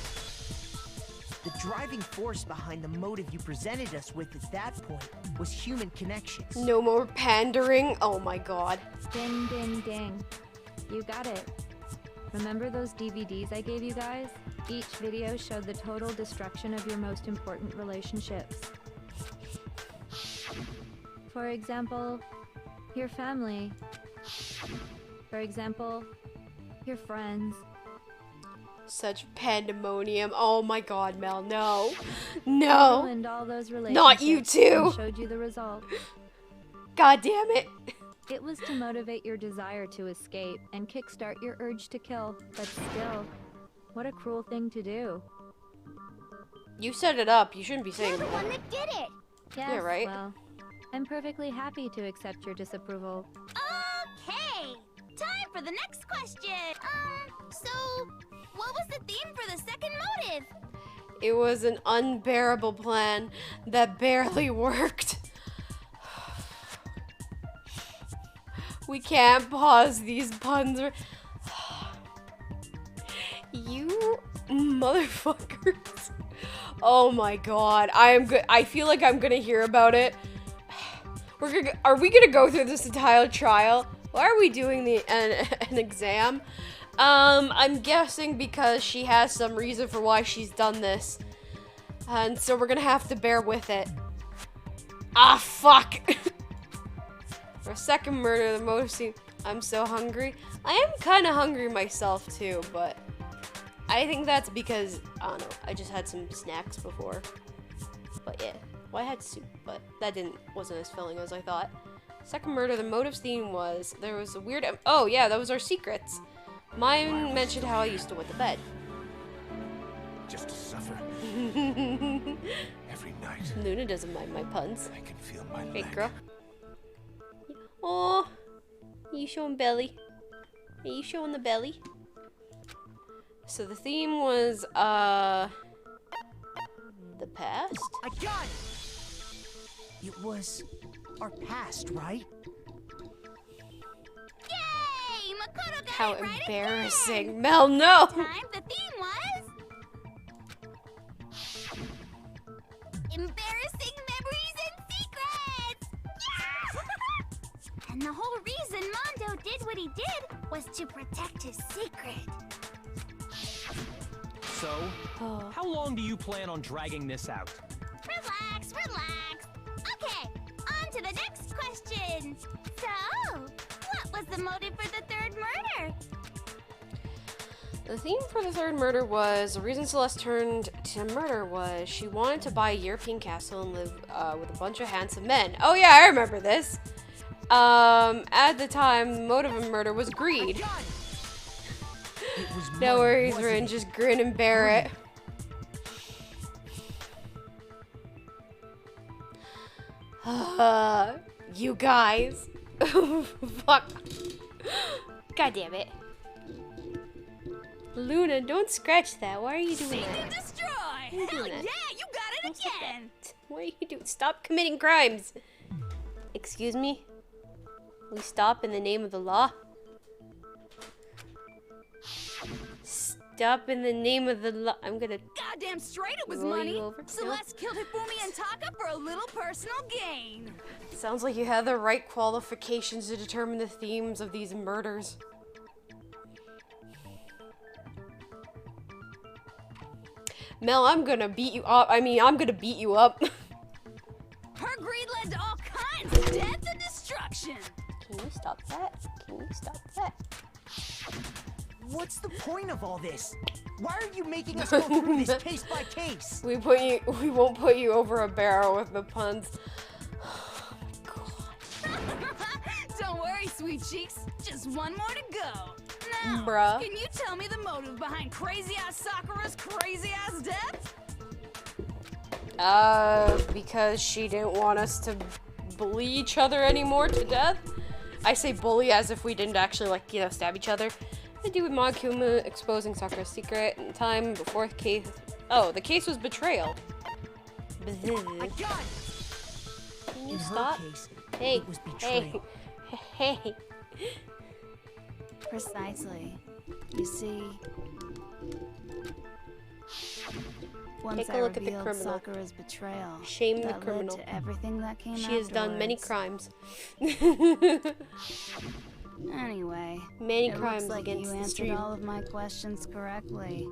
The driving force behind the motive you presented us with at that point was human connections. No more pandering. Oh my god. Ding, ding, ding. You got it. Remember those DVDs I gave you guys? Each video showed the total destruction of your most important relationships. For example, your family. For example, your friends. Such pandemonium. Oh my god, Mel. No. No. Ruined all those relationships. Not you too. And showed you the result. God damn it. It was to motivate your desire to escape and kickstart your urge to kill. But still, what a cruel thing to do. You set it up. You shouldn't be saying You're the that. one that did it. Yes, Yeah, right? Well, I'm perfectly happy to accept your disapproval. Okay, time for the next question. So, what was the theme for the second motive? It was an unbearable plan that barely worked. We can't pause these puns. You motherfuckers. Oh my god. I feel like I'm gonna hear about it. Are we gonna go through this entire trial? Why are we doing an exam? I'm guessing because she has some reason for why she's done this. And so we're gonna have to bear with it. Ah, fuck! For a second murder, the motive scene. I'm so hungry. I am kind of hungry myself too, but I think that's because, I don't know, I just had some snacks before. But yeah, well, I had soup, but that wasn't as filling as I thought. Second murder, the motive theme was, there was a weird, oh yeah, that was our secrets. Mine mentioned how I used to wet the bed. Just to suffer every night. Luna doesn't mind my puns. I can feel my Hey, leg. girl. Oh, you showing belly? Are you showing the belly? So the theme was, the past? I got it! It was our past, right? Yay! Makoto got How it right embarrassing. again! Mel, no! This time, the theme was... embarrassing memories and secrets! Yeah! And the whole reason Mondo did what he did was to protect his secret. So, Oh. how long do you plan on dragging this out? Relax, relax. Okay, on to the next question. So, what was the motive for the third murder? The theme for the third murder was, the reason Celeste turned to murder was she wanted to buy a European castle and live with a bunch of handsome men. Oh yeah, I remember this. At the time, the motive of murder was greed. I got it! It was No money, worries, wasn't Rin, it? just grin and bear it. You guys. Fuck. God damn it. Luna, don't scratch that. Why are you doing Seek that? and destroy! you Hell doing yeah, that? you got it Don't stop again! that. What are you doing? Stop committing crimes. Excuse me? We stop in the name of the law? Stop in the name of the law. I'm gonna... Goddamn straight it was Roll money! you over? Celeste killed Hifumi and Taka for a little personal gain! Sounds like you have the right qualifications to determine the themes of these murders. Mel, I'm gonna beat you up. I'm gonna beat you up. Her greed led to all kinds of death and destruction! Can you stop that? Can you stop that? What's the point of all this? Why are you making us go through this case by case? We won't put you over a barrel with the puns. Oh my god. Don't worry, sweet cheeks. Just one more to go. Now, Bruh. can you tell me the motive behind crazy-ass Sakura's crazy-ass death? Because she didn't want us to bully each other anymore to death. I say bully as if we didn't actually, like, you know, stab each other. I do with Monokuma exposing Sakura's secret in time before the case. Oh, the case was betrayal. I Bzz. got it! Can you In her stop? case, Hey, it was hey, betrayal. hey. Precisely. You see, once Take a I look at the revealed criminal. Sakura's betrayal, Shame the that criminal. led to everything that came She has done many afterwards. crimes. Anyway, Many it crimes looks like against you the answered stream. all of my questions correctly.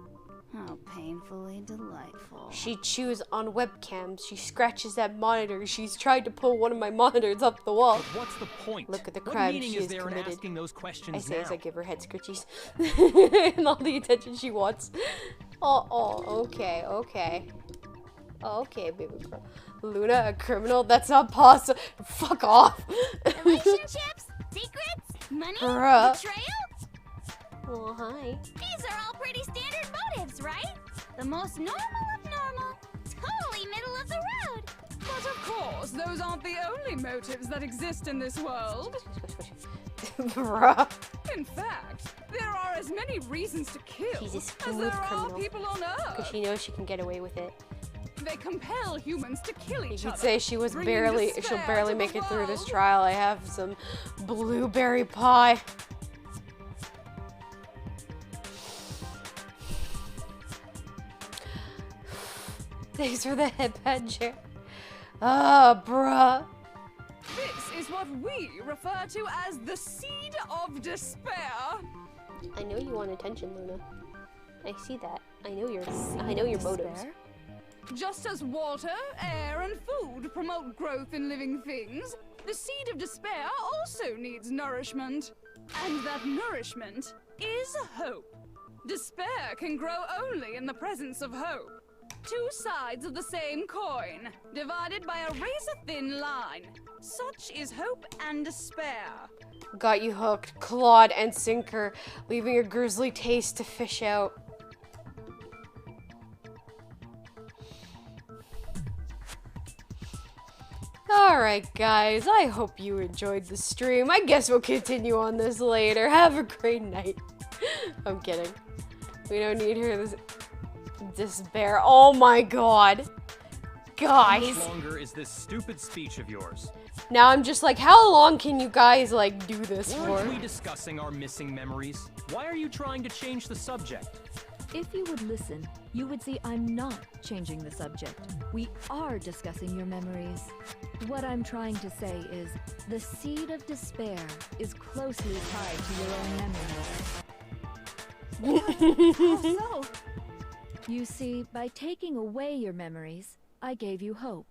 How painfully delightful. She chews on webcams. She scratches at monitors. She's tried to pull one of my monitors up the wall. But what's the point? Look at the what crime meaning she is has there in committed. asking those I questions say now? as I give her head scritchies. And all the attention she wants. Oh, okay. Okay, baby girl. Luna, a criminal? That's not possible. Fuck off. Relationships? Secrets? Money? Bruh. Betrayal? Oh, hi. These are all pretty standard motives, right? The most normal of normal. Totally middle of the road. But of course, those aren't the only motives that exist in this world. Bruh. In fact, There are as many reasons to kill She's a as smooth there are criminal. people on Earth. Because she knows she can get away with it. They compel humans to kill You each could other. say she'll bringing despair barely to make the it through this world. trial. I have some blueberry pie. Thanks for the headband chair. Ah, bruh. This is what we refer to as the seed of despair. I know you want attention, Luna. I see that. I know your motives. Just as water, air, and food promote growth in living things, the seed of despair also needs nourishment. And that nourishment is hope. Despair can grow only in the presence of hope. Two sides of the same coin, divided by a razor-thin line. Such is hope and despair. Got you hooked, clawed and sinker, leaving a grisly taste to fish out. Alright guys, I hope you enjoyed the stream. I guess we'll continue on this later. Have a great night. I'm kidding. We don't need her this despair. Oh my god. How Guys. much longer is this stupid speech of yours? Now I'm just like, how long can you guys like do this for? Weren't we discussing our missing memories? Why are you trying to change the subject? If you would listen, you would see I'm not changing the subject. We are discussing your memories. What I'm trying to say is, the seed of despair is closely tied to your own memories. How so? You see, by taking away your memories, I gave you hope.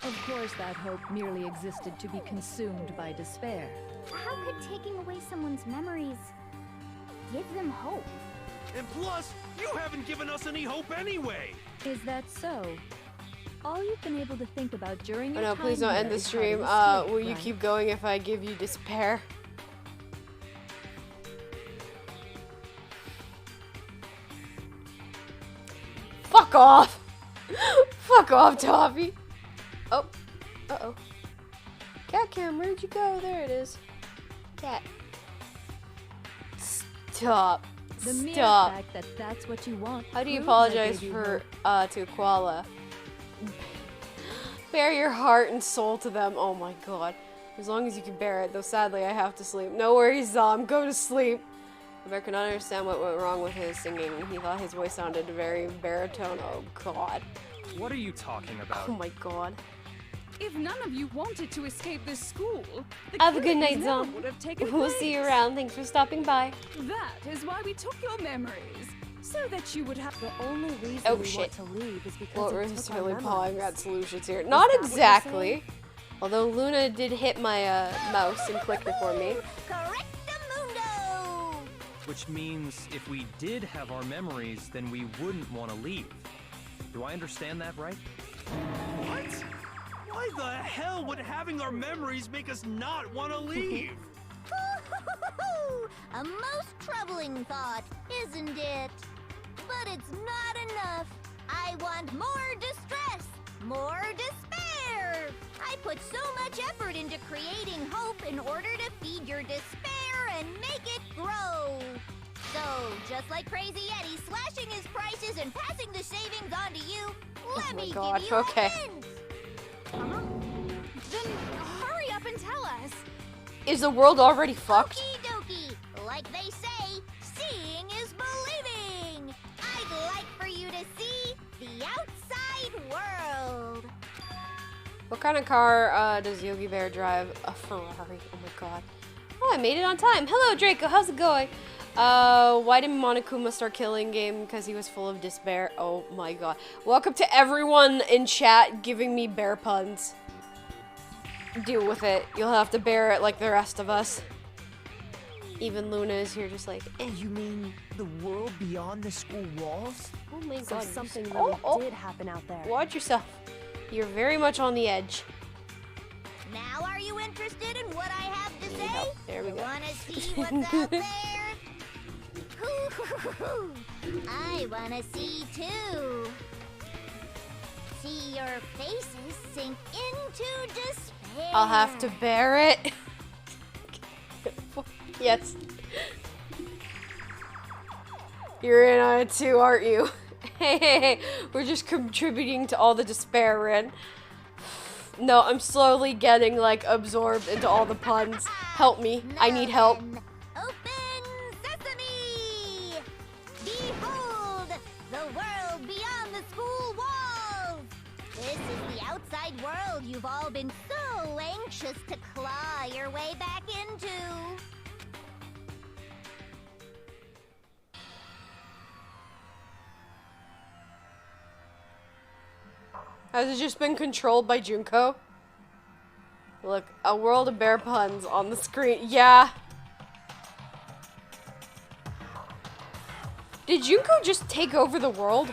Of course, that hope merely existed to be consumed by despair. How could taking away someone's memories give them hope? And plus, you haven't given us any hope anyway. Is that so? All you've been able to think about during Oh your no, time please don't here end the is how to stream. escape, Will you right? keep going if I give you despair? Fuck off! Fuck off, Toffee! Oh. Uh-oh. Cat cam, where'd you go? There it is. Cat. Stop. The mere Stop. fact that that's what you want. How do you proves I apologize gave you for, hope. to Koala? Bear your heart and soul to them. Oh my god. As long as you can bear it, though sadly I have to sleep. No worries, Zom. Go to sleep. The bear could not understand what went wrong with his singing. He thought his voice sounded very baritone. Oh god. What are you talking about? Oh my god. If none of you wanted to escape this school, the Have a good killings night, never Zom. would have taken We'll see you place. around. Thanks for stopping by. That is why we took your memories, so that you would have The only reason Oh, we shit. want to leave is because Well, you we're took just our really memories. pawing at solutions here. Not that what you're exactly. Although Luna did hit my mouse and clicked it for me. Correctamundo! Which means if we did have our memories, then we wouldn't want to leave. Do I understand that right? What? Why the hell would having our memories make us not want to leave? A most troubling thought, isn't it? But it's not enough. I want more distress, more despair. I put so much effort into creating hope in order to feed your despair and make it grow. So, just like Crazy Eddie slashing his prices and passing the savings on to you, let my me God, give you okay. a hint. Then hurry up and tell us. Is the world already fucked? Okie dokie. Like they say, seeing is believing. I'd like for you to see the outside world. What kind of car does Yogi Bear drive? A Ferrari. Oh my god. Oh, I made it on time. Hello, Draco. How's it going? Why did Monokuma start killing game? Because he was full of despair. Oh my god. Welcome to everyone in chat giving me bear puns. Deal with it. You'll have to bear it like the rest of us. Even Luna is here just like, eh. You mean the world beyond the school walls? Oh my So god. something Oh, really did happen out there. Watch yourself. You're very much on the edge. Now are you interested in what I have to Need say? help. There we go. Wanna see what's out there? I wanna see too. See your faces sink into despair. I'll have to bear it. Yes. You're in on it too, aren't you? Hey, we're just contributing to all the despair we're in. No, I'm slowly getting, like, absorbed into all the puns. Help me. I need help. Open sesame! Behold, the world beyond the school walls! This is the outside world you've all been so anxious to claw your way back into. Has it just been controlled by Junko? Look, a world of bear puns on the screen. Yeah. Did Junko just take over the world?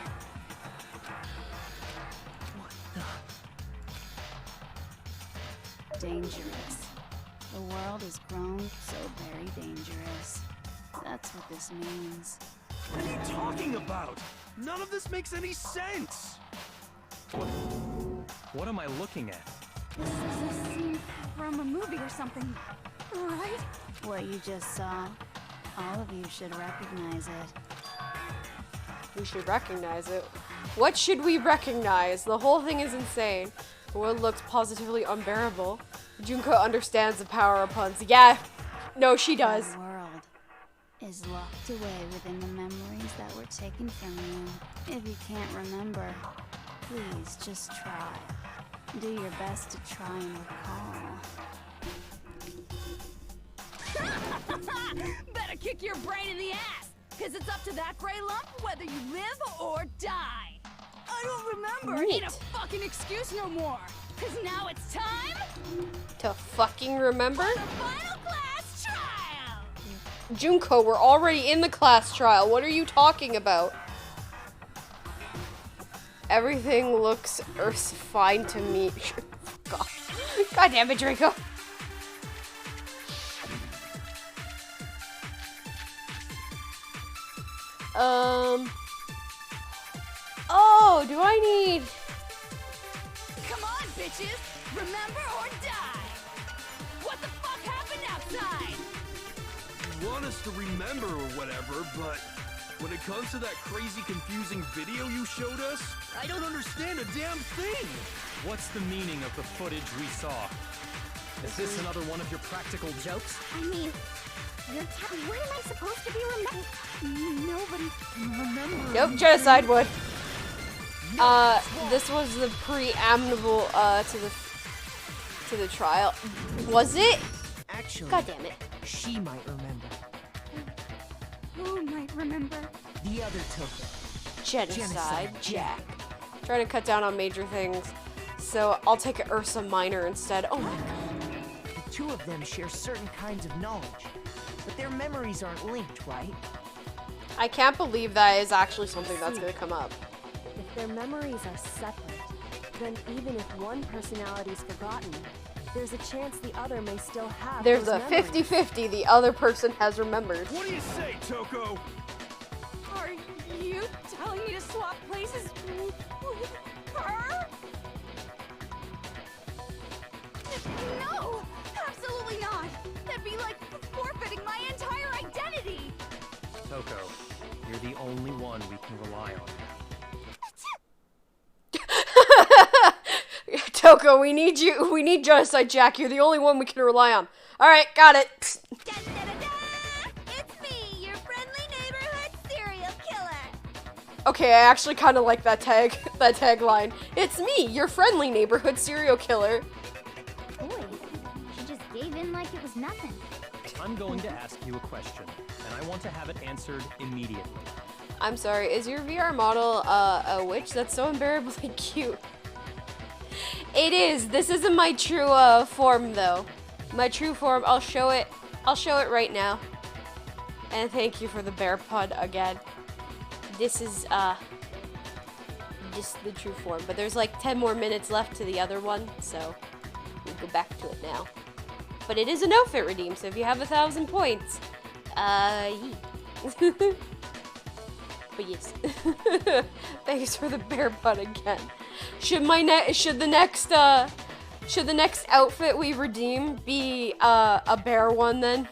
Dangerous. The world has grown so very dangerous. That's what this means. What are you talking about? None of this makes any sense! What am I looking at? This is a scene from a movie or something, right? What you just saw, all of you should recognize it. We should recognize it. What should we recognize? The whole thing is insane. The world looks positively unbearable. Junko understands the power of puns. Yeah. No, she does. The world is locked away within the memories that were taken from you. If you can't remember, please just try. Do your best to try and recall. Better kick your brain in the ass, because it's up to that gray lump whether you live or die. I don't remember. Neat. Ain't a fucking excuse no more, because now it's time To fucking remember? for the final class trial. Junko, we're already in the class trial. What are you talking about? Everything looks fine to me. God. God damn it, Draco. Oh, do I need... Come on, bitches. Remember or die. What the fuck happened outside? You want us to remember or whatever, but when it comes to that crazy, confusing video you showed us, I don't understand a damn thing! What's the meaning of the footage we saw? Is this another one of your practical jokes? I mean, what am I supposed to be remembering? Nobody can remember. Nope, genocide would. This was the preamble to the trial. Was it? Actually, God damn it. she might remember. Who might remember? The other token. Genocide Jack. Trying to cut down on major things. So I'll take an Ursa Minor instead. Oh my god. The two of them share certain kinds of knowledge, but their memories aren't linked, right? I can't believe that is actually something that's gonna come up. If their memories are separate, then even if one personality is forgotten, there's a chance the other may still have There's those a memories. 50-50 the other person has remembered. What do you say, Toko? Are you telling me to swap places with her? No, absolutely not. That'd be like forfeiting my entire identity. Toko, you're the only one we can rely on. Toko, we need you. We need Genocide Jack. You're the only one we can rely on. Alright, got it. Da-da-da-da! It's me, your friendly neighborhood serial killer. Okay, I actually kind of like that tagline. It's me, your friendly neighborhood serial killer. Boy, she just gave in like it was nothing. I'm going to ask you a question, and I want to have it answered immediately. I'm sorry, is your VR model a witch? That's so unbearably cute. It is. This isn't my true form though. My true form, I'll show it right now. And thank you for the bear pun again. This is just the true form, but there's like 10 more minutes left to the other one, so we go back to it now. But it is an outfit redeem, so if you have 1,000 points, yeah. But yes. Thanks for the bear pun again. Should the next outfit we redeem be a bear one then?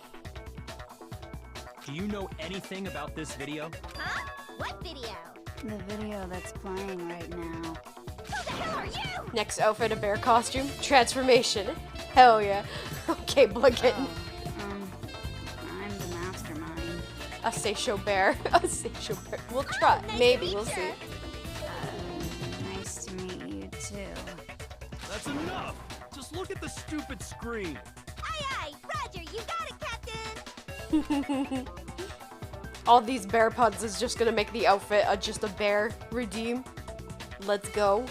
Do do you know anything about this video? Huh? What video? The video that's playing right now. Who the hell are you? Next outfit, a bear costume. Transformation. Hell yeah. Okay, Blicken. I'm the mastermind. A Seisho bear. A Seisho bear. We'll try. Nice Maybe. to We'll meet see. Nice to meet you too. That's enough! Just look at the stupid screen. Aye aye, Roger, you got it, Captain. All these bear puns is just gonna make the outfit just a bear. Redeem. Let's go.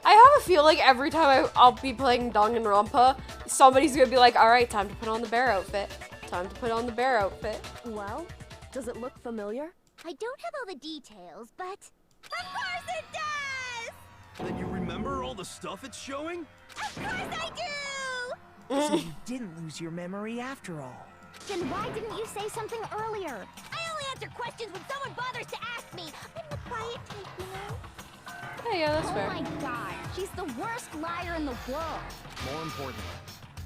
I have a feeling every time I'll be playing Danganronpa, somebody's gonna be like, alright, time to put on the bear outfit. Time to put on the bear outfit. Well, does it look familiar? I don't have all the details, but of course it does! Then you remember all the stuff it's showing? Of course I do! So you didn't lose your memory after all. Then why didn't you say something earlier? I only answer questions when someone bothers to ask me. I'm the quiet type, you know? Oh yeah, that's Oh fair. my god, she's the worst liar in the world. More importantly,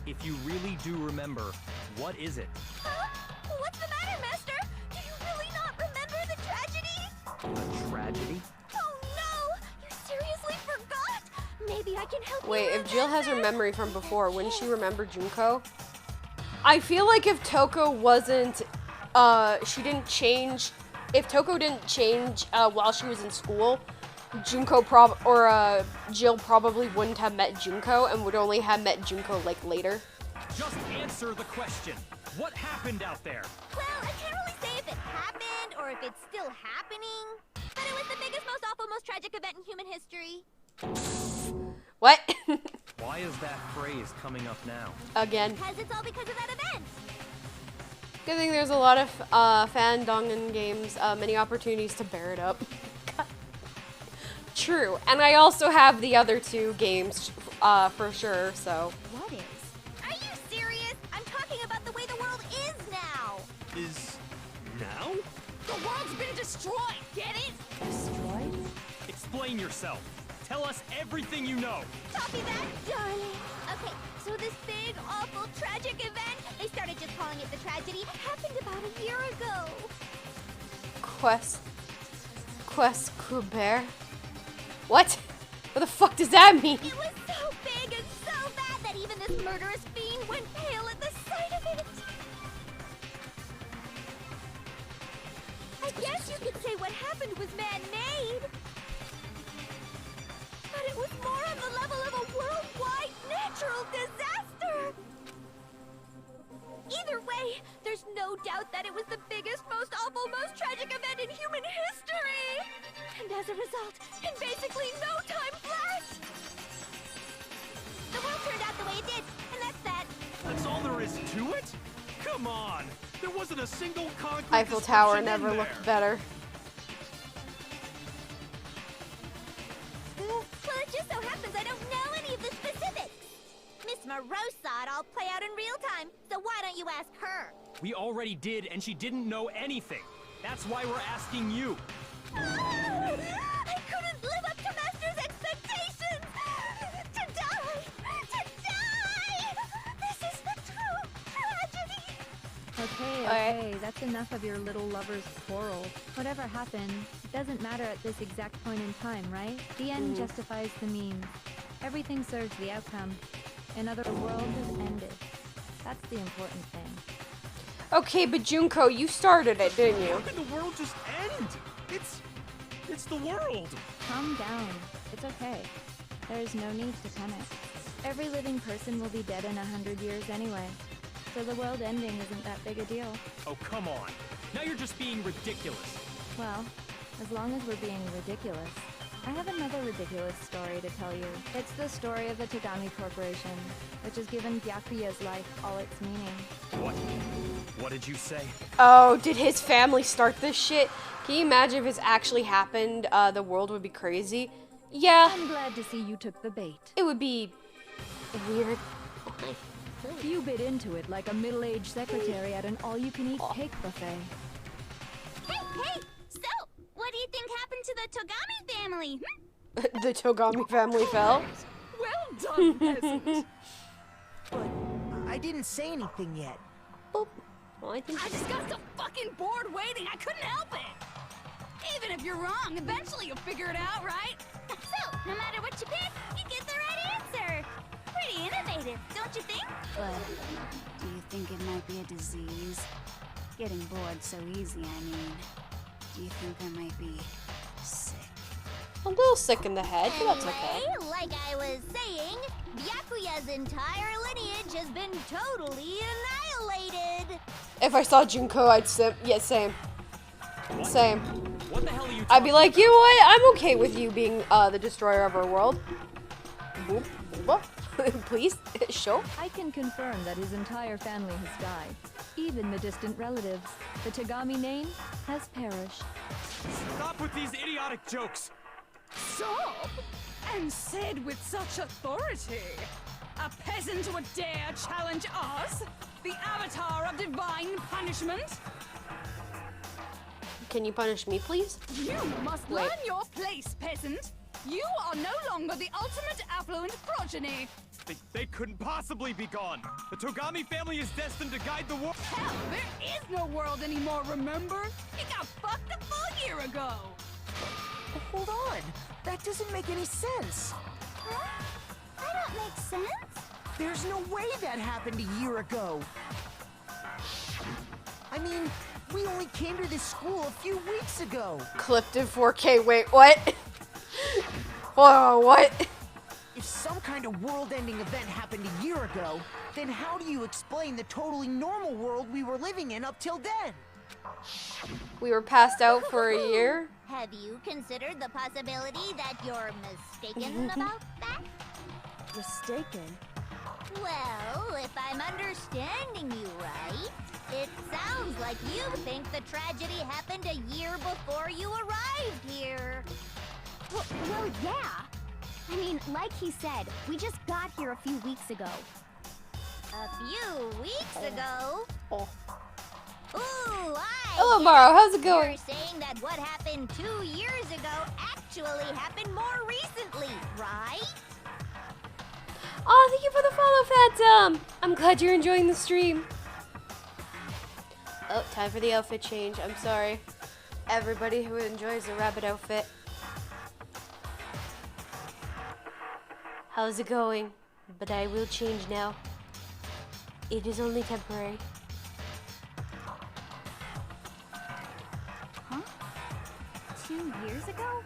if you really do remember, what is it? Huh? What's the matter, Master? Do you really not remember the tragedy? A tragedy? Oh no! You seriously forgot? Maybe I can help Wait, you if Jill has her memory from before, wouldn't she remember Junko? I feel like if Toko wasn't, she didn't change, if Toko didn't change while she was in school, Junko Jill probably wouldn't have met Junko and would only have met Junko like later. Just answer the question. What happened out there? Well, I can't really say if it happened or if it's still happening, but it was the biggest, most awful, most tragic event in human history. What? Why is that phrase coming up now? Again. Because it's all because of that event. Good thing there's a lot of fan Dangan games, many opportunities to bear it up. True, and I also have the other two games for sure, so. What is? Are you serious? I'm talking about the way the world is now. Is now? The world's been destroyed, get it? Destroyed? Explain yourself. Tell us everything you know. Copy that, darling. Okay, so this big, awful, tragic event, they started just calling it the tragedy, happened about a year ago. Quest Kubert? What? What the fuck does that mean? It was so big and so bad that even this murderous fiend went pale at the sight of it. I guess you could say what happened was man-made. But it was more on the level of a worldwide natural disaster. Either way, there's no doubt that it was the biggest, most awful, most tragic event in human history. And as a result, in basically no time flat, the world turned out the way it did, and that's that. That's all there is to it? Come on! There wasn't a single concrete Eiffel Tower description never in looked there. better. Well, it just so happens I don't know any of the specifics. Miss Morose saw it all play out in real time, so why don't you ask her? We already did, and she didn't know anything. That's why we're asking you. I couldn't live up to Master's expectations! To die! To die! This is the true tragedy! Okay, that's enough of your little lover's quarrel. Whatever happened, it doesn't matter at this exact point in time, right? The end justifies the means. Everything serves the outcome. Another world has ended. That's the important thing. Okay, but Junko, you started it, didn't you? How can the world just end? It's the world! Calm down. It's okay. There's no need to panic. Every living person will be dead in 100 years anyway. So the world ending isn't that big a deal. Oh, come on. Now you're just being ridiculous. Well, as long as we're being ridiculous. I have another ridiculous story to tell you. It's the story of the Togami Corporation, which has given Byakuya's life all its meaning. What? What did you say? Oh, did his family start this shit? Can you imagine if this actually happened? The world would be crazy. Yeah, I'm glad to see you took the bait. it would be weird. You bit into it like a middle-aged secretary at an all-you-can-eat cake buffet. Hey! So, what do you think happened to the Togami family? The Togami family fell. Well done, peasant. But I didn't say anything yet. Well, I think I just got so fucking bored waiting, I couldn't help it! Even if you're wrong, eventually you'll figure it out, right? So, no matter what you pick, you get the right answer. Pretty innovative, don't you think? But do you think it might be a disease? Getting bored so easy, I mean. Do you think I might be sick? a little sick in the head, but that's okay. Anyway, like I was saying, Byakuya's entire lineage has been totally annihilated. If I saw Junko, I'd sim. Yeah, same. What? Same. What the hell are you I'd be talking like, you know what? I'm okay with you being the destroyer of our world. Boop, booba. Please, show. I can confirm that his entire family has died. Even the distant relatives. The Tagami name has perished. Stop with these idiotic jokes! Stop! And said with such authority. A peasant would dare challenge us? The avatar of divine punishment? Can you punish me, please? You must Wait. learn your place, peasant. You are no longer the ultimate affluent progeny. They couldn't possibly be gone! The Togami family is destined to guide the world! Hell, there is no world anymore, remember? It got fucked a full year ago. Hold on. That doesn't make any sense. Huh? That don't make sense. There's no way that happened a year ago. I mean, we only came to this school a few weeks ago. Clipped in 4K. Wait, what? Oh, what? If some kind of world-ending event happened a year ago, then how do you explain the totally normal world we were living in up till then? We were passed out for a year. Have you considered the possibility that you're mistaken about that? Mistaken? Well, if I'm understanding you right, it sounds like you think the tragedy happened a year before you arrived here. Well, yeah. I mean, like he said, we just got here a few weeks ago. A few weeks ago? Oh. Ooh, Hello, Maro. How's it You're going? saying that what happened 2 years ago actually happened more recently, right? Oh, thank you for the follow, Phantom. I'm glad you're enjoying the stream. Oh, time for the outfit change. I'm sorry. Everybody who enjoys the rabbit outfit. How's it going? But I will change now. It is only temporary. Huh? 2 years ago?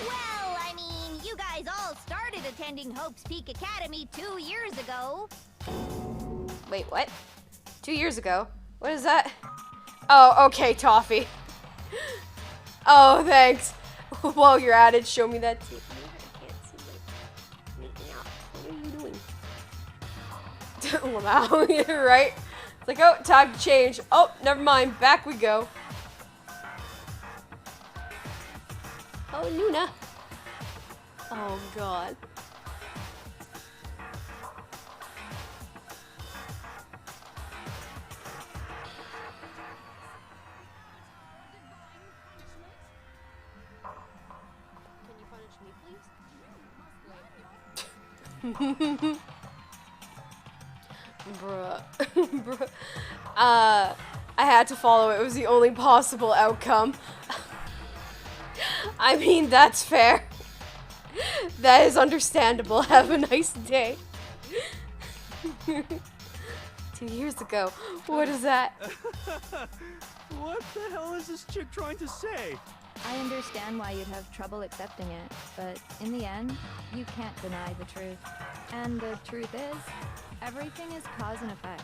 Well, I mean, you guys all started attending Hope's Peak Academy 2 years ago. Wait, what? 2 years ago? What is that? Oh, okay, Toffee. Oh, thanks. While you're at it, show me that too. I can't see anything out. What are you doing? Wow, you're right. It's like, oh, time to change. Oh, never mind. Back we go. Oh, Luna. Oh, God. Bruh. Bruh. I had to follow it. It was the only possible outcome. I mean, that's fair. That is understandable. Have a nice day. 2 years ago. What is that? What the hell is this chick trying to say? I understand why you'd have trouble accepting it, but in the end, you can't deny the truth. And the truth is, everything is cause and effect.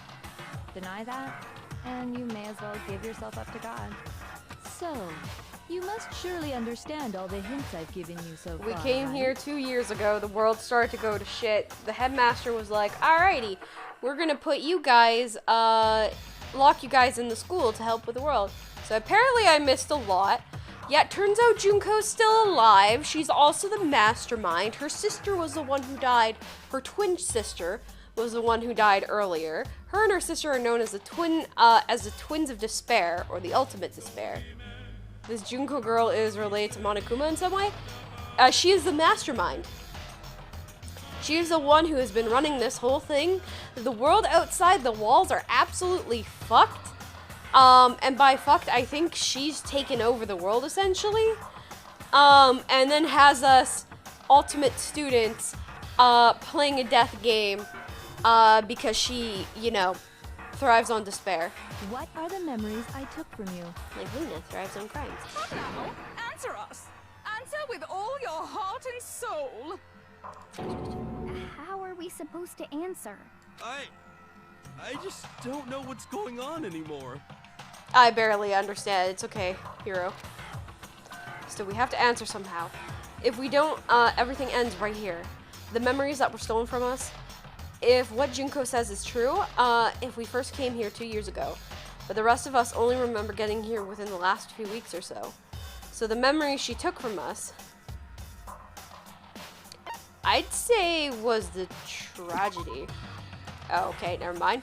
Deny that, and you may as well give yourself up to God. So, you must surely understand all the hints I've given you so far. We came right? here 2 years ago. The world started to go to shit. The headmaster was like, alrighty, we're gonna put you guys, lock you guys in the school to help with the world. So apparently I missed a lot. Yet turns out Junko's still alive. She's also the mastermind. Her sister was the one who died. Her twin sister was the one who died earlier. Her and her sister are known as the twins of despair, or the ultimate despair. This Junko girl is related to Monokuma in some way. She is the mastermind. She is the one who has been running this whole thing. The world outside the walls are absolutely fucked. And by fucked, I think she's taken over the world essentially. And then has us ultimate students playing a death game because she, you know, thrives on despair. What are the memories I took from you? Like Luna thrives on crimes. Now, answer us. Answer with all your heart and soul. How are we supposed to answer? I just don't know what's going on anymore. I barely understand. It's okay, hero. Still, we have to answer somehow. If we don't, everything ends right here. The memories that were stolen from us. If what Junko says is true, if we first came here 2 years ago, but the rest of us only remember getting here within the last few weeks or so. So the memories she took from us, I'd say was the tragedy. Oh, okay, never mind.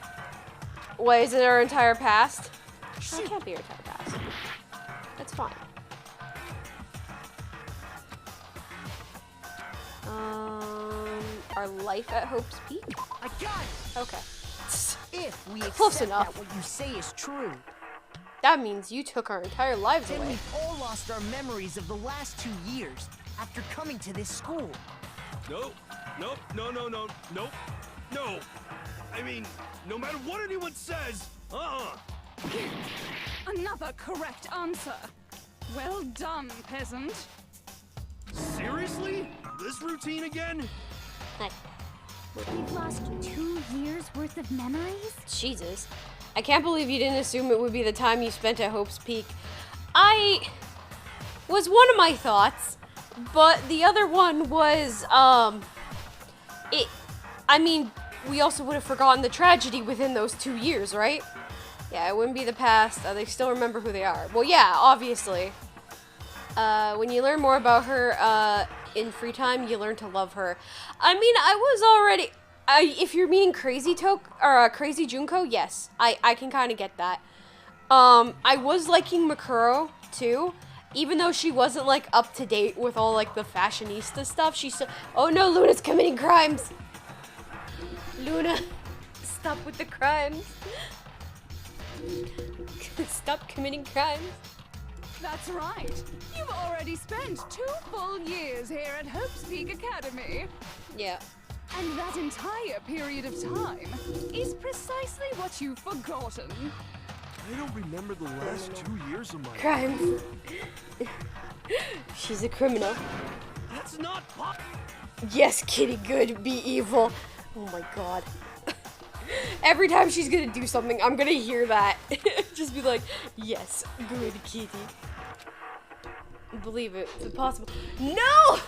What, is it our entire past? No, it can't be our entire past. That's fine. Our life at Hope's Peak? I got it! Okay. If we Close accept enough. that what you say is true, That means you took our entire lives then away. we've all lost our memories of the last 2 years after coming to this school. Nope. Nope. No. No. I mean, no matter what anyone says, Another correct answer. Well done, peasant. Seriously? This routine again? We've lost 2 years worth of memories? Jesus. I can't believe you didn't assume it would be the time you spent at Hope's Peak. Was one of my thoughts, but the other one was, I mean, we also would have forgotten the tragedy within those 2 years, right? Yeah, it wouldn't be the past. They still remember who they are. Well, yeah, obviously. When you learn more about her in free time, you learn to love her. I mean, I was already... if you're meaning Crazy Crazy Junko, yes. I can kind of get that. I was liking Makuro, too. Even though she wasn't, like, up to date with all, like, the fashionista stuff, she's still... Oh, no, Luna's committing crimes! Luna, stop with the crimes. Stop committing crimes. That's right. You've already spent 2 full years here at Hope's Peak Academy. Yeah. And that entire period of time is precisely what you've forgotten. I don't remember the last 2 years of my life. Crimes. She's a criminal. That's not pop. Yes, Kitty, good, be evil. Oh my god. Every time she's gonna do something, I'm gonna hear that. Just be like, yes, good, Kitty. Believe it, if possible. No!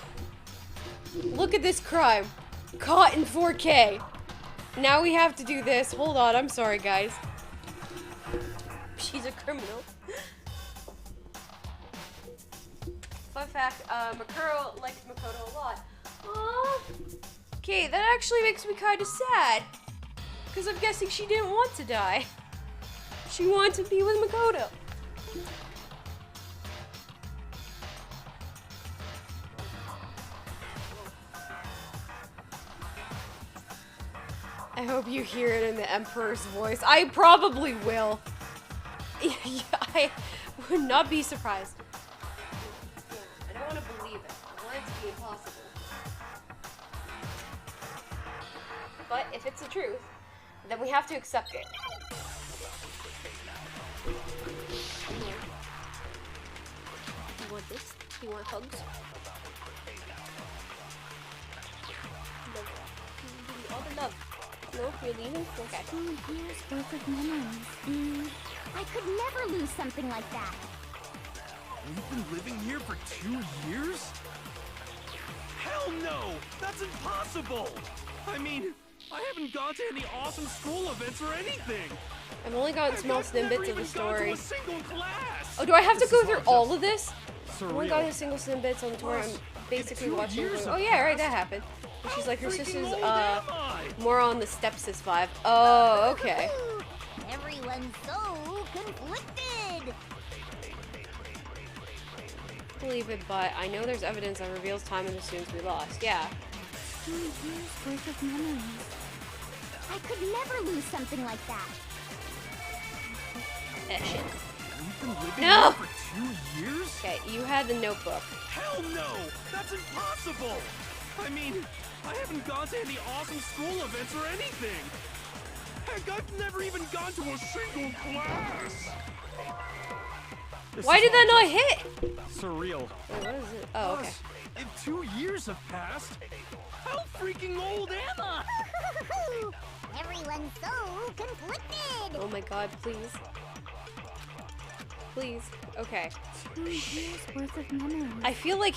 Look at this crime. Caught in 4K. Now we have to do this. Hold on, I'm sorry, guys. She's a criminal. Fun fact, Makuro likes Makoto a lot. Aww. Okay, that actually makes me kind of sad. Because I'm guessing she didn't want to die. She wanted to be with Makoto. I hope you hear it in the Emperor's voice. I probably will. I would not be surprised. I don't want to believe it. I want it to be impossible. But if it's the truth, then we have to accept it. You want this? You want hugs? Love. Give you all the love. No, you're leaving? Okay. 2 years worth of memories. I could never lose something like that. We've been living here for 2 years? Hell no! That's impossible! I mean, I haven't gone to any awesome school events or anything! I've only gotten small snippets of the story. A single class. Oh, do I have to go through all of this? Surreal. I've only gotten single snippets on the tour. I'm basically watching. years Oh have yeah, right, that happened. And she's like her sister's more on the stepsis vibe. Oh, okay. Everyone's so conflicted. Believe it, but I know there's evidence that reveals time and the students we lost. Yeah. 2 years worth of memories. I could never lose something like that. shit. We've been living No! here for 2 years? Okay, you had the notebook. Hell no! That's impossible! I mean, I haven't gone to any awesome school events or anything! Heck, I've never even gone to a single class! Why did that not hit? Surreal. Wait, what is it? Oh, okay. Plus, if 2 years have passed, how freaking old am I? Everyone's so conflicted. Oh my god, please. Please. Okay. 2 years worth of memories. I feel like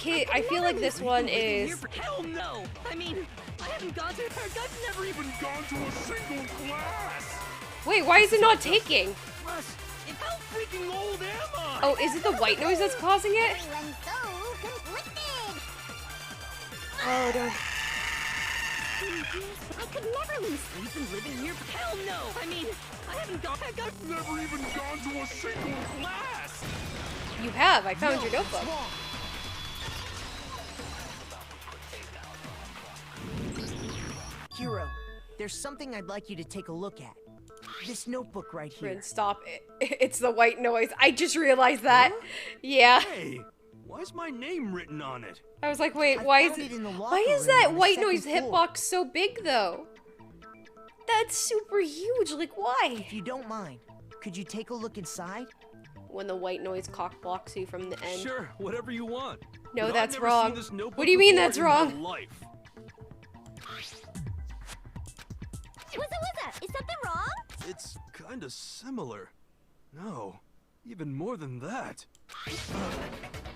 this one is. Hell no! I mean, I haven't gone to. Heck, I've never even gone to a single class! Wait, why is it not taking? Plus, how freaking old am I? Oh, is it the white noise that's causing it? Everyone's so conflicted. Oh, don't. I could never lose. We've been living here. Hell no! I mean, I haven't gone. Heck, I've never even gone to a single class. You have. I found your notebook. Hero, there's something I'd like you to take a look at. This notebook right here. Rin, stop it. It's the white noise. I just realized that. Yeah. Hey, why's my name written on it? I was like, wait, I why found is it in the why locker is room that on the white second noise floor. hitbox so big though? That's super huge. Like, why? If you don't mind, could you take a look inside? When the white noise cock blocks you from the end. Sure, whatever you want. No, But I've that's never wrong. seen this notebook What do you mean before that's in my wrong? life. What's is something wrong? It's kind of similar. No, even more than that.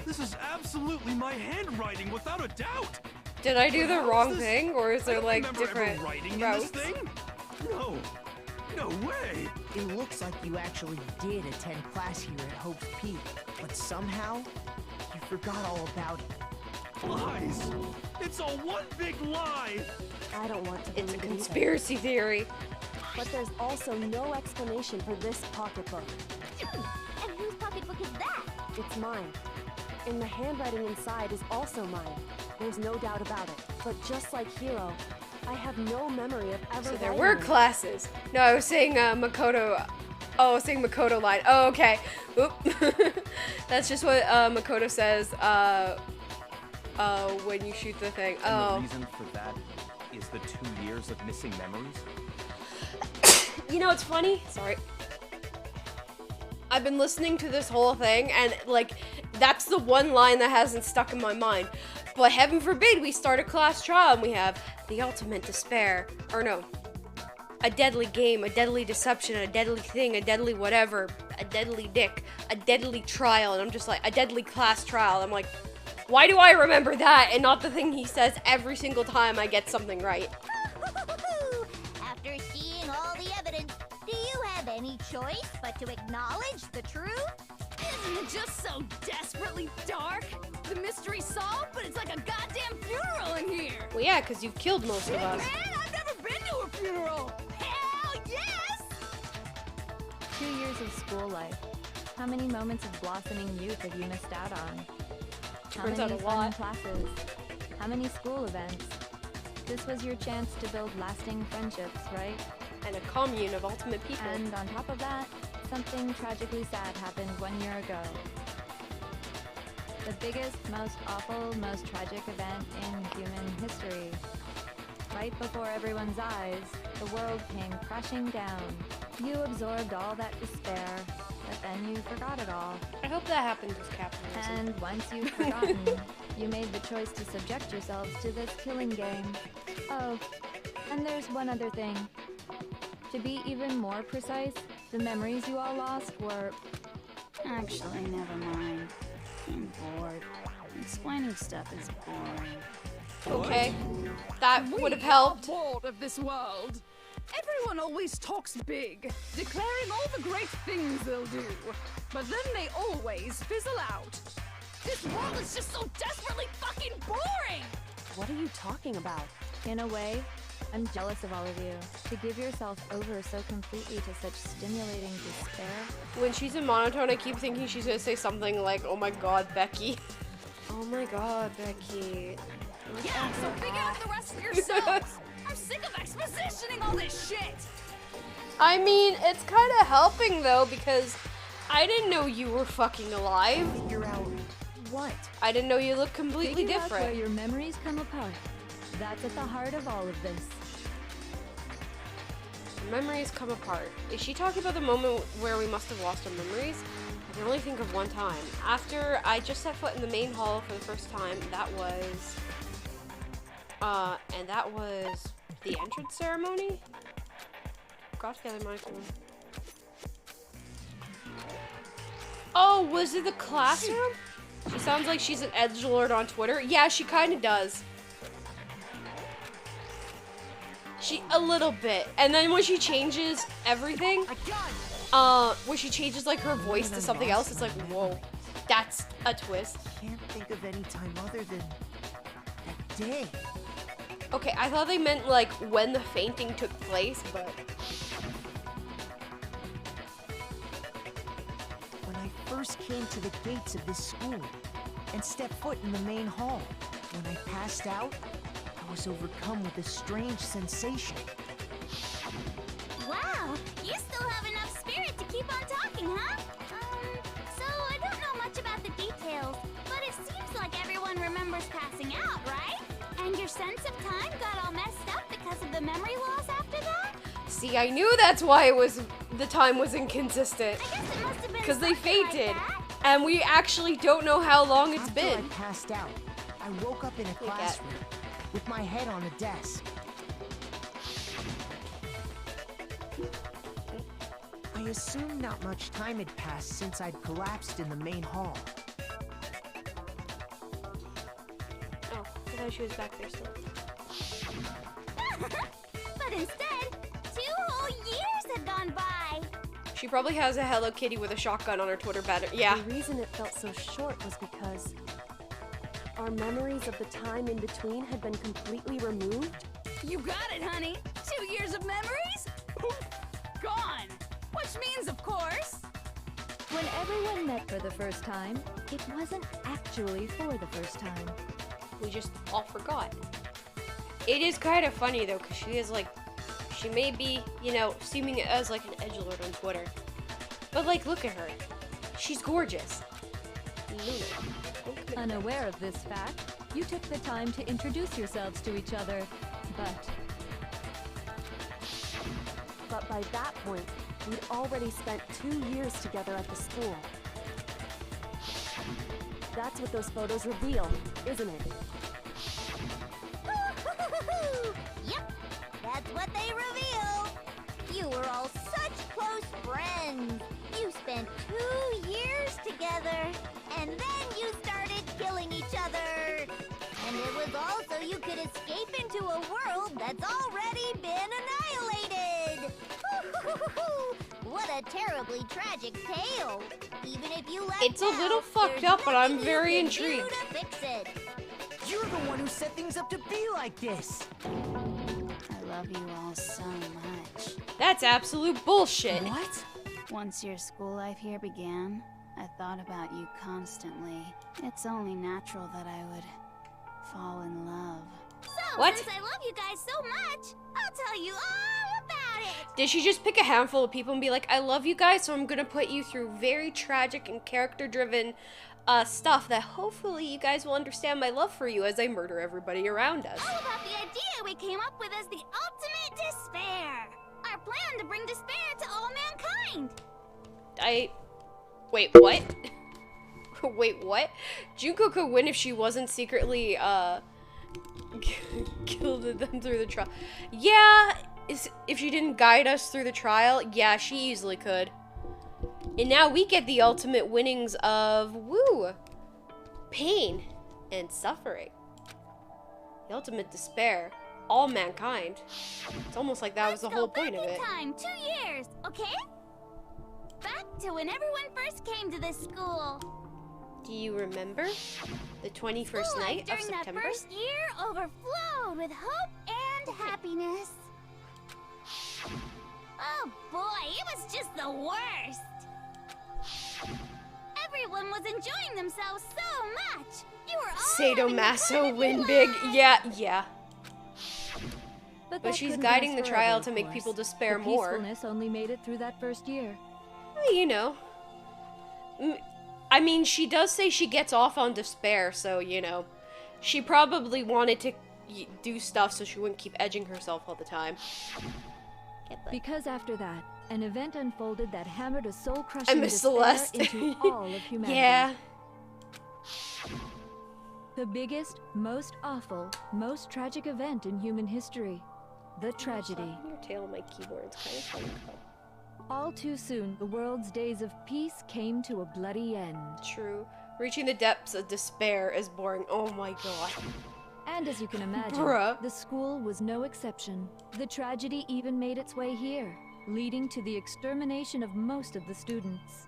This is absolutely my handwriting, without a doubt. Did I do the How is wrong this? thing, or is I there don't like remember ever different writing routes? in this thing. No, no way. It looks like you actually did attend class here at Hope's Peak, but somehow you forgot all about it. Lies. It's all one big lie. I don't want to It's a believe either. conspiracy theory. But there's also no explanation for this pocketbook. And whose pocketbook is that? It's mine. And the handwriting inside is also mine. There's no doubt about it. But just like Hiro, I have no memory of ever So there writing were it. classes. No, I was saying Makoto. Oh, I was saying Makoto lied. Oh, okay. Oop. That's just what Makoto says when you shoot the thing. And Oh. the reason for that is the 2 years of missing memories? You know what's funny? Sorry. I've been listening to this whole thing, and like, that's the one line that hasn't stuck in my mind. But heaven forbid we start a class trial and we have the ultimate despair. Or no. A deadly game, a deadly deception, a deadly thing, a deadly whatever, a deadly dick, a deadly trial, and I'm just like, a deadly class trial. I'm like, why do I remember that and not the thing he says every single time I get something right? After seeing all the evidence, do you have any choice but to acknowledge the truth? Isn't it just so desperately dark? The mystery's solved, but it's like a goddamn funeral in here. Well, yeah, because you've killed most of us. Man, I've never been to a funeral. Hell yes! 2 years of school life. How many moments of blossoming youth have you missed out on? How Turns out many a fun lot. classes? How many school events? This was your chance to build lasting friendships, right? And a commune of ultimate people. And on top of that, something tragically sad happened 1 year ago. The biggest, most awful, most tragic event in human history. Right before everyone's eyes, the world came crashing down. You absorbed all that despair, but then you forgot it all. I hope that happened with capitalism. And once you've forgotten, you made the choice to subject yourselves to this killing game. Oh, and there's one other thing. To be even more precise, the memories you all lost were... Actually, never mind. I'm bored. Explaining stuff is boring. Okay, that would have helped. Bored of this world. Everyone always talks big, declaring all the great things they'll do. But then they always fizzle out. This world is just so desperately fucking boring! What are you talking about? In a way, I'm jealous of all of you. To give yourself over so completely to such stimulating despair. When she's in monotone, I keep thinking she's gonna say something like, "Oh my God, Becky." Oh my God, Becky. Yeah, so figure out the rest of yourselves! I'm sick of expositioning all this shit! I mean, it's kind of helping though, because I didn't know you were fucking alive. Figure out what? I didn't know you looked completely Figure out where different. your memories come apart. That's at the heart of all of this. Memories come apart. Is she talking about the moment where we must have lost our memories? I can only think of one time. After I just set foot in the main hall for the first time, that was... and that was the entrance ceremony? Got together, Michael. Oh, was it the classroom? She sounds like she's an edgelord on Twitter. Yeah, she kind of does. A little bit. And then when she changes everything, when she changes like her voice to something else, it's like, whoa, that's a twist. Can't think of any time other than that day. Okay, I thought they meant like when the fainting took place, but... When I first came to the gates of this school and stepped foot in the main hall, when I passed out, I was overcome with a strange sensation. Wow, you still have enough spirit to keep on talking, huh? So I don't know much about the details, but it seems like everyone remembers passing out, right? And your sense of time got all messed up because of the memory loss after that? See, I knew that's why the time was inconsistent. I guess it must have been Because they something fainted. like that. And we actually don't know how long it's After been. I passed out, I woke up in a classroom with my head on a desk. I assumed not much time had passed since I'd collapsed in the main hall. Oh, I thought she was back there still. But instead, 2 whole years had gone by. She probably has a Hello Kitty with a shotgun on her Twitter banner. Yeah. The reason it felt so short was because our memories of the time in between had been completely removed. You got it, honey. 2 years of memories? Poof, gone. Which means, of course... When everyone met for the first time, it wasn't actually for the first time. We just all forgot. It is kind of funny though, because she is like, she may be, you know, seeming as like an edgelord on Twitter. But like, look at her. She's gorgeous. Luna. Unaware of this fact, you took the time to introduce yourselves to each other, But by that point, we'd already spent 2 years together at the school. That's what those photos reveal, isn't it? Yep, that's what they reveal. You were all such close friends. You spent 2 years together, and then you started killing each other. And it was all so you could escape into a world that's already been annihilated. What a terribly tragic tale. Even if you left It's a little out, fucked there's up, but I'm nothing very you can do intrigued. to fix it. You're the one who set things up to be like this. I love you all so much. That's absolute bullshit. What? Once your school life here began, I thought about you constantly. It's only natural that I would fall in love. So, What? since I love you guys so much, I'll tell you all about it. Did she just pick a handful of people and be like, I love you guys, so I'm gonna put you through very tragic and character-driven stuff that hopefully you guys will understand my love for you as I murder everybody around us. All about the idea we came up with as the ultimate despair. Our plan to bring despair to all mankind. Wait, what? Wait, what? Junko could win if she wasn't secretly, killed them through the trial. Yeah, if she didn't guide us through the trial, yeah, she easily could. And now we get the ultimate winnings of, woo, pain and suffering. The ultimate despair. All mankind. It's almost like that was the whole point of it. Time, 2 years, okay? Back to when everyone first came to this school. Do you remember? The 21st School life night of during September? that first year overflowed with hope and happiness. Oh boy, it was just the worst. Everyone was enjoying themselves so much. You were all Sadomaso win big. Yeah. But But that she's couldn't guiding last the forever, trial of to make course. people despair the more. Peacefulness only made it through that first year. Well, you know. I mean, she does say she gets off on despair, so, you know, she probably wanted to do stuff so she wouldn't keep edging herself all the time. Because after that, an event unfolded that hammered a I soul-crushing miss despair Celeste. into all of humanity. Yeah. The biggest, most awful, most tragic event in human history. The tragedy. Your tail on my keyboard, it's kind of funny. All too soon, the world's days of peace came to a bloody end. True. Reaching the depths of despair is boring. Oh my god. And as you can imagine, Bruh. the school was no exception. The tragedy even made its way here, leading to the extermination of most of the students.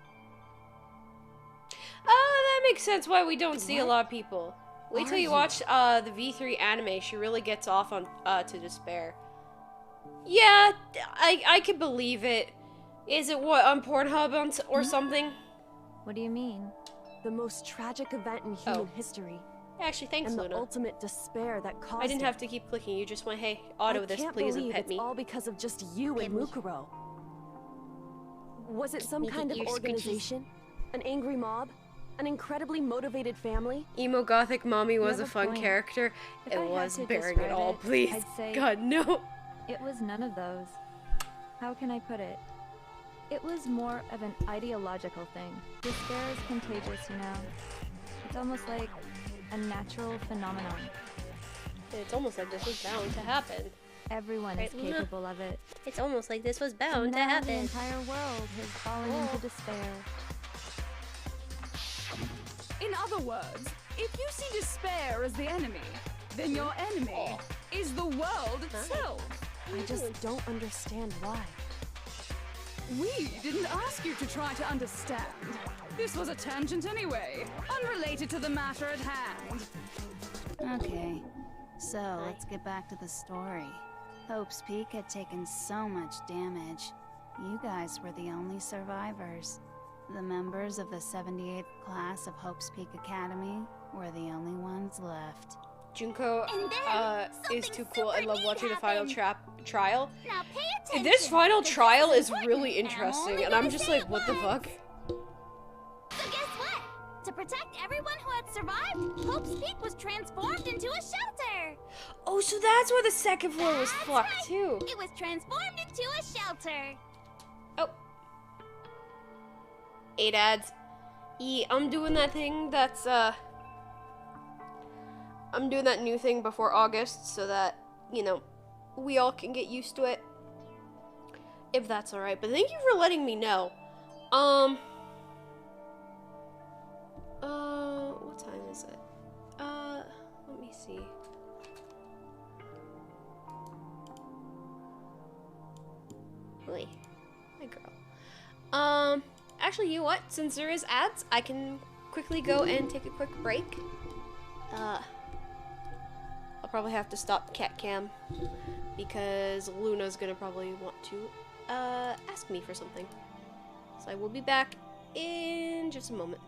Oh, that makes sense why we don't see a lot of people. Wait till you watch the V3 anime. She really gets off on to despair. Yeah, I can believe it. Is it what on Pornhub or something? What do you mean? The most tragic event in human history. Actually, thanks, and Luna. the ultimate despair that caused I didn't it. have to keep clicking. You just went, hey, auto this, can't please, and believe pet it's me. all because of just you and Mukuro. Was it some Me kind of eat your organization? An angry mob? An incredibly motivated family? Emo Gothic Mommy was You a have a fun point. character. If It I had was to bearing it describe all, it, please. I'd say God, no. It was none of those. How can I put it? It was more of an ideological thing. Despair is contagious, you know. It's almost like a natural phenomenon. It's almost like this was bound to happen. Everyone is Right, Luna? capable of it. It's almost like this was And bound to now the happen. entire world has fallen into despair. In other words, if you see despair as the enemy, then your enemy is the world itself. I just don't understand why. We didn't ask you to try to understand. This was a tangent anyway, unrelated to the matter at hand. Okay, so let's get back to the story. Hope's Peak had taken so much damage. You guys were the only survivors. The members of the 78th class of Hope's Peak Academy were the only ones left. Junko is too cool. I love watching the final trial. Now pay attention. This final 'cause trial this is important, really and I'm interesting, only and I'm gonna just say like, it what the once. fuck? So guess what? To protect everyone who had survived, Hope's Peak was transformed into a shelter. Oh, so that's why the second floor was That's fucked right. too. It was transformed into a shelter. Oh. 8 ads. I'm doing that thing that's, I'm doing that new thing before August so that, you know, we all can get used to it. If that's alright. But thank you for letting me know. What time is it? Let me see. Wait. Hi, girl. Actually, you know what? Since there is ads, I can quickly go and take a quick break. I'll probably have to stop cat cam because Luna's gonna probably want to ask me for something. So I will be back in just a moment.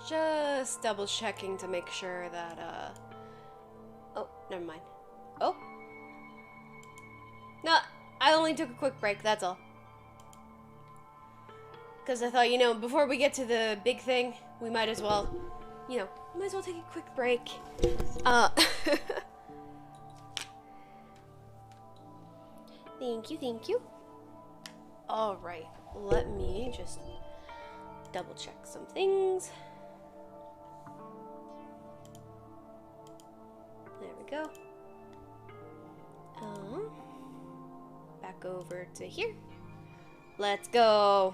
Just double checking to make sure that, oh, never mind. Oh. No, I only took a quick break, that's all. Because I thought, you know, before we get to the big thing, we might as well, you know, might as well take a quick break. Thank you, thank you. Alright, let me just double check some things. There we go. Back over to here. Let's go.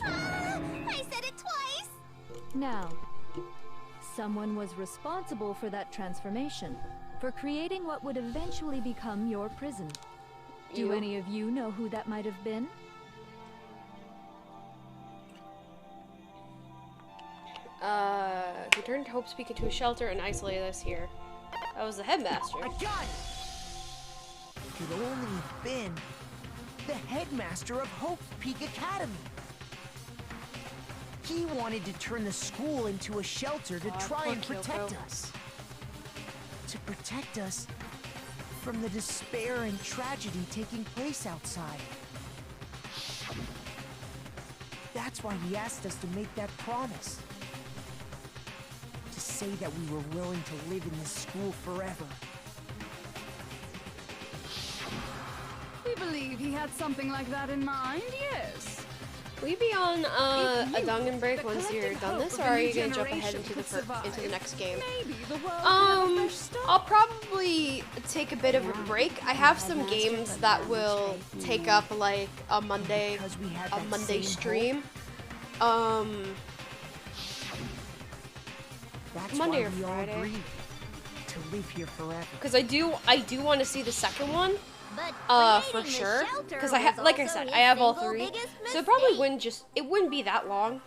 I said it twice! Now, someone was responsible for that transformation, for creating what would eventually become your prison. Do any of you know who that might have been? He turned Hope's Peak into a shelter and isolated us here. That was the headmaster. I got it! Could only have been the headmaster of Hope's Peak Academy. He wanted to turn the school into a shelter to try and protect us. To protect us from the despair and tragedy taking place outside. That's why he asked us to make that promise. To say that we were willing to live in this school forever. We believe he had something like that in mind, yes. Will you be on a dungeon break once you're done this, or are you gonna jump ahead into the next game? I'll probably take a bit of a break. I have some games that will take up like a Monday stream. Monday or Friday. To live here forever. Because I do want to see the second one. For sure. Because like I said, I have all three. So it probably wouldn't be that long.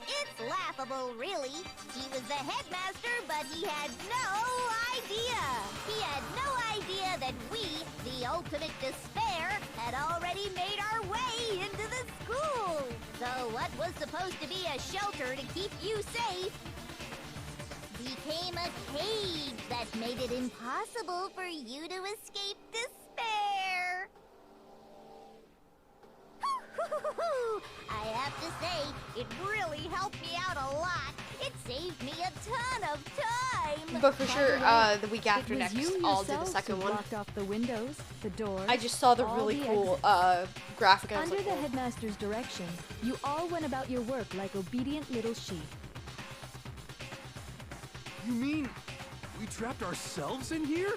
It's laughable, really. He was the headmaster, but he had no idea. He had no idea that we, the ultimate despair, had already made our way into the school. So what was supposed to be a shelter to keep you safe became a cage that made it impossible for you to escape despair. I have to say, it really helped me out a lot. It saved me a ton of time. But for sure, the week after next, I'll do the second one. Blocked off the windows, the doors. I just saw the really cool graphic. Under the headmaster's direction, you all went about your work like obedient little sheep. You mean we trapped ourselves in here?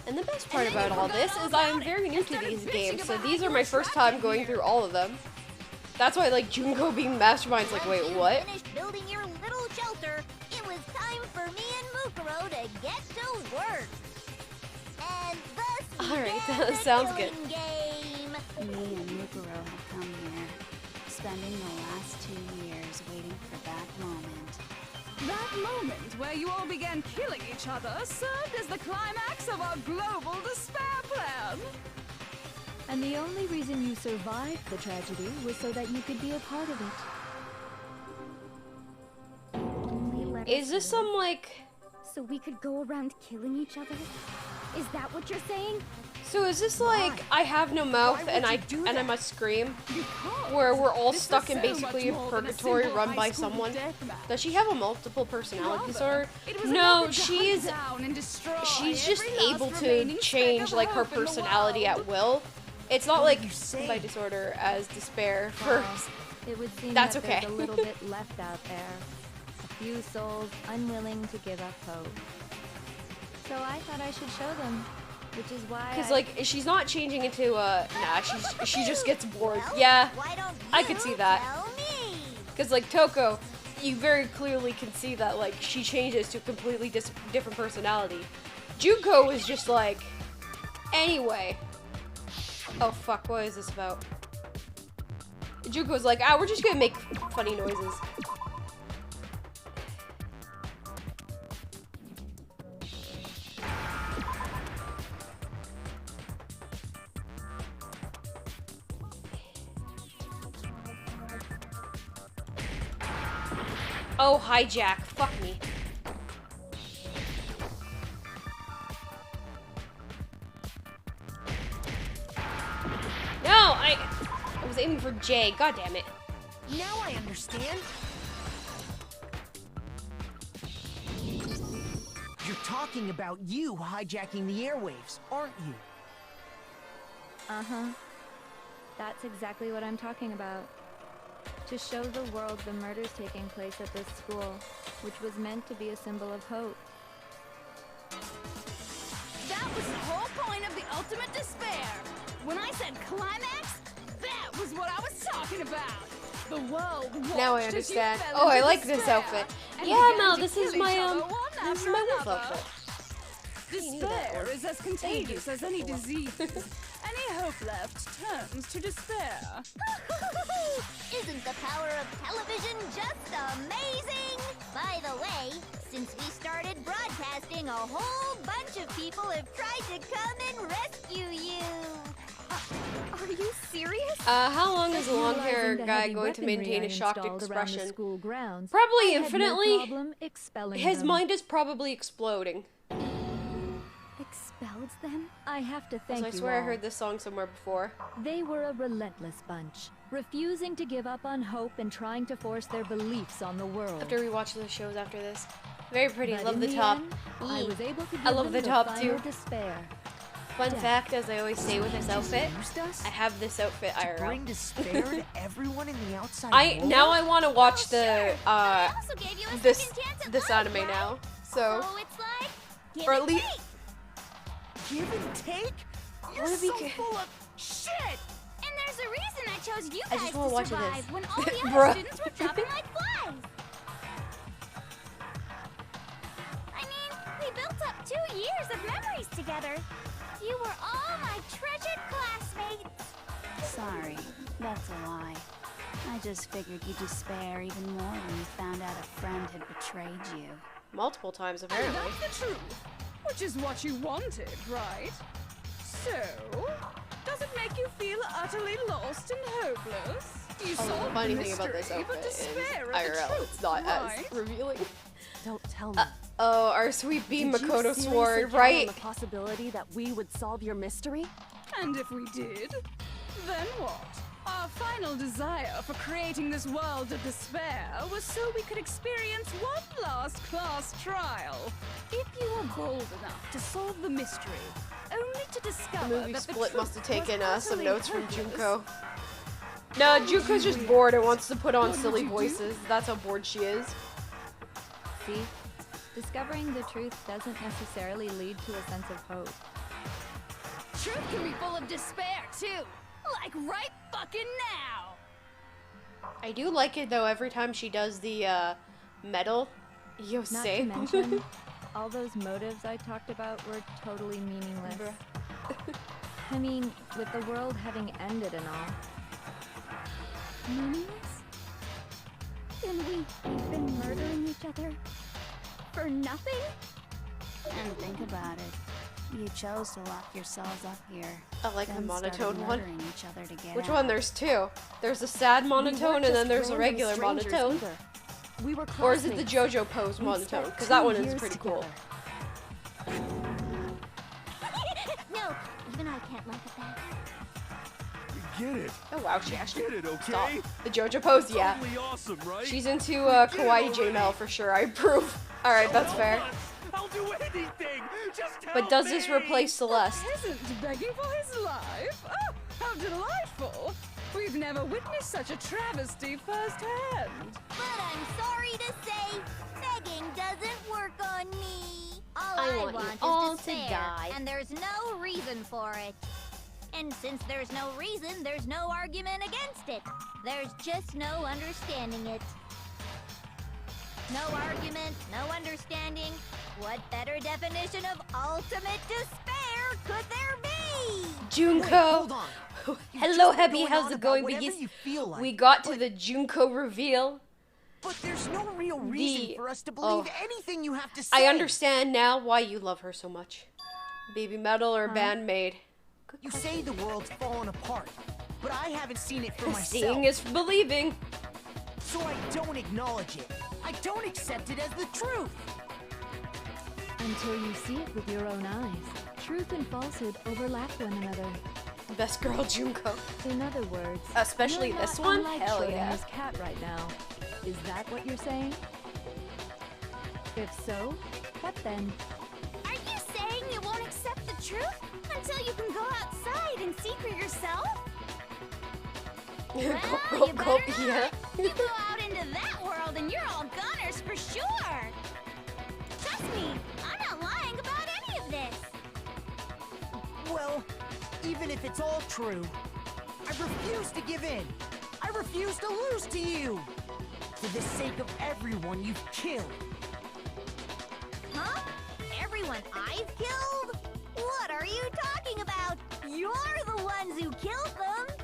And the best part about all this is I am very new to these games, so these are my first time going through all of them. That's why, like, Junko being Mastermind's like, wait, what? Finished building your little shelter, it was time for me and Mukuro to get to work. And thus Alright, that sounds good. game. Me and Mukuro have come here, spending the last 2 years waiting for that moment. That moment where you all began killing each other served as the climax of our global despair plan. And the only reason you survived the tragedy was so that you could be a part of it. Is this some, like... So we could go around killing each other? Is that what you're saying? So is this like, I have no mouth and I must scream? Where we're all stuck in basically a purgatory run by someone? Does she have a multiple personality disorder? No, she's just able to change like her personality at will. It's not like by disorder as despair first. It would seem that's that okay. There's a little bit left out there. A few souls unwilling to give up hope. So I thought I should show them. Which is why Because, like, she's not changing into, nah, she just gets bored. Yeah, I could see that. Because, like, Toko, you very clearly can see that, like, she changes to a completely different personality. Junko is just like, anyway. Oh, fuck, what is this about? Junko's like, we're just gonna make funny noises. Oh, hijack. Fuck me. No, I was aiming for Jay. God damn it. Now I understand. You're talking about you hijacking the airwaves, aren't you? Uh-huh. That's exactly what I'm talking about. To show the world the murders taking place at this school, which was meant to be a symbol of hope. That was the whole point of the ultimate despair. When I said climax, that was what I was talking about. The world watched Now I as you understand. fell Oh, I into like this despair outfit. and Yeah, began Mel, to this kill is each my other one this is after my wolf another. outfit. Despair is as contagious as any disease. Any hope left turns to despair. Isn't the power of television just amazing? By the way, since we started broadcasting, a whole bunch of people have tried to come and rescue you. Are you serious? How long is a Realizing long-haired the guy heavy going to weaponry maintain I a shocked installed around the expression? school grounds, Probably I had infinitely. No problem expelling His them. mind is probably exploding. Expelled them? I have to thank I you swear I all. heard this song somewhere before. They were a relentless bunch, refusing to give up on hope and trying to force their beliefs on the world. After we watch the shows after this. Very pretty. But Love in the top. end, I was able to give I love them the top final too. despair. Fun Death. fact, as I always say with this outfit, Used us I have this outfit to IRL. bring despair to everyone in the outside world? Now I want to watch the I also gave you a this second chance at this life, anime right? now. So So it's like, give or and at least take. Give and take? You're wanna be so ca- full of shit! And there's a reason I chose you I guys just to wanna watch survive this. when all the Bruh. other students were dropping like flies. I mean, we built up 2 years of memories together. You were all my treasured classmates. Sorry, that's a lie. I just figured you'd despair even more when you found out a friend had betrayed you. multiple times And apparently. that's the truth, which is what you wanted, right? So, does it make you feel utterly lost and hopeless? You Oh, the solved funny the thing about this mystery, but outfit is despair at the IRL. truth, It's not right? as revealing. Don't tell me. Oh, our sweet bee Did you Makoto seriously Sword, count right? on the possibility that we would solve your mystery? And if we did, then what? Our final desire for creating this world of despair was so we could experience one last class trial. If you were bold enough to solve the mystery, only to The discover movie that the Split truth must have taken was some utterly notes from hopeless. Junko. No, Junko's just bored and wants to put on What did silly you do? voices. That's how bored she is. See? Discovering the truth doesn't necessarily lead to a sense of hope. Truth can be full of despair too, like right fucking now. I do like it though every time she does the metal Not to Yosei. mention, all those motives I talked about were totally meaningless. I mean, with the world having ended and all. Meaningless? Then we've been murdering each other for nothing? And think about it. You chose to lock yourselves up here. I like the then started monotone one. murdering each other to get Which out. one? There's two. There's a sad monotone and then there's a regular monotone. We were Or is it the classmates. JoJo pose We monotone? spent Because that 2 one is years pretty cool. together. No, even I can't laugh at that. Get it. Oh wow, she actually Get it, okay? Stop. The JoJo pose, yeah. Totally awesome, right? She's into Kawaii JML for sure. I approve. All right, that's fair. I'll do anything. Just help But does this me. replace Celeste? Peasant begging for his life? Oh, how delightful! We've never witnessed such a travesty firsthand. But I'm sorry to say, begging doesn't work on me. All I I want you want all is to despair, die. and there's no reason for it. And since there's no reason, there's no argument against it. There's just no understanding it. No argument, no understanding. What better definition of ultimate despair could there be? Junko. Wait, hold on. You've Hello, just been Happy. going How's on it about going? whatever you feel like, We got to the Junko reveal. But there's no real reason The- for us to believe oh. anything you have to say. I understand now why you love her so much. Baby Metal or Bandmaid? You say the world's fallen apart, but I haven't seen it for myself. Seeing is believing. So I don't acknowledge it. I I don't accept it as the truth. Until you see it with your own eyes. Truth and falsehood overlap one another. Best girl Junko. In other words, Especially you're this not one? unlike Hell yeah. Schrodinger's cat right now. Is that what you're saying? If so, what then? Are you saying you won't accept the truth until you can go outside and see for yourself? Well, you better not. Yeah. You go out into that world and you're all goners for sure. Trust me, I'm not lying about any of this. Well, even if it's all true, I refuse to give in. I refuse to lose to you. For the sake of everyone you've killed. Huh? Everyone I've killed? What are you talking about? You're the ones who killed them!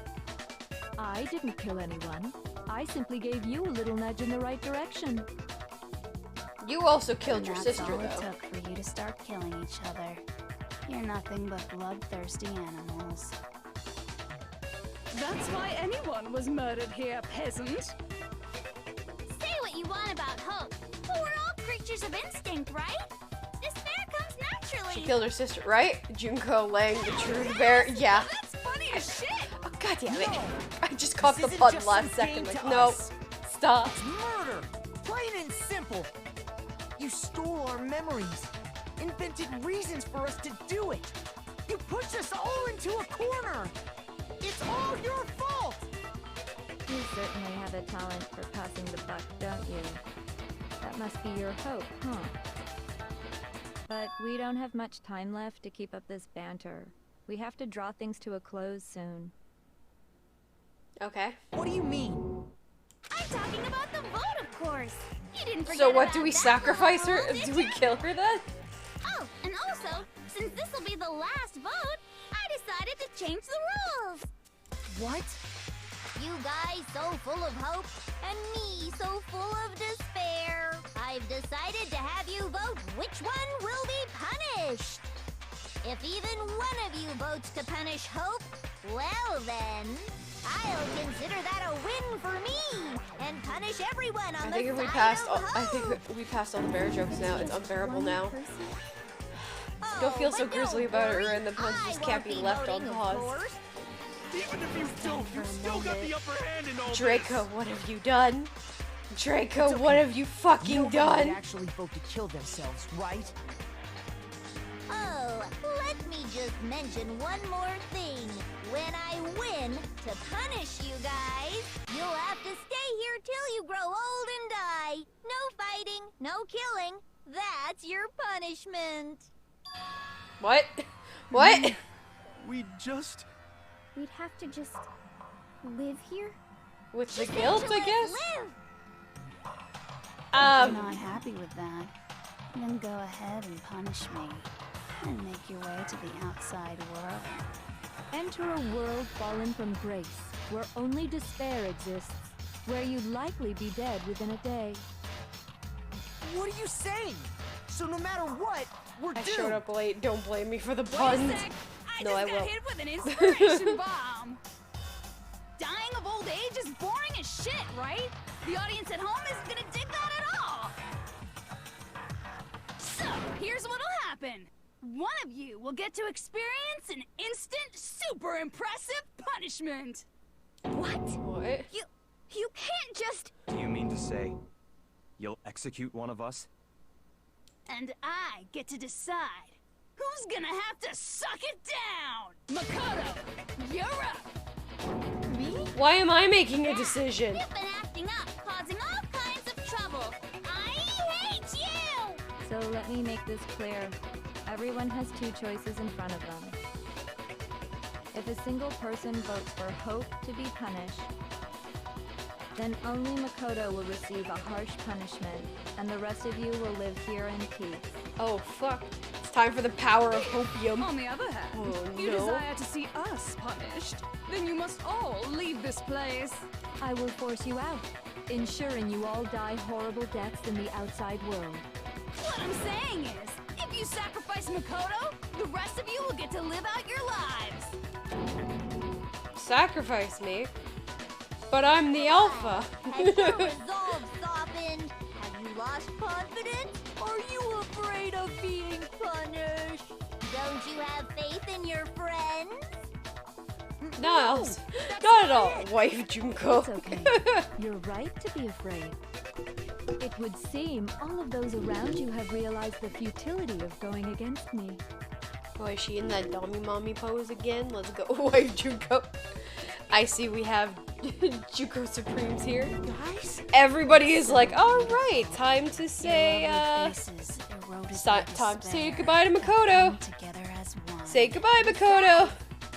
I didn't kill anyone. I simply gave you a little nudge in the right direction. You also killed your That's sister, all it though. took for you to start killing each other. You're nothing but bloodthirsty animals. That's why anyone was murdered here, peasant. Say what you want about hope, but we're all creatures of instinct, right? Despair comes naturally. She killed her sister, right? Junko laying the truth bare. Yeah. That's funny as shit. Oh, god damn it. No. I just caught This the isn't pun just last some game second. Like, to no. us. Stop. It's murder! Plain and simple! You stole our memories, invented reasons for us to do it! You pushed us all into a corner! It's all your fault! You certainly have a talent for passing the buck, don't you? That must be your hope, huh? But we don't have much time left to keep up this banter. We have to draw things to a close soon. Okay. What do you mean? I'm talking about the vote, of course. You didn't forget So what, about do we that sacrifice little her? rule, Do did we ya? kill her then? Oh, and also, since this will be the last vote, I decided to change the rules. What? You guys so full of hope, and me so full of despair. I've decided to have you vote which one will be punished. If even one of you votes to punish Hope, well then, I'll consider that a win for me, and punish everyone on I the think if we side passed of all, I Hope. think we passed all the bear jokes now. It's unbearable now. Oh, Don't feel so but grizzly don't about it, worry, or the puns I just can't won't be left voting, on of pause. course. Even if you don't, you still got the upper hand in all Draco, this. what have you done? Draco, It's okay. what have you fucking Nobody done? would actually vote to kill themselves, right? Oh, let me just mention one more thing. When I win to punish you guys, you'll have to stay here till you grow old and die. No fighting, no killing. That's your punishment. What? What? We just... We'd have to just live here? With the Just guilt, let I you guess? live. If you're not happy with that, then go ahead and punish me. And make your way to the outside world. Enter a world fallen from grace, where only despair exists, where you'd likely be dead within a day. What are you saying? So no matter what, we're I doomed. showed up late. Don't blame me for the Wait a puns. sec. I No, just I got won't. hit with an inspiration bomb. Dying of old age is boring as shit, right? The audience at home isn't gonna dig that at all. So, here's what'll happen. One of you will get to experience an instant, super impressive punishment. What? What? You can't just... Do you mean to say you'll execute one of us? And I get to decide who's gonna have to suck it down. Makoto, you're up. Me? Why am I making a decision? You've been acting up, causing all kinds of trouble. I hate you! So let me make this clear. Everyone has two choices in front of them. If a single person votes for Hope to be punished, then only Makoto will receive a harsh punishment, and the rest of you will live here in peace. Oh, fuck. It's time for the power of hopium. On the other hand, Oh, if you no. desire to see us punished, then you must all leave this place. I will force you out, ensuring you all die horrible deaths in the outside world. What I'm saying is, if you sacrifice Makoto, the rest of you will get to live out your lives. Sacrifice me? But I'm the alpha. Has your resolve softened? Have you lost confidence? Are you afraid of being punished? Don't you have faith in your friends? Niles. Not at all, wife Junko. It's okay. You're right to be afraid. It would seem all of those around you have realized the futility of going against me. Oh, is she in that dummy mommy pose again? Let's go, wife Junko. I see we have Junko Supremes here. Guys? Everybody is like, all right, time to say, time to say goodbye to Makoto. Say goodbye, Makoto.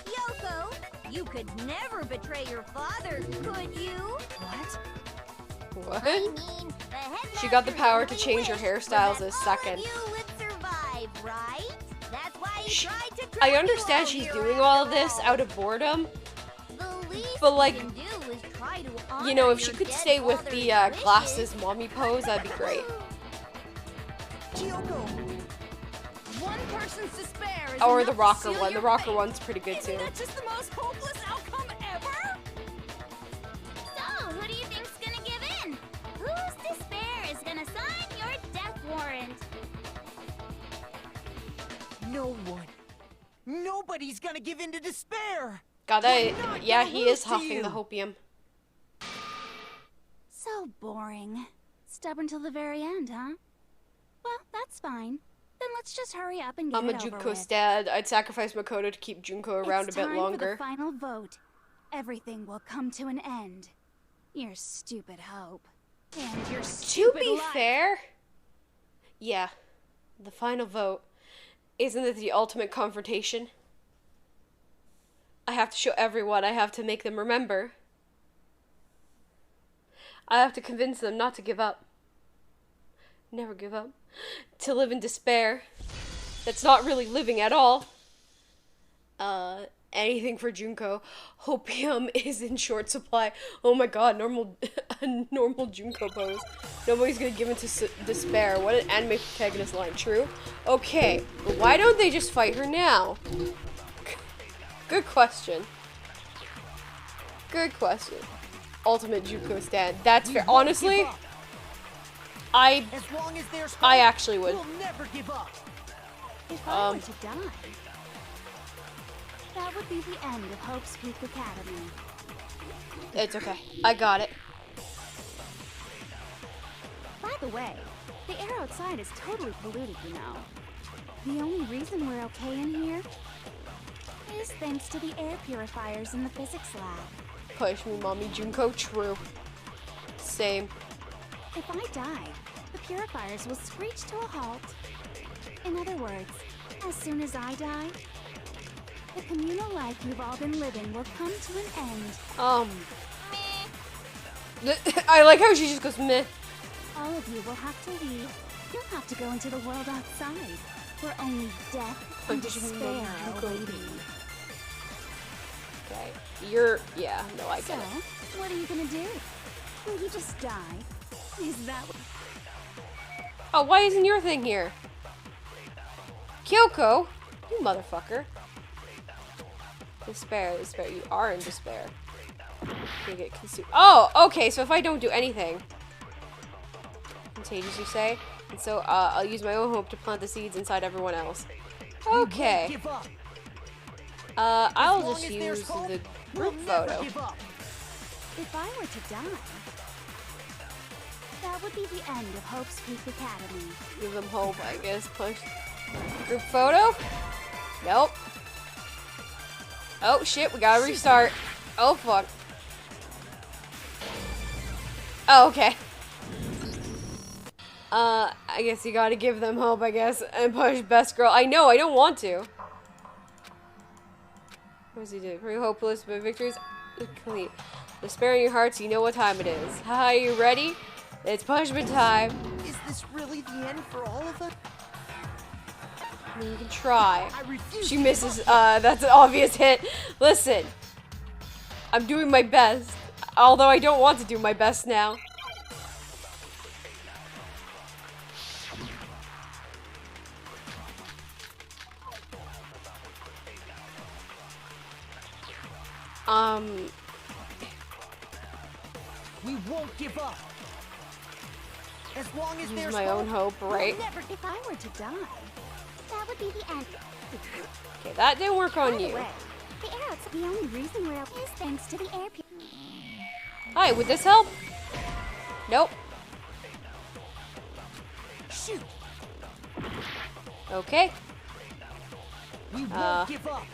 Yoko, you could never betray your father, could you? What? I mean, the She got the headmaster power to only change her wished hairstyles that this all second. of you would survive, right? That's why he tried to I trap you understand all she's here doing all of after this all. out of boredom, The least but like, you can do is try to you know, honor if she your could dead stay with father's the wishes. glasses mommy pose, that'd be great. Kyoko! One person's despair is Or enough the to rocker seal one. your The rocker fate. one's pretty good Isn't too. that just the most hopeless outcome ever? So, who do you think's gonna give in? Whose despair is gonna sign your death warrant? No one. Nobody's gonna give in to despair! God, We're not yeah, gonna he lose is to huffing you. the hopium. So boring. Stubborn till the very end, huh? Well, that's fine. Then let's just hurry up and get I'm a it over Junko with. stad. I'd sacrifice Makoto to keep Junko around It's a bit time longer. for the final vote. Everything will come to an end. Your stupid hope. And your To stupid be life. fair, yeah, the final vote. Isn't it the ultimate confrontation? I have to show everyone. I have to make them remember. I have to convince them not to give up. Never give up. To live in despair. That's not really living at all. Anything for Junko. Hopium is in short supply. Oh my god, a normal Junko pose. Nobody's gonna give in to despair. What an anime protagonist line. True? Okay, but why don't they just fight her now? Good question. Good question. Ultimate Junko stand. That's fair. Honestly, As long as there's I hope, actually would. We'll never give up. If I were to die, that would be the end of Hope's Peak Academy. It's okay. I got it. By the way, the air outside is totally polluted, you know. The only reason we're okay in here is thanks to the air purifiers in the physics lab. Push me, mommy. Junko. True. Same. If I die, the purifiers will screech to a halt. In other words, as soon as I die, the communal life you've all been living will come to an end. I like how she just goes meh. All of you will have to leave. You'll have to go into the world outside, where only death and despair await you. Okay. Yeah, no, I So, get it. what are you gonna do? Will you just die? Is that what... Oh, why isn't your thing here? Kyoko! You motherfucker. Despair. You are in despair. You get consumed. Oh, okay, so if I don't do anything. Contagious, you say? And so, I'll use my own hope to plant the seeds inside everyone else. Okay. Give up. I'll long just as there's use hope, the we'll group never photo. give up. If I were to die, that would be the end of Hope's Peak Academy. Give them hope, I guess. Push. Group photo? Nope. Oh shit, we gotta restart. Oh fuck. Oh, okay. I guess you gotta give them hope, I guess, and push best girl. I know, I don't want to. What does he do? Pretty hopeless, but victories complete. Despair in your hearts, you know what time it is. Hi, you ready? It's punishment time. Is this really the end for all of us? I mean, you can try. I refuse She to misses, give up. that's an obvious hit. Listen, I'm doing my best, although I don't want to do my best now. We won't give up. As long as use there's my own hope, right? If I were to die, that would be the end. Okay, that didn't work on By the you. way, the arrows, the only reason we're okay is thanks to the air Hi, would this help? Nope. Shoot. Okay. We won't give up.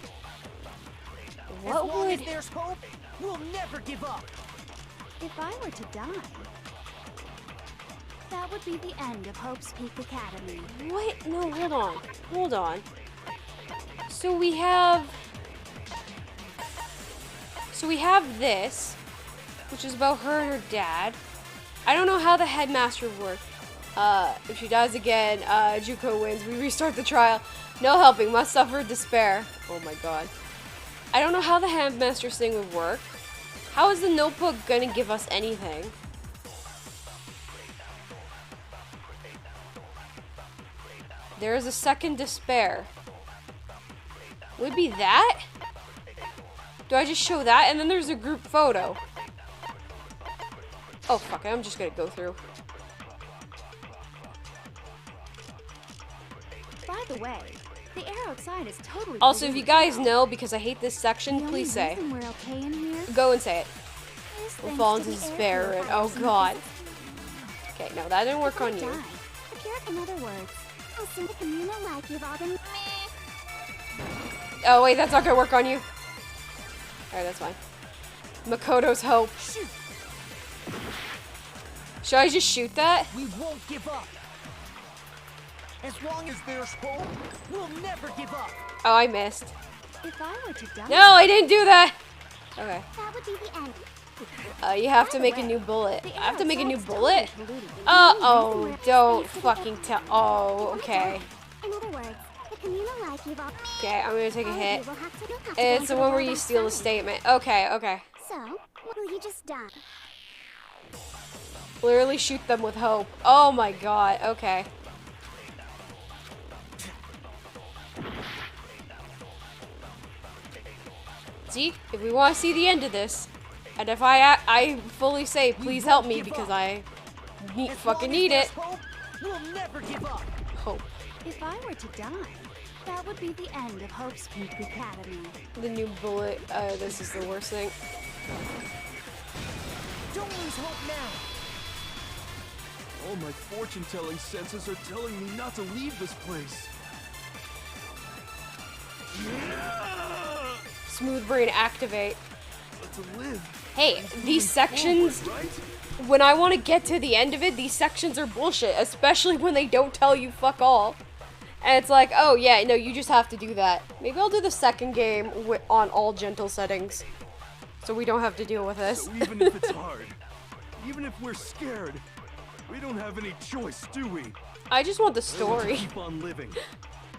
What as long would... as there's hope, we'll never give up. If I were to die, that would be the end of Hope's Peak Academy. What? No, hold on. Hold on. So we have this, which is about her and her dad. I don't know how the headmaster works. If she dies again, Juko wins. We restart the trial. No helping. Must suffer despair. Oh my god. I don't know how the headmaster's thing would work. How is the notebook gonna give us anything? There is a second despair. Would it be that? Do I just show that? And then there's a group photo. Oh, fuck it. I'm just gonna go through. By the way, the air outside is totally. Also, if you guys know, because I hate this section, The please only say. reason we're okay in here Go and say it. is We'll thanks fall to into the air despair and oh purifiers in the god. physics Okay, no, that didn't work If I on you. die, the pure, in other words, I'll sing the communal life you've all been. Oh wait, that's not gonna work on you. Alright, that's fine. Makoto's hope. Shoot. Should I just shoot that? We won't give up. As long as there's hope, we'll never give up. Oh, I missed. If I were to die, No, I didn't do that! Okay. That would be the end. You have to make a new bullet. the I have to make a new outside's bullet? totally polluted. Oh, don't fucking tell. Oh, okay. In other words, the communal life you've all. Okay, I'm gonna take a All of hit. you will have to go It's into the one where world you steal the outside. statement. Okay, okay. So, will you just die? Literally shoot them with hope. Oh my god, okay. See, if we want to see the end of this, and if I fully say, please help me because I fucking need it. Hope, we'll never give up. Hope. If I were to die, that would be the end of Hope's Peak Academy. The new bullet. This is the worst thing. Don't lose hope now. All my fortune-telling senses are telling me not to leave this place. Smooth brain activate. But to live. Hey, these sections, Forward, right? when I want to get to the end of it, these sections are bullshit, especially when they don't tell you fuck all. And it's like, oh yeah, no, you just have to do that. Maybe I'll do the second game on all gentle settings, so we don't have to deal with this. So even if it's hard, even if we're scared, we don't have any choice, do we? I just want the I want to story. keep on living.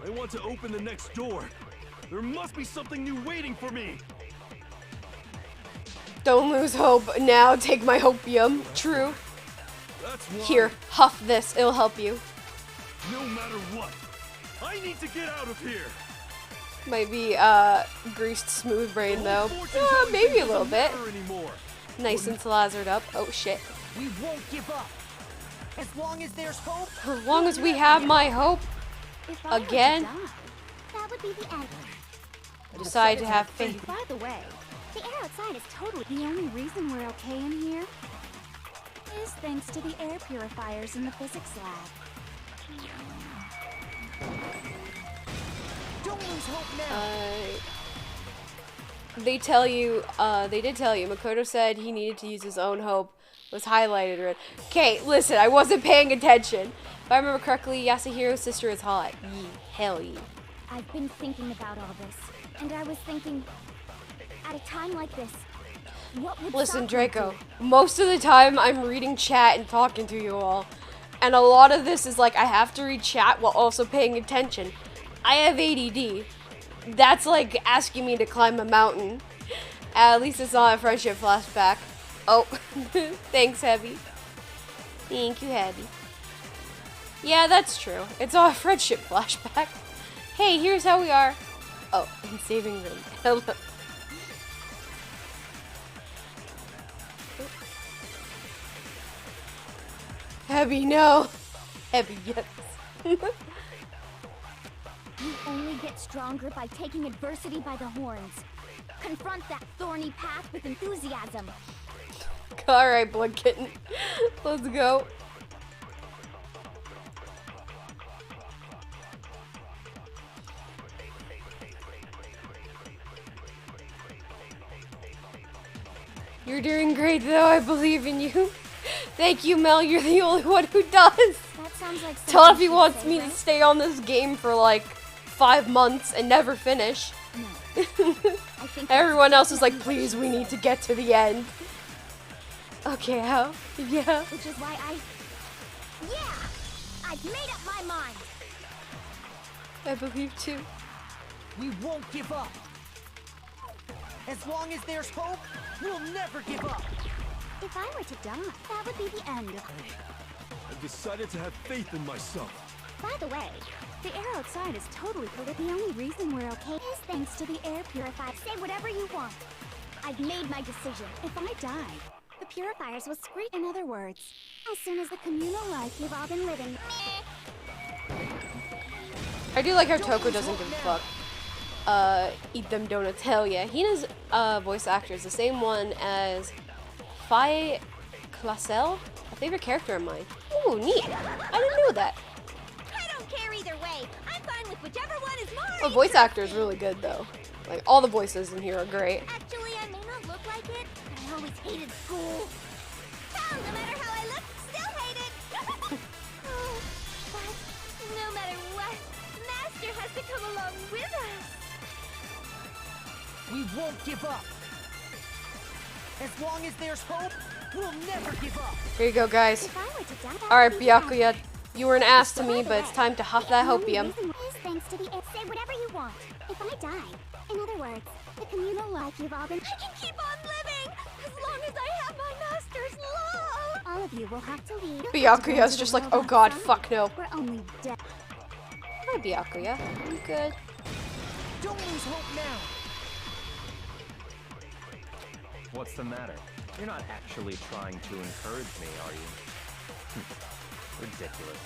I want to open the next door. There must be something new waiting for me. Don't lose hope. Now take my hopium. True. That's why, Here, huff this. It'll help you. no matter what, I need to get out of here. Might be greased smooth brain though. Fortune-telling Maybe thing a little doesn't bit. matter anymore. Nice and slazered up. Oh shit. We won't give up. As long as there's hope. As long as we have my hope, If I again, were to die, That would be the end. decide to have faith. by the way, The air outside is totally. the only reason we're okay in here is thanks to the air purifiers in the physics lab. Don't lose hope now. They tell you, they did tell you, Makoto said he needed to use his own hope, was highlighted red. Okay, listen, I wasn't paying attention. If I remember correctly, Yasuhiro's sister is hot. Yee, hell yee. I've been thinking about all this, and I was thinking, at a time like this, what would Listen, stop me Draco, most of the time I'm reading chat and talking to you all. And a lot of this is like, I have to read chat while also paying attention. I have ADD. That's like asking me to climb a mountain. At least it's not a friendship flashback. Oh, thanks, Heavy. Thank you, Heavy. Yeah, that's true. It's all a friendship flashback. Hey, here's how we are. Oh, in saving room. Hello. Heavy, no. Heavy, yes. You only get stronger by taking adversity by the horns. Confront that thorny path with enthusiasm. Alright, Blood Kitten. Let's go. You're doing great though, I believe in you. Thank you, Mel, you're the only one who does. That sounds like Toffee wants me to stay on this game for like 5 months and never finish. No. I think Everyone else is like, please, we need to get to the end. Okay, how? Yeah. Which is why I've made up my mind. I believe too. We won't give up. As long as there's hope, we'll never give up. If I were to die, that would be the end of me. I've decided to have faith in myself. By the way, the air outside is totally polluted. The only reason we're okay is thanks to the air purifier. Say whatever you want. I've made my decision. If I die, the purifiers will scream. In other words, as soon as the communal life you've all been living. I do like how Toko doesn't give a fuck. Eat them donuts. Hell yeah. Hina's voice actor is the same one as Faye Classel, a favorite character of mine. Ooh, neat. I didn't know that. I don't care either way. I'm fine with whichever one is more. The voice actor is really good though. Like all the voices in here are great. Actually, I may not look like it, but I always hated school. Hell, no matter how I look, still hate it. Oh, but no matter what, Master has to come along with us. We won't give up. As long as there's hope, we'll never give up. Here you go, guys. If I were to die, that Alright, would be Byakuya, you were an ass to me, but it's time to huff that hopium. is thanks to the air. Say whatever you want. If I die, in other words, the communal life you've all been. I can keep on living as long as I have my master's love. All of you will have to leave. Byakuya's just like, oh god, fuck no. We're only dead. Hi, Byakuya. You good? Don't lose hope now. What's the matter? You're not actually trying to encourage me, are you? Ridiculous.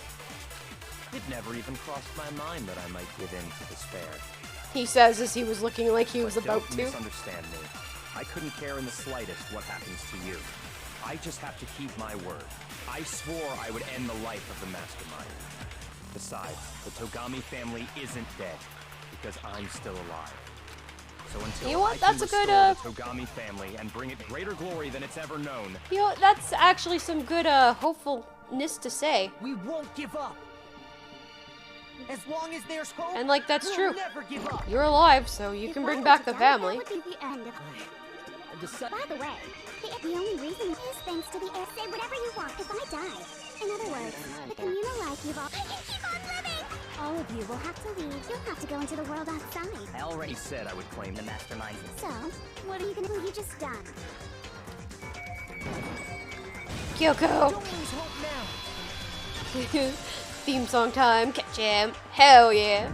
It never even crossed my mind that I might give in to despair. He says as he was looking like he was But about don't to. misunderstand me. I couldn't care in the slightest what happens to you. I just have to keep my word. I swore I would end the life of the Mastermind. Besides, the Togami family isn't dead, because I'm still alive. So until You know what? I can That's a good, restore the Togami family and bring it greater glory than it's ever known. You know, that's actually some good hopefulness to say. We won't give up. As long as there's hope, And like that's we'll true. never give up. You're alive, so you can bring back the family. That would be the end of it. By the way, the only reason is thanks to the air. Say whatever you want. If I die, in other words, the communal life you've all. I can keep on living. All of you will have to leave. You'll have to go into the world outside. I already said I would claim the Mastermind. So, what are you gonna do? You just done. Kyoko! Don't lose hope now. Theme song time, catch him. Hell yeah.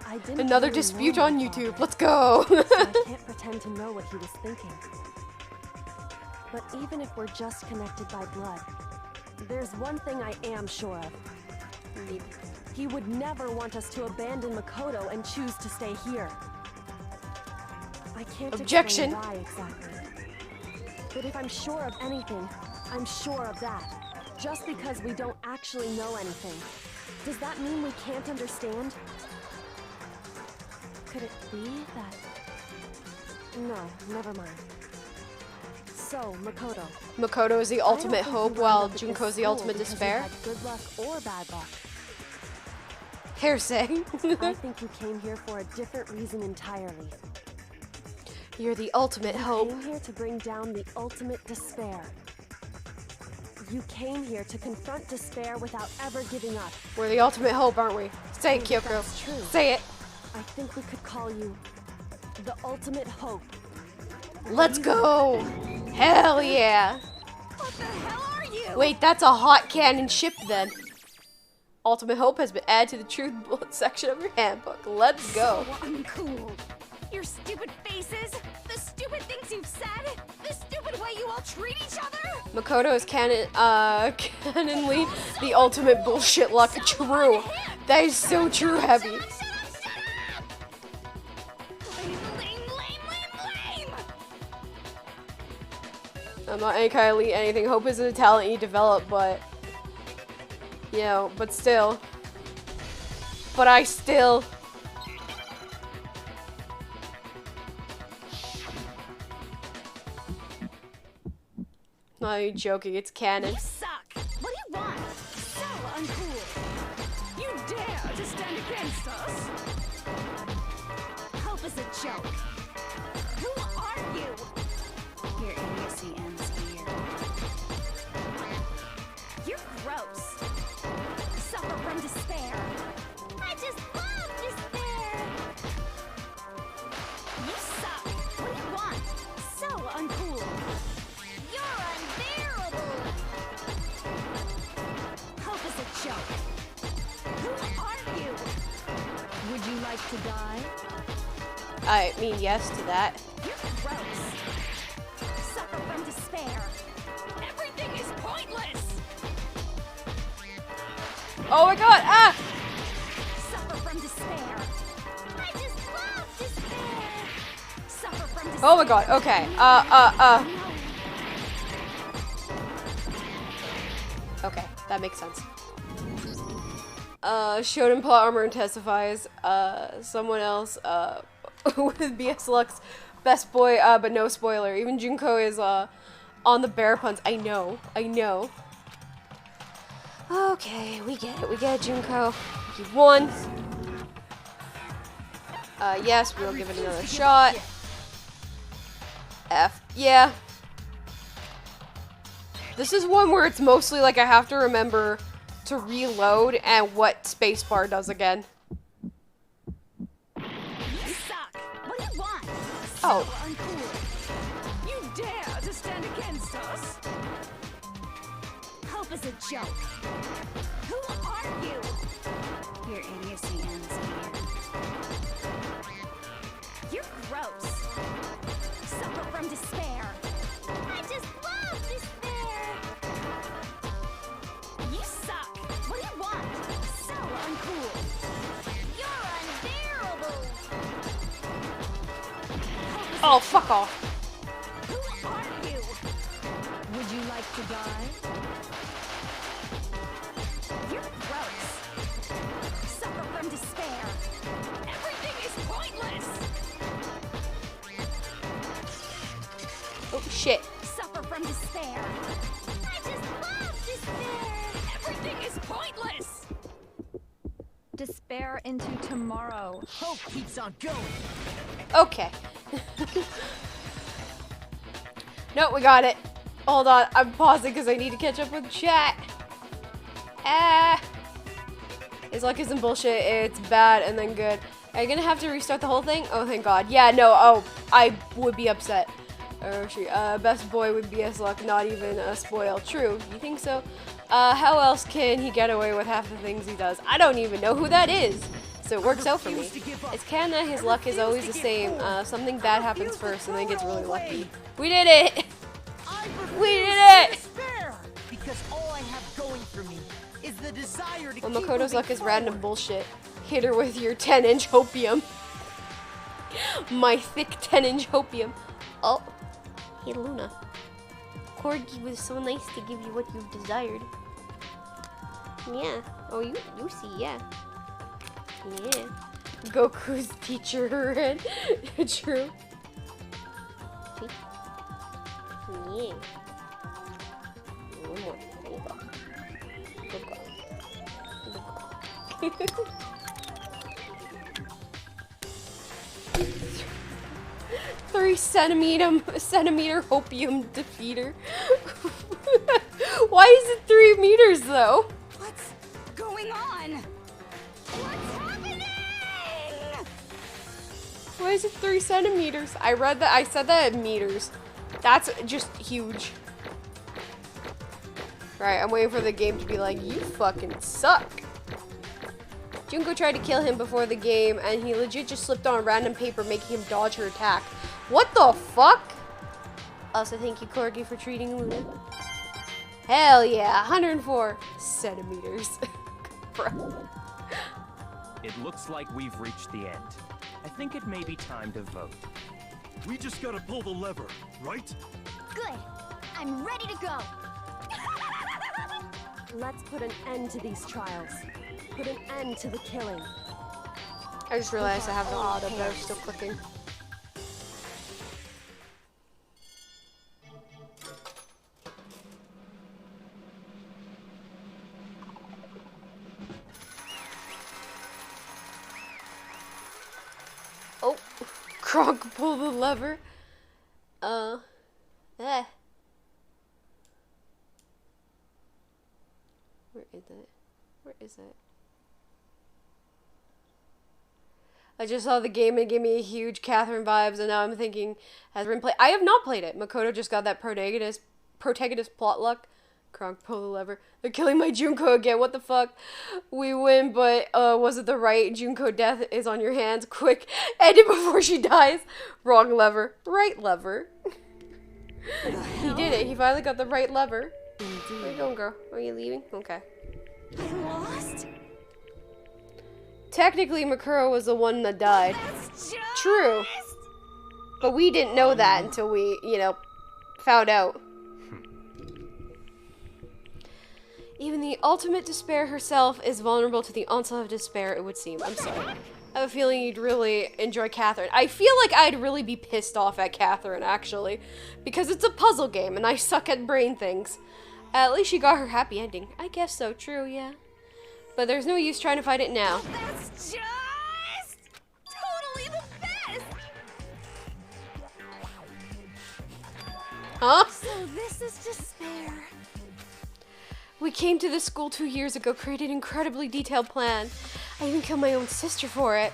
I didn't Another really dispute know on my YouTube. father, Let's go. so I can't pretend to know what he was thinking. But even if we're just connected by blood, there's one thing I am sure of. He would never want us to abandon Makoto and choose to stay here. I can't Objection. explain why exactly. But if I'm sure of anything, I'm sure of that. Just because we don't actually know anything, does that mean we can't understand? Could it be that... No, never mind. So, Makoto. Makoto is the I don't ultimate think you hope, wound while up at this Junko's the school ultimate because you despair. had good luck or bad luck. Hearsay. I think you came here for a different reason entirely. You're the ultimate hope. You came here to bring down the ultimate despair. You came here to confront despair without ever giving up. We're the ultimate hope, aren't we? Say it, If Kyoko. that's true, Say it. I think we could call you the ultimate hope. Let's go. Hell yeah. What the hell are you? Wait, that's a hot cannon ship then. Ultimate hope has been added to the truth bullet section of your handbook. Let's go. So uncool. Your stupid faces, the stupid things you've said, the stupid the way you all treat each other? Makoto is canonly the ultimate bullshit luck. True. That is so true, Heavy. I'm not any kind of elite anything. Hope isn't a talent you develop, but you know, but still. But I still. Not even joking, it's canon. You suck! What do you want? So uncool! You dare to stand against us? Hope is a joke. Who are you? Your idiocy ends here. You're gross. Suffer from despair. I just love despair. You suck! What do you want? So uncool! You're unbearable. Hope is a joke. Who are you? Would you like to die? I mean, yes to that. You're gross. Suffer from despair. Everything is pointless. Oh my god! Ah! Suffer from despair. I just love despair. Suffer from despair. Oh my god, okay. Okay, that makes sense. Shonen plot armor intensifies. Someone else, with BS Lux, best boy, but no spoiler. Even Junko is, on the bear puns. I know. Okay, we get it, Junko. He won. Yes, we'll give it another shot. F. Yeah. This is one where it's mostly like I have to remember to reload and what spacebar does again. You suck. What do you want? Oh. So uncool. You dare to stand against us? Hope is a joke. Who are you? Your idiocy ends here. You're gross. Suffer from despair. I just love despair. You suck. What do you want? So uncool. You're unbearable. Oh, fuck off. Who are you? Would you like to die? You're gross. Suffer from despair. Everything is pointless. Oh, shit. Suffer from despair. I just love despair. Everything is pointless. Despair into tomorrow. Hope keeps on going. Okay. No, we got it. Hold on, I'm pausing because I need to catch up with chat. His luck isn't bullshit, it's bad and then good. Are you gonna have to restart the whole thing? Oh, thank God. Yeah, no, I would be upset. Best boy with BS luck, not even a spoil. True, you think so? How else can he get away with half the things he does? I don't even know who that is. So it works out for me. It's canon that his luck is always the same. Something bad happens first and then gets really lucky. We did it! We did it! Despair, because all I have going for me is the desire to Well, keep Makoto's moving luck is forward. random bullshit. Hit her with your 10-inch hopium. My thick 10-inch hopium. Oh. Hey, Luna. Corgi was so nice to give you what you've desired. Yeah. Oh, you see, yeah. Yeah. Goku's teacher read. True. Yeah. One more. There you go. Good girl. Good girl. 3 centimeter hopium defeater. Why is it 3 meters though? What's going on? What's happening? Why is it 3 centimeters? I said that in meters. That's just huge. Right, I'm waiting for the game to be like, you fucking suck. Junko tried to kill him before the game, and he legit just slipped on random paper, making him dodge her attack. What the fuck? Also, thank you, Corgi, for treating Luna. Hell yeah, 104 centimeters. Bro. It looks like we've reached the end. I think it may be time to vote. We just gotta pull the lever, right? Good. I'm ready to go. Let's put an end to these trials. Put an end to the killing. I just realized I have the auto, but I was still clicking. Oh, Kronk pull the lever. Where is it? Where is it? I just saw the game and gave me a huge Catherine vibes, and now I'm thinking, has been played? I have not played it. Makoto just got that protagonist plot luck. Kronk, pull the lever. They're killing my Junko again. What the fuck? We win, but was it the right? Junko death is on your hands. Quick, end it before she dies. Wrong lever. Right lever. He did it. He finally got the right lever. Where you going, girl? Are you leaving? Okay. I'm lost? Technically, Makuro was the one that died. True. But we didn't know that until we, found out. Even the ultimate despair herself is vulnerable to the onslaught of despair, it would seem. I'm sorry. I have a feeling you'd really enjoy Catherine. I feel like I'd really be pissed off at Catherine, actually. Because it's a puzzle game, and I suck at brain things. At least she got her happy ending. I guess so, true, yeah. But there's no use trying to fight it now. That's just totally the best! Huh? So this is despair. We came to this school 2 years ago, created an incredibly detailed plan. I even killed my own sister for it.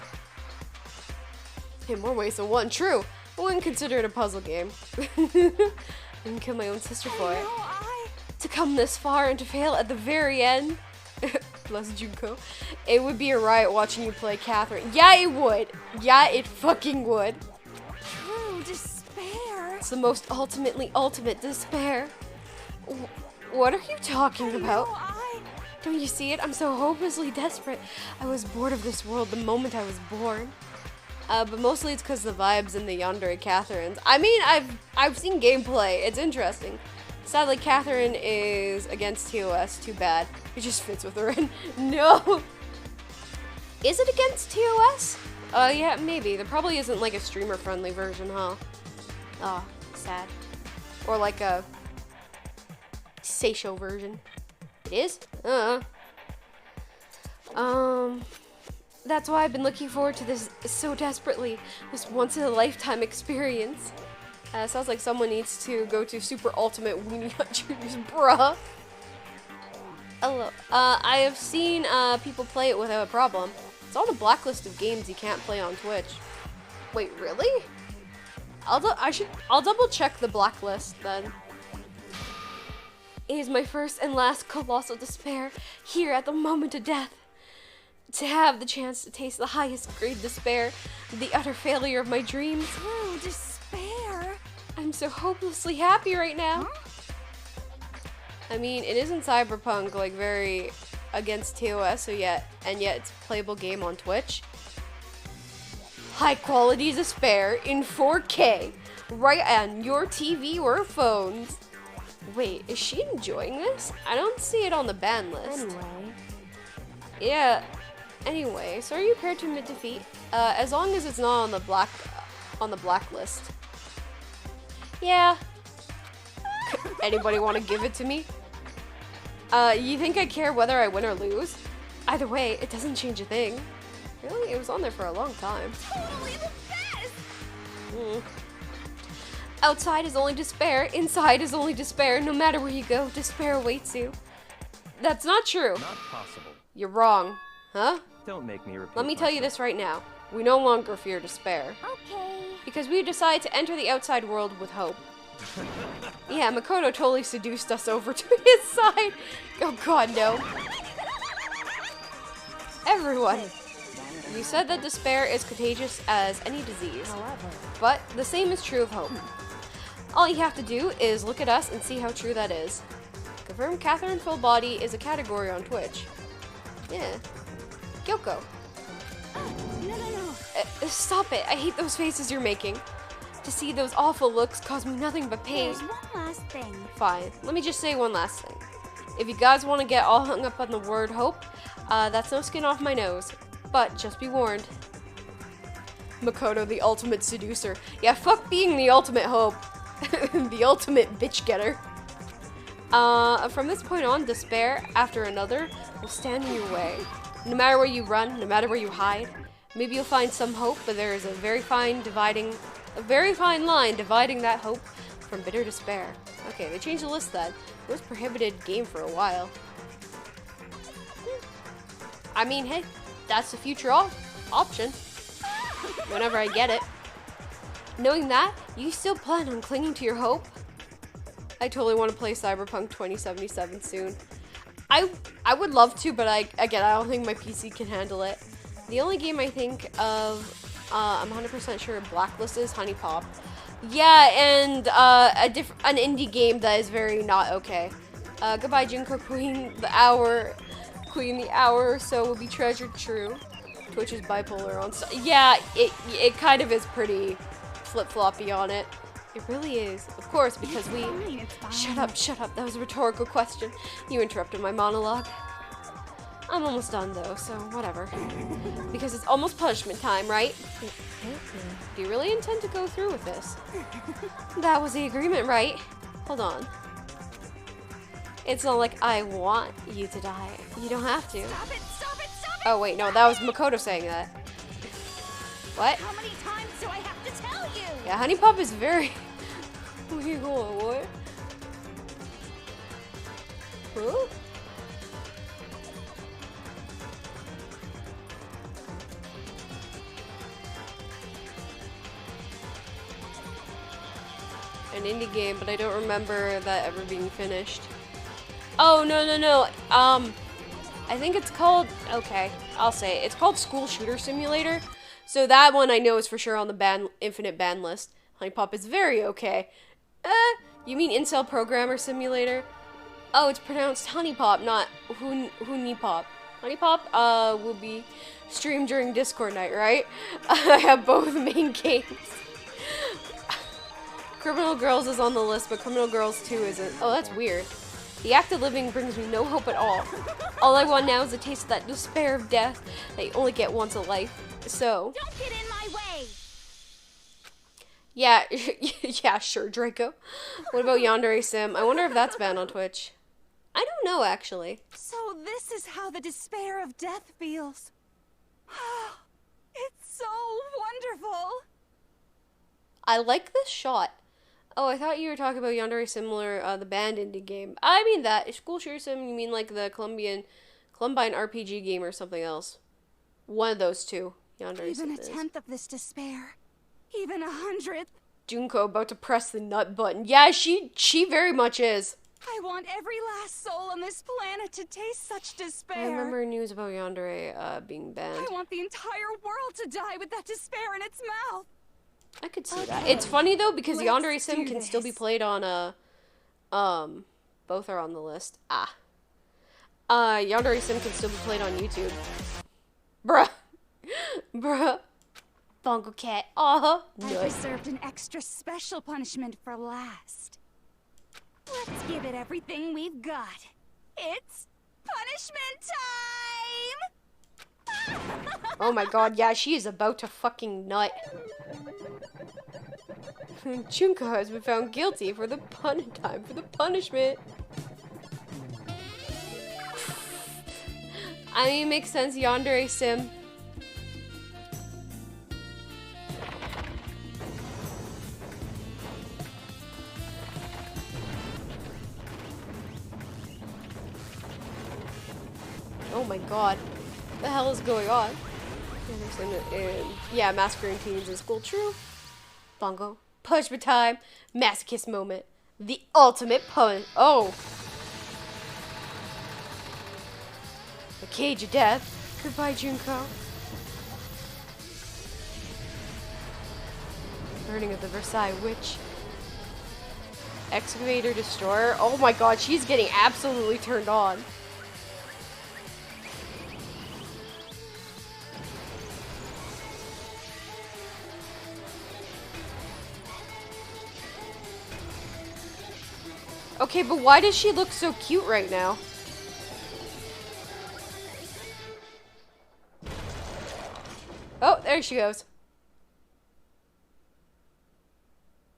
In more ways than one, true. I wouldn't consider it a puzzle game. I even killed my own sister for it. To come this far and to fail at the very end. Bless Junko. It would be a riot watching you play Catherine. Yeah, it would. Yeah, it fucking would. True despair. It's the most ultimately ultimate despair. What are you talking about? Don't you see it? I'm so hopelessly desperate. I was bored of this world the moment I was born. But mostly it's because of the vibes in the Yandere Catherines. I mean, I've seen gameplay. It's interesting. Sadly, Catherine is against TOS. Too bad. It just fits with her. No! Is it against TOS? Yeah, maybe. There probably isn't like a streamer-friendly version, huh? Oh, sad. Or like a Seisho version. It is? That's why I've been looking forward to this so desperately. This once-in-a-lifetime experience. Sounds like someone needs to go to Super Ultimate Weenie Hut Juniors, bruh. Hello. I have seen people play it without a problem. It's on a blacklist of games you can't play on Twitch. Wait, really? I'll double check the blacklist then. It is my first and last colossal despair here at the moment of death. To have the chance to taste the highest grade despair, the utter failure of my dreams. True despair. I'm so hopelessly happy right now. Huh? I mean, it isn't Cyberpunk, like, very against TOS, yet it's a playable game on Twitch. High quality despair in 4K, right on your TV or phones. Wait, is she enjoying this? I don't see it on the ban list. Anyway. Yeah. Anyway, so are you prepared to admit defeat? As long as it's not on the blacklist. Yeah. Anybody want to give it to me? You think I care whether I win or lose? Either way, it doesn't change a thing. Really? It was on there for a long time. Totally the best! Outside is only despair, inside is only despair. No matter where you go, despair awaits you. That's not true. Not possible. You're wrong. Huh? Don't make me repeat Let me tell you this right now. We no longer fear despair. Okay. Because we decided to enter the outside world with hope. Yeah, Makoto totally seduced us over to his side. Oh god, no. Everyone. You said that despair is contagious as any disease. However, but the same is true of hope. All you have to do is look at us and see how true that is. Confirm Catherine Full Body is a category on Twitch. Yeah. Gyoko. No. Stop it. I hate those faces you're making. To see those awful looks cause me nothing but pain. There's one last thing. Fine. Let me just say one last thing. If you guys want to get all hung up on the word hope, that's no skin off my nose. But just be warned. Makoto, the ultimate seducer. Yeah, fuck being the ultimate hope. The ultimate bitch getter. From this point on, despair after another will stand in your way. No matter where you run, no matter where you hide, maybe you'll find some hope, but there is a very fine line dividing that hope from bitter despair. Okay, they changed the list then. It was a prohibited game for a while. I mean, hey, that's the future option. Whenever I get it. Knowing that, you still plan on clinging to your hope? I totally want to play Cyberpunk 2077 soon. I would love to, but I don't think my PC can handle it. The only game I think of, I'm 100% sure Blacklist is Honey Pop. Yeah, and an indie game that is very not okay. Goodbye, Junko Queen. The hour or so will be treasured true. Twitch is bipolar on yeah, it kind of is pretty flip-floppy on it. It really is. Of course, because we... Shut up. That was a rhetorical question. You interrupted my monologue. I'm almost done, though, so whatever. Because it's almost punishment time, right? Do you really intend to go through with this? That was the agreement, right? Hold on. It's not like I want you to die. You don't have to. Stop it! Oh, wait, no, that was Makoto saying that. What? How many times do I have to tell you? Yeah, Honey Pop is very... Where you going, what? Huh? An indie game, but I don't remember that ever being finished. Oh, no. I think it's called, okay, I'll say it. It's called School Shooter Simulator. So that one I know is for sure on the infinite ban list. Honey Pop is very okay. You mean Incel Programmer Simulator? Oh, it's pronounced Honey Pop, not Honey Pop. Honey Pop will be streamed during Discord night, right? I have both main games. Criminal Girls is on the list, but Criminal Girls 2 isn't. Oh, that's weird. The act of living brings me no hope at all. All I want now is a taste of that despair of death that you only get once in life. So... Don't get in my way! Yeah, yeah, sure, Draco. What about Yandere Sim? I wonder if that's banned on Twitch. I don't know, actually. So this is how the despair of death feels. It's so wonderful. I like this shot. Oh, I thought you were talking about Yandere Similar, the banned indie game. I mean that. School Shooter Sim, you mean like the Columbine RPG game or something else. One of those two. Yandere Sim Even a tenth of this despair. Even 100th. Junko about to press the nut button. Yeah, she very much is. I want every last soul on this planet to taste such despair. I remember news about Yandere being banned. I want the entire world to die with that despair in its mouth. I could see that. It's funny though because Yandere Sim can still be played on both are on the list. Yandere Sim can still be played on YouTube. Bruh. Bongo Cat. I reserved an extra special punishment for last. Let's give it everything we've got. It's punishment time! Oh my god, yeah, she is about to fucking nut. Junko has been found guilty for the punishment. I mean, it makes sense, Yandere Sim. Oh my god. What the hell is going on? Yeah, massacring teens in school. True. Bongo. Punishment time. Masochist moment. The ultimate pun. Oh. The cage of death. Goodbye, Junko. Burning of the Versailles Witch. Excavator Destroyer. Oh my god, she's getting absolutely turned on. Okay, but why does she look so cute right now? Oh, there she goes.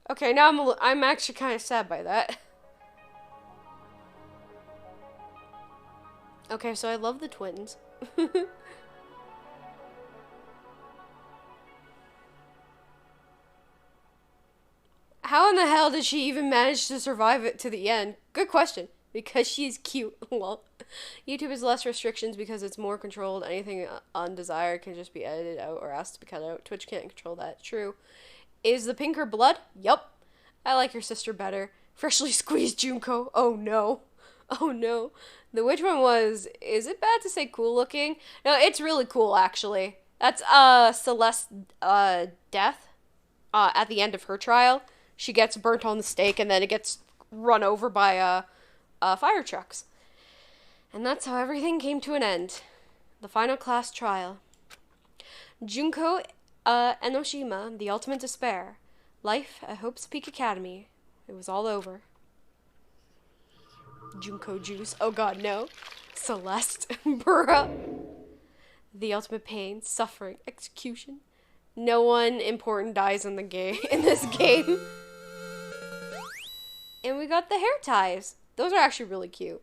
Okay, now I'm actually kind of sad by that. Okay, so I love the twins. How in the hell did she even manage to survive it to the end? Good question. Because she's cute. Well, YouTube has less restrictions because it's more controlled. Anything undesired can just be edited out or asked to be cut out. Twitch can't control that. True. Is the pink her blood? Yup. I like your sister better. Freshly squeezed Junko. Oh no. Oh no. The which one was, is it bad to say cool looking? No, it's really cool actually. That's Celeste's death at the end of her trial. She gets burnt on the stake and then it gets run over by fire trucks. And that's how everything came to an end. The final class trial. Junko Enoshima, the ultimate despair. Life at Hope's Peak Academy. It was all over. Junko Juice. Oh god, no. Celeste. Bruh. The ultimate pain, suffering, execution. No one important dies in the game in this game. And we got the hair ties. Those are actually really cute.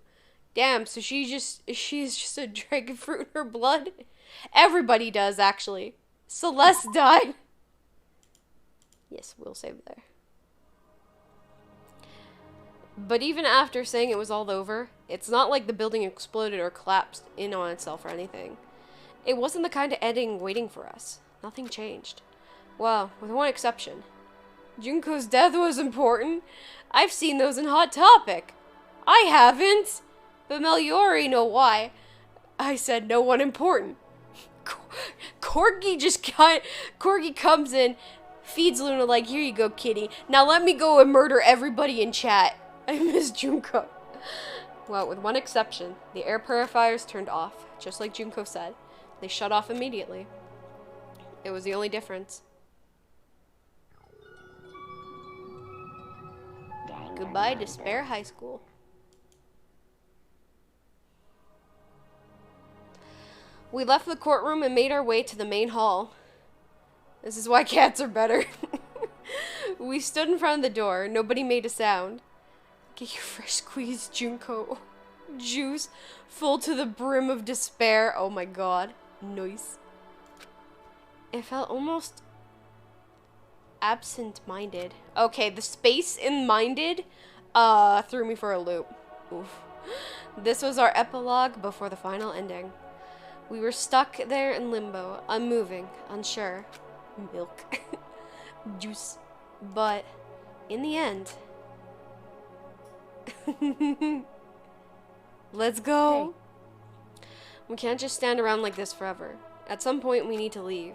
Damn, so she's just a dragon fruit in her blood? Everybody does, actually. Celeste died. Yes, we'll save there. But even after saying it was all over, it's not like the building exploded or collapsed in on itself or anything. It wasn't the kind of ending waiting for us. Nothing changed. Well, with one exception. Junko's death was important. I've seen those in Hot Topic. I haven't. But Meliori know why. I said no one important. Corgi comes in, feeds Luna like, here you go, kitty. Now let me go and murder everybody in chat. I miss Junko. Well, with one exception, the air purifiers turned off, just like Junko said. They shut off immediately. It was the only difference. Goodbye, Despair High School. We left the courtroom and made our way to the main hall. This is why cats are better. We stood in front of the door. Nobody made a sound. Get your fresh squeezed Junko juice full to the brim of despair. Oh my god. Nice. It felt almost absent-minded. Okay, the space in minded threw me for a loop. Oof. This was our epilogue before the final ending. We were stuck there in limbo, unmoving, unsure. Milk. Juice. But in the end... Let's go! Hey. We can't just stand around like this forever. At some point, we need to leave.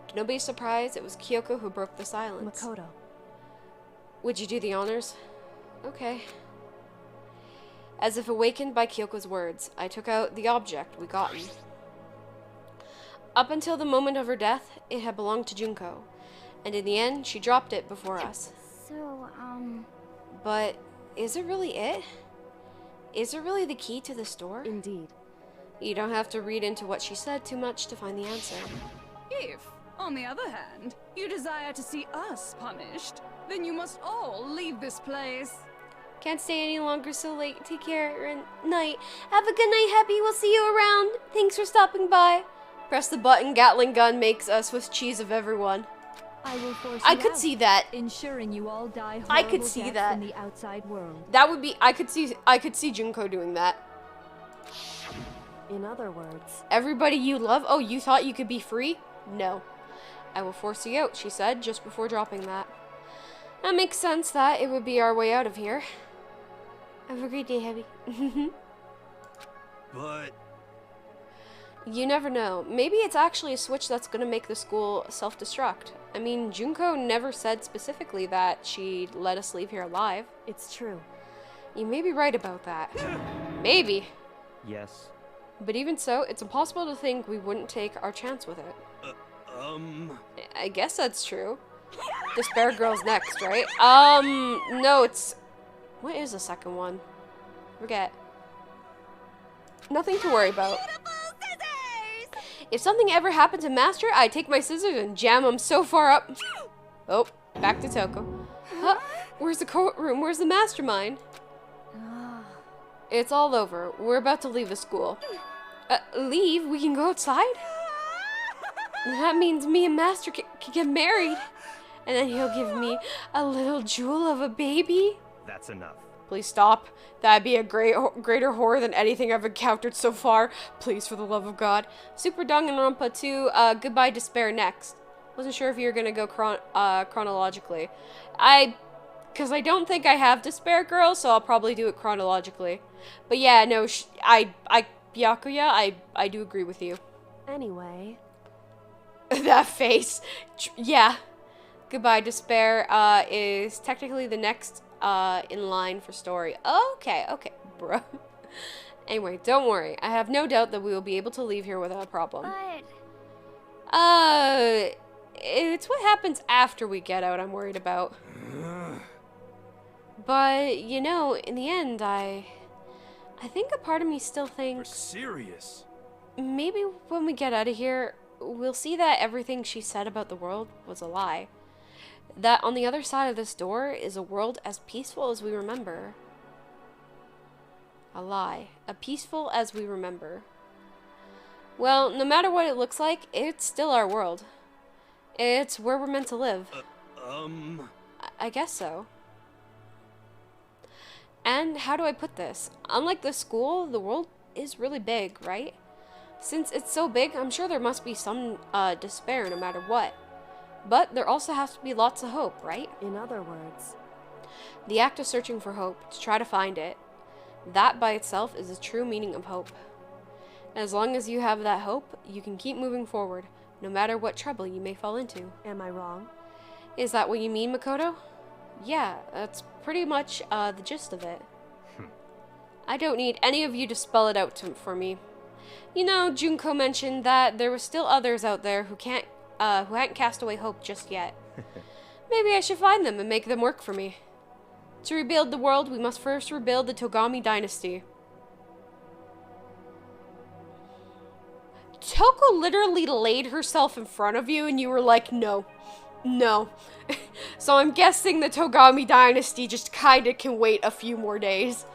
To nobody's surprise, it was Kyoko who broke the silence. Makoto. Would you do the honors? Okay. As if awakened by Kyoko's words, I took out the object we gotten. Up until the moment of her death, it had belonged to Junko. And in the end, she dropped it before us. So, But is it really it? Is it really the key to the store? Indeed. You don't have to read into what she said too much to find the answer. If, on the other hand, you desire to see us punished, then you must all leave this place. Can't stay any longer, so late. Take care and night. Have a good night, Happy. We'll see you around. Thanks for stopping by. Press the button. Gatling gun makes a Swiss cheese of everyone. I will force I you could out, see that. ensuring you all die horrible I could see deaths that. in the outside world. That would be. I could see Junko doing that. In other words, Everybody you love. Oh, you thought you could be free? No. I will force you out, she said, just before dropping that. That makes sense that it would be our way out of here. Have a great day, Heavy. But... You never know. Maybe it's actually a switch that's gonna make the school self-destruct. I mean, Junko never said specifically that she'd let us leave here alive. It's true. You may be right about that. Maybe. Yes. But even so, it's impossible to think we wouldn't take our chance with it. I guess that's true. Despair Girl's next, right? No, it's... What is the second one? Forget. Nothing to worry about. If something ever happened to Master, I'd take my scissors and jam them so far up. Oh, back to Toko. Huh? Where's the courtroom? Where's the mastermind? It's all over. We're about to leave the school. Leave? We can go outside? That means me and Master can get married. And then he'll give me a little jewel of a baby. That's enough. Please stop. That'd be a greater horror than anything I've encountered so far. Please, for the love of God. Super Danganronpa 2, Goodbye Despair next. Wasn't sure if you were gonna go chronologically. Because I don't think I have Despair Girl, so I'll probably do it chronologically. But yeah, no, Byakuya, I do agree with you. Anyway. That face. Yeah. Goodbye Despair is technically the next in line for story. Okay, bro. Anyway, don't worry. I have no doubt that we will be able to leave here without a problem. But... It's what happens after we get out I'm worried about. But, you know, in the end, I think a part of me still thinks... You're serious? Maybe when we get out of here, we'll see that everything she said about the world was a lie. That on the other side of this door is a world as peaceful as we remember. A lie. A peaceful as we remember. Well, no matter what it looks like, it's still our world. It's where we're meant to live. I guess so. And how do I put this? Unlike the school, the world is really big, right? Since it's so big, I'm sure there must be some despair no matter what. But there also has to be lots of hope, right? In other words, the act of searching for hope, to try to find it, that by itself is the true meaning of hope. As long as you have that hope, you can keep moving forward, no matter what trouble you may fall into. Am I wrong? Is that what you mean, Makoto? Yeah, that's pretty much the gist of it. I don't need any of you to spell it out for me. You know, Junko mentioned that there were still others out there who hadn't cast away hope just yet. Maybe I should find them and make them work for me. To rebuild the world, we must first rebuild the Togami dynasty. Toko literally laid herself in front of you and you were like, no. No. So I'm guessing the Togami dynasty just kinda can wait a few more days.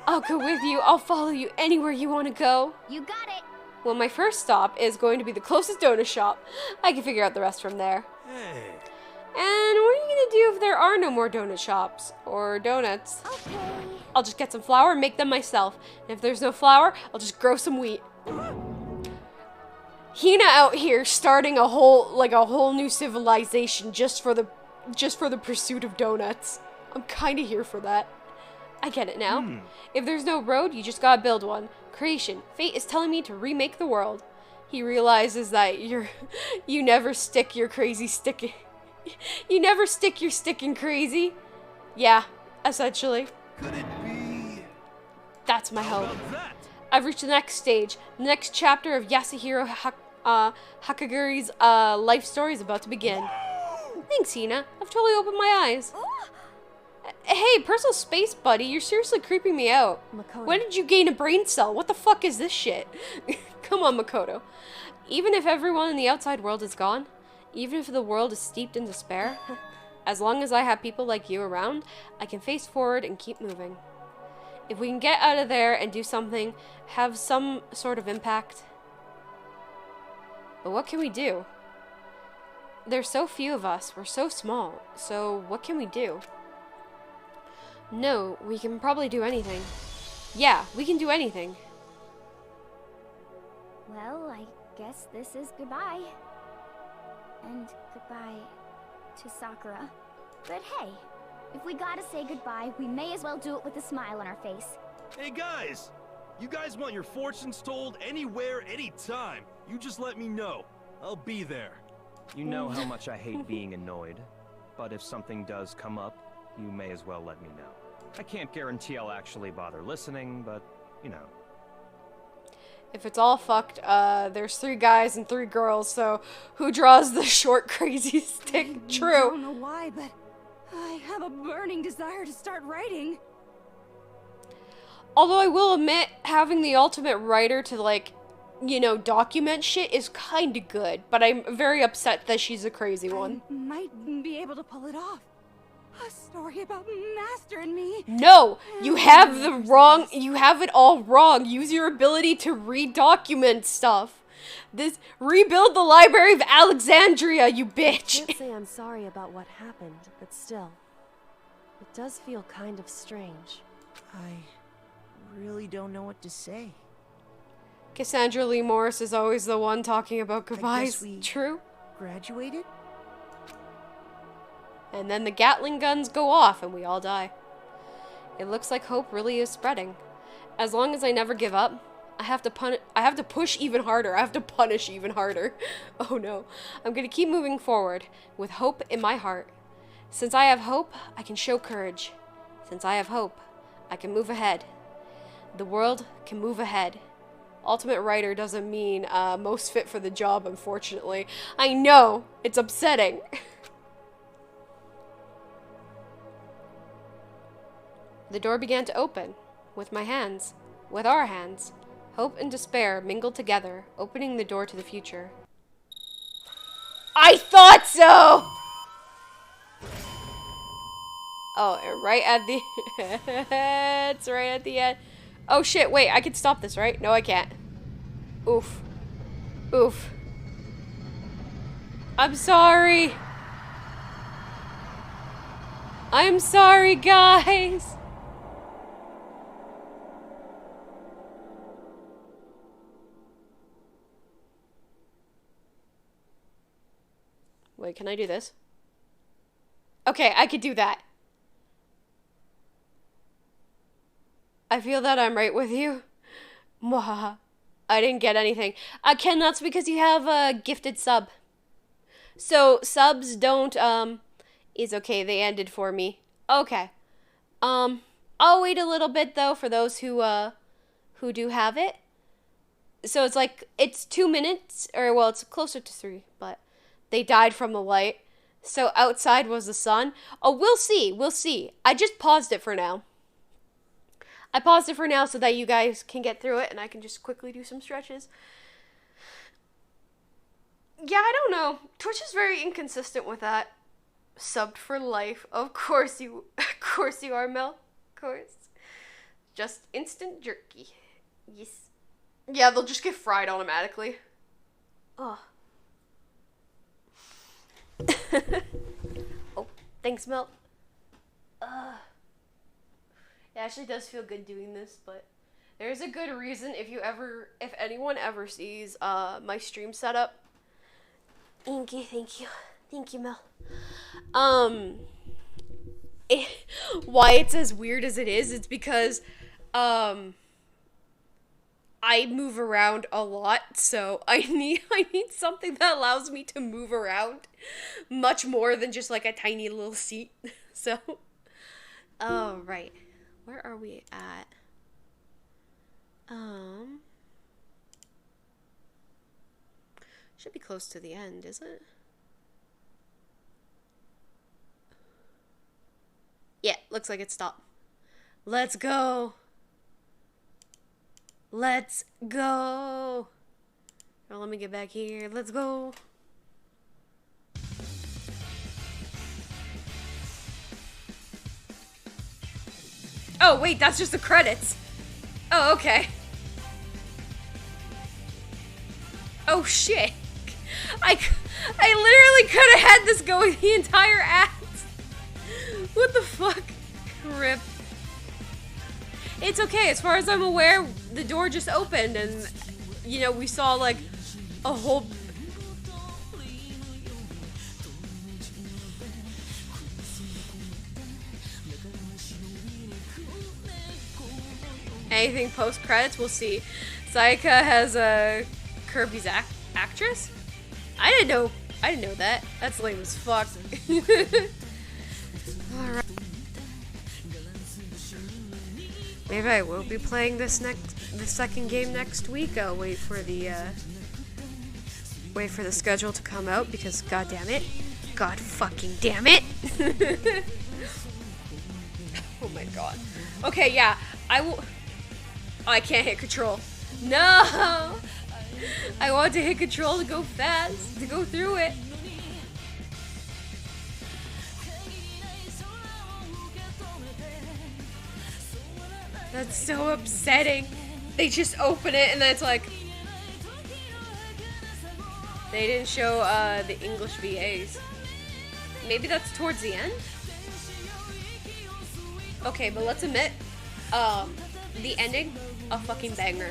I'll go with you. I'll follow you anywhere you want to go. You got it. Well, my first stop is going to be the closest donut shop. I can figure out the rest from there. Hey. And what are you going to do if there are no more donut shops? Or donuts? Okay. I'll just get some flour and make them myself. And if there's no flour, I'll just grow some wheat. Hina out here starting a whole new civilization just for the pursuit of donuts. I'm kind of here for that. I get it now. If there's no road, you just gotta build one. Creation. Fate is telling me to remake the world. He realizes that you never stick your sticking crazy. Yeah, essentially. Could it be? That's my How hope. about that? I've reached the next stage. The next chapter of Yasuhiro Hakaguri's life story is about to begin. Thanks, Hina. I've totally opened my eyes. Hey, personal space buddy, you're seriously creeping me out. Makoto. When did you gain a brain cell? What the fuck is this shit? Come on, Makoto. Even if everyone in the outside world is gone, even if the world is steeped in despair, as long as I have people like you around, I can face forward and keep moving. If we can get out of there and do something, have some sort of impact. But what can we do? There's so few of us, we're so small, so what can we do? No, we can probably do anything. Yeah, we can do anything. Well, I guess this is goodbye. And goodbye to Sakura. But hey, if we gotta say goodbye, we may as well do it with a smile on our face. Hey guys, You guys want your fortunes told anywhere, anytime. You just let me know. I'll be there. You know how much I hate being annoyed, but if something does come up, you may as well let me know. I can't guarantee I'll actually bother listening, but, you know. If it's all fucked, there's 3 guys and 3 girls, so who draws the short, crazy stick? True. I don't know why, but I have a burning desire to start writing. Although I will admit, having the ultimate writer to, like, you know, document shit is kinda good, but I'm very upset that she's a crazy one. I might be able to pull it off. A story about Master and me. No! You have you have it all wrong. Use your ability to redocument stuff. Rebuild the Library of Alexandria, you bitch! I can't say I'm sorry about what happened, but still. It does feel kind of strange. I really don't know what to say. Cassandra Lee Morris is always the one talking about goodbyes. True? Graduated? And then the Gatling guns go off and we all die. It looks like hope really is spreading. As long as I never give up, I have to push even harder. I have to punish even harder. Oh no. I'm gonna keep moving forward with hope in my heart. Since I have hope, I can show courage. Since I have hope, I can move ahead. The world can move ahead. Ultimate writer doesn't mean most fit for the job, unfortunately. I know, it's upsetting. The door began to open, with my hands, with our hands. Hope and despair mingled together, opening the door to the future. I thought so! Oh, and right at the... it's right at the end. Oh shit, wait, I can stop this, right? No, I can't. Oof. Oof. I'm sorry. I'm sorry, guys. Wait, can I do this? Okay, I could do that. I feel that I'm right with you. Mwahaha. I didn't get anything. Ken, that's because you have a gifted sub. So, subs don't, is okay, they ended for me. Okay. I'll wait a little bit, though, for those who do have it. So it's like, it's 2 minutes, or, well, it's closer to 3, but they died from the light. So outside was the sun. Oh, we'll see. I just paused it for now. I paused it for now so that you guys can get through it and I can just quickly do some stretches. Yeah, I don't know. Twitch is very inconsistent with that. Subbed for life. Of course you are, Mel. Of course. Just instant jerky. Yes. Yeah, they'll just get fried automatically. Oh. Oh, thanks, Mel. It actually does feel good doing this, but there's a good reason if anyone ever sees my stream setup. Thank you, Mel. Why it's as weird as it is, it's because I move around a lot, so I need something that allows me to move around much more than just like a tiny little seat. So, oh, right. Where are we at? Should be close to the end, is it? Yeah, looks like it stopped. Let's go. Let's go. Oh, let me get back here. Let's go. Oh, wait, that's just the credits. Oh, okay. Oh, shit. I literally could have had this going the entire act. What the fuck? Rip. It's okay, as far as I'm aware, the door just opened and, you know, we saw, like, a whole... Anything post credits, we'll see. Sayaka has a Kirby's actress? I didn't know that. That's lame as fuck. Alright. Maybe I will be playing the second game next week. I'll wait for the schedule to come out because god damn it. God fucking damn it. Oh my god. Okay, yeah. I will. Oh, I can't hit control. No! I want to hit control to go fast, to go through it. That's so upsetting. They just open it and then it's like... They didn't show the English VAs. Maybe that's towards the end? Okay, but let's admit, the ending, a fucking banger.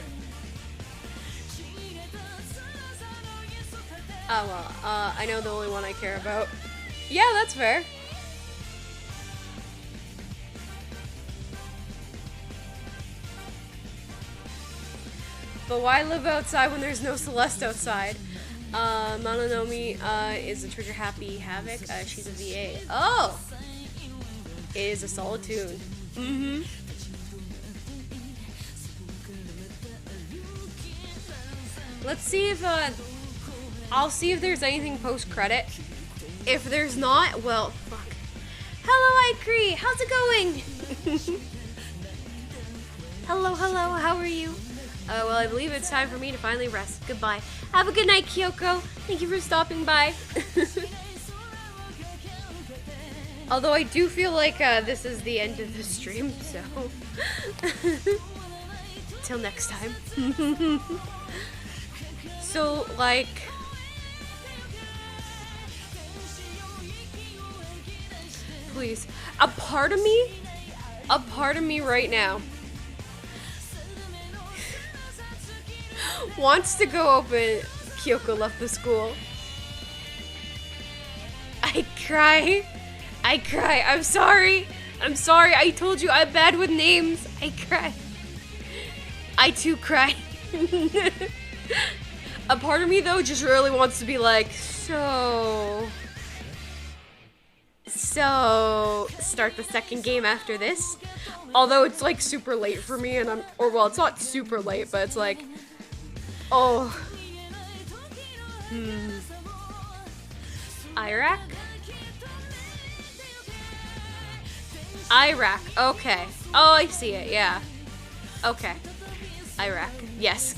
Oh, well, I know the only one I care about. Yeah, that's fair. But why live outside when there's no Celeste outside? Mononomi is a trigger happy Havoc. She's a VA. Oh! It is a solid tune. Mm-hmm. Let's see if, I'll see if there's anything post-credit. If there's not, well, fuck. Hello, Ikri! How's it going? Hello, how are you? Well, I believe it's time for me to finally rest. Goodbye. Have a good night, Kyoko. Thank you for stopping by. Although I do feel like this is the end of the stream, so... Till next time. So, like... Please. A part of me right now wants to go open Kyoko left the school. I cry. I'm sorry. I told you I'm bad with names. I cry. I too cry. A part of me though just really wants to be like, so start the second game after this. Although it's like super late for me and well, it's not super late, but it's like, oh. Iraq? Okay. Oh, I see it, yeah. Okay. Iraq. Yes.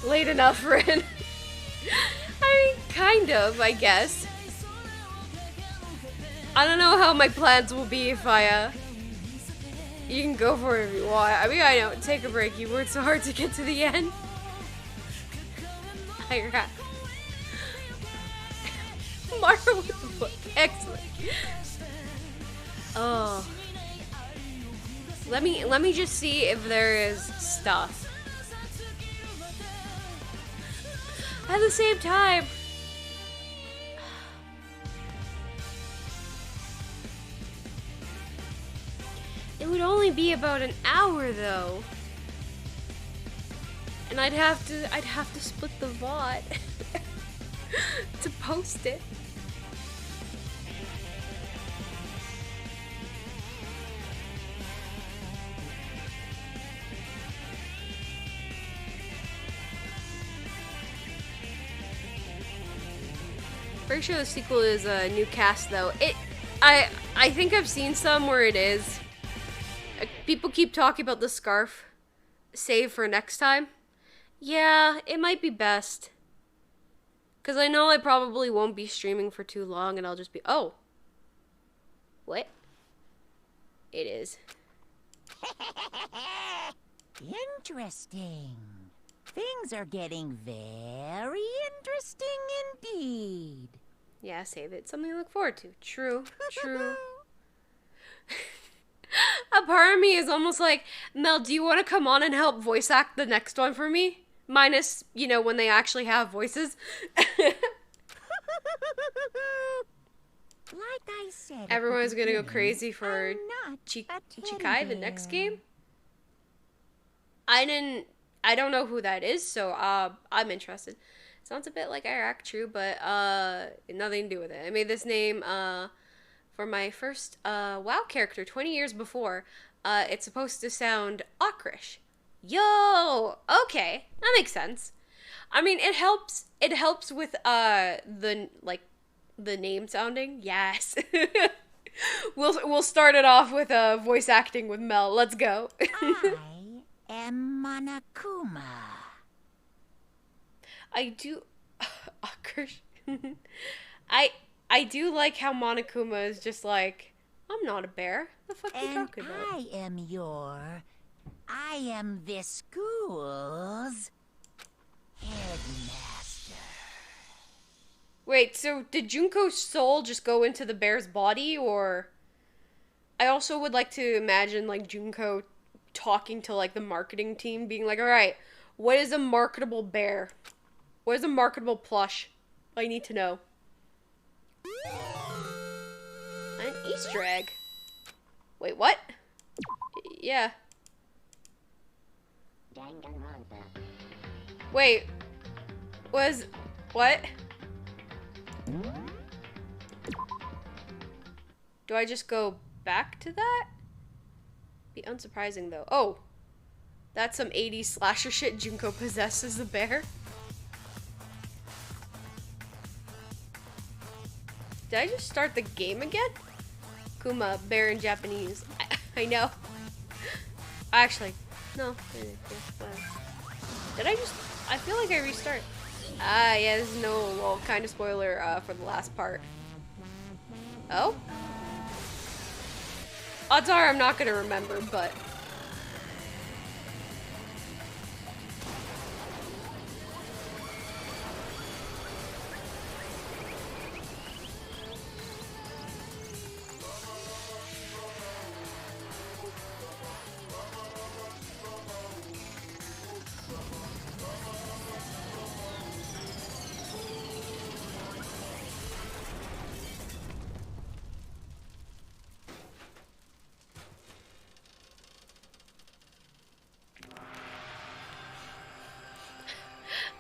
Late enough, Rin. I mean, kind of, I guess. I don't know how my plans will be if you can go for it if you want. I mean, I know, take a break. You worked so hard to get to the end. Iraq. Mara with the book. Excellent. Oh. Let me just see if there is stuff. At the same time. It would only be about an hour though. And I'd have to split the VOD to post it. Pretty sure the sequel is a new cast though. I think I've seen some where it is. People keep talking about the scarf. Save for next time. Yeah, it might be best. Because I know I probably won't be streaming for too long and I'll just be... Oh. What? It is. Interesting. Things are getting very interesting indeed. Yeah, save it. Something to look forward to. True. A part of me is almost like, Mel, do you want to come on and help voice act the next one for me? Minus, you know, when they actually have voices. Like I said, Everyone's gonna go crazy for Chikai, the next game. I don't know who that is, so I'm interested. Sounds a bit like Iraq, true, but nothing to do with it. I made this name for my first WoW character 20 years before. It's supposed to sound Okrish. Yo, okay, that makes sense. I mean, it helps. It helps with the name sounding. Yes. We'll start it off with voice acting with Mel. Let's go. I am Monokuma. I do. Okrish. I do like how Monokuma is just like, I'm not a bear. The fuck are you talking about? I am this school's headmaster. Wait, so did Junko's soul just go into the bear's body, or? I also would like to imagine like Junko talking to like the marketing team, being like, all right, what is a marketable bear? What is a marketable plush? I need to know. An Easter egg. Wait, what? Yeah. Wait. What? Do I just go back to that? Be unsurprising though. Oh. That's some 80s slasher shit. Junko possesses a bear. Did I just start the game again? Kuma, bear in Japanese. I know. Actually, no. Did I just... I feel like I restart. Ah, yeah, this is no, well, kind of spoiler for the last part. Oh? Odds are I'm not gonna remember, but...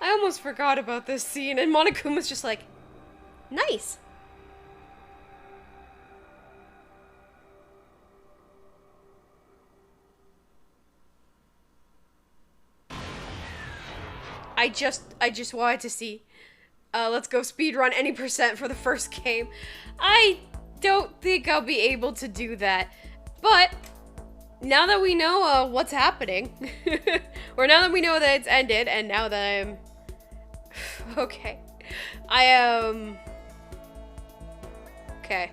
I almost forgot about this scene, and Monokuma's just like, nice. I just wanted to see. Let's go speedrun any % for the first game. I don't think I'll be able to do that, but now that we know what's happening, or now that we know that it's ended, and now that I'm okay, I am okay.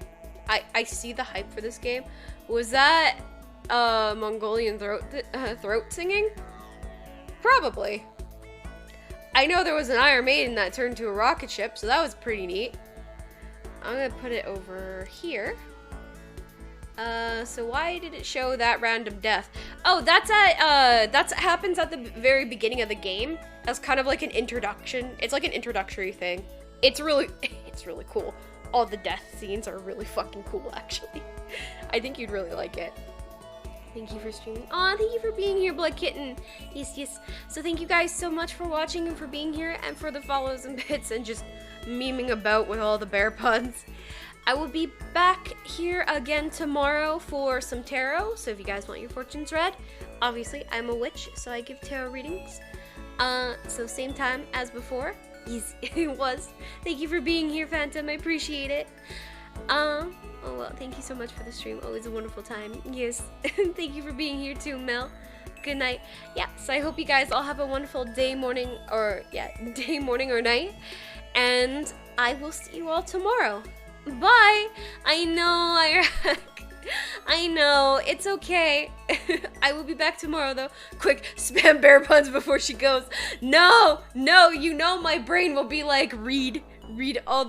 I see the hype for this game. Was that Mongolian throat singing? Probably. I know there was an Iron Maiden that turned to a rocket ship, so that was pretty neat. I'm gonna put it over here. So why did it show that random death? Oh, that's happens at the very beginning of the game. That's kind of like an introduction. It's like an introductory thing. It's really cool. All the death scenes are really fucking cool, actually. I think you'd really like it. Thank you for streaming. Aw, thank you for being here, Blood Kitten. Yes, yes. So thank you guys so much for watching and for being here and for the follows and bits and just memeing about with all the bear puns. I will be back here again tomorrow for some tarot, so if you guys want your fortunes read, obviously I'm a witch, so I give tarot readings. So same time as before. Yes, it was. Thank you for being here, Phantom. I appreciate it. Oh well, thank you so much for the stream. Always a wonderful time. Yes. Thank you for being here too, Mel. Good night. Yeah, so I hope you guys all have a wonderful day, morning, or night. And I will see you all tomorrow. Bye! I know, I know, it's okay. I will be back tomorrow though. Quick, spam bear puns before she goes. No, you know my brain will be like, read all the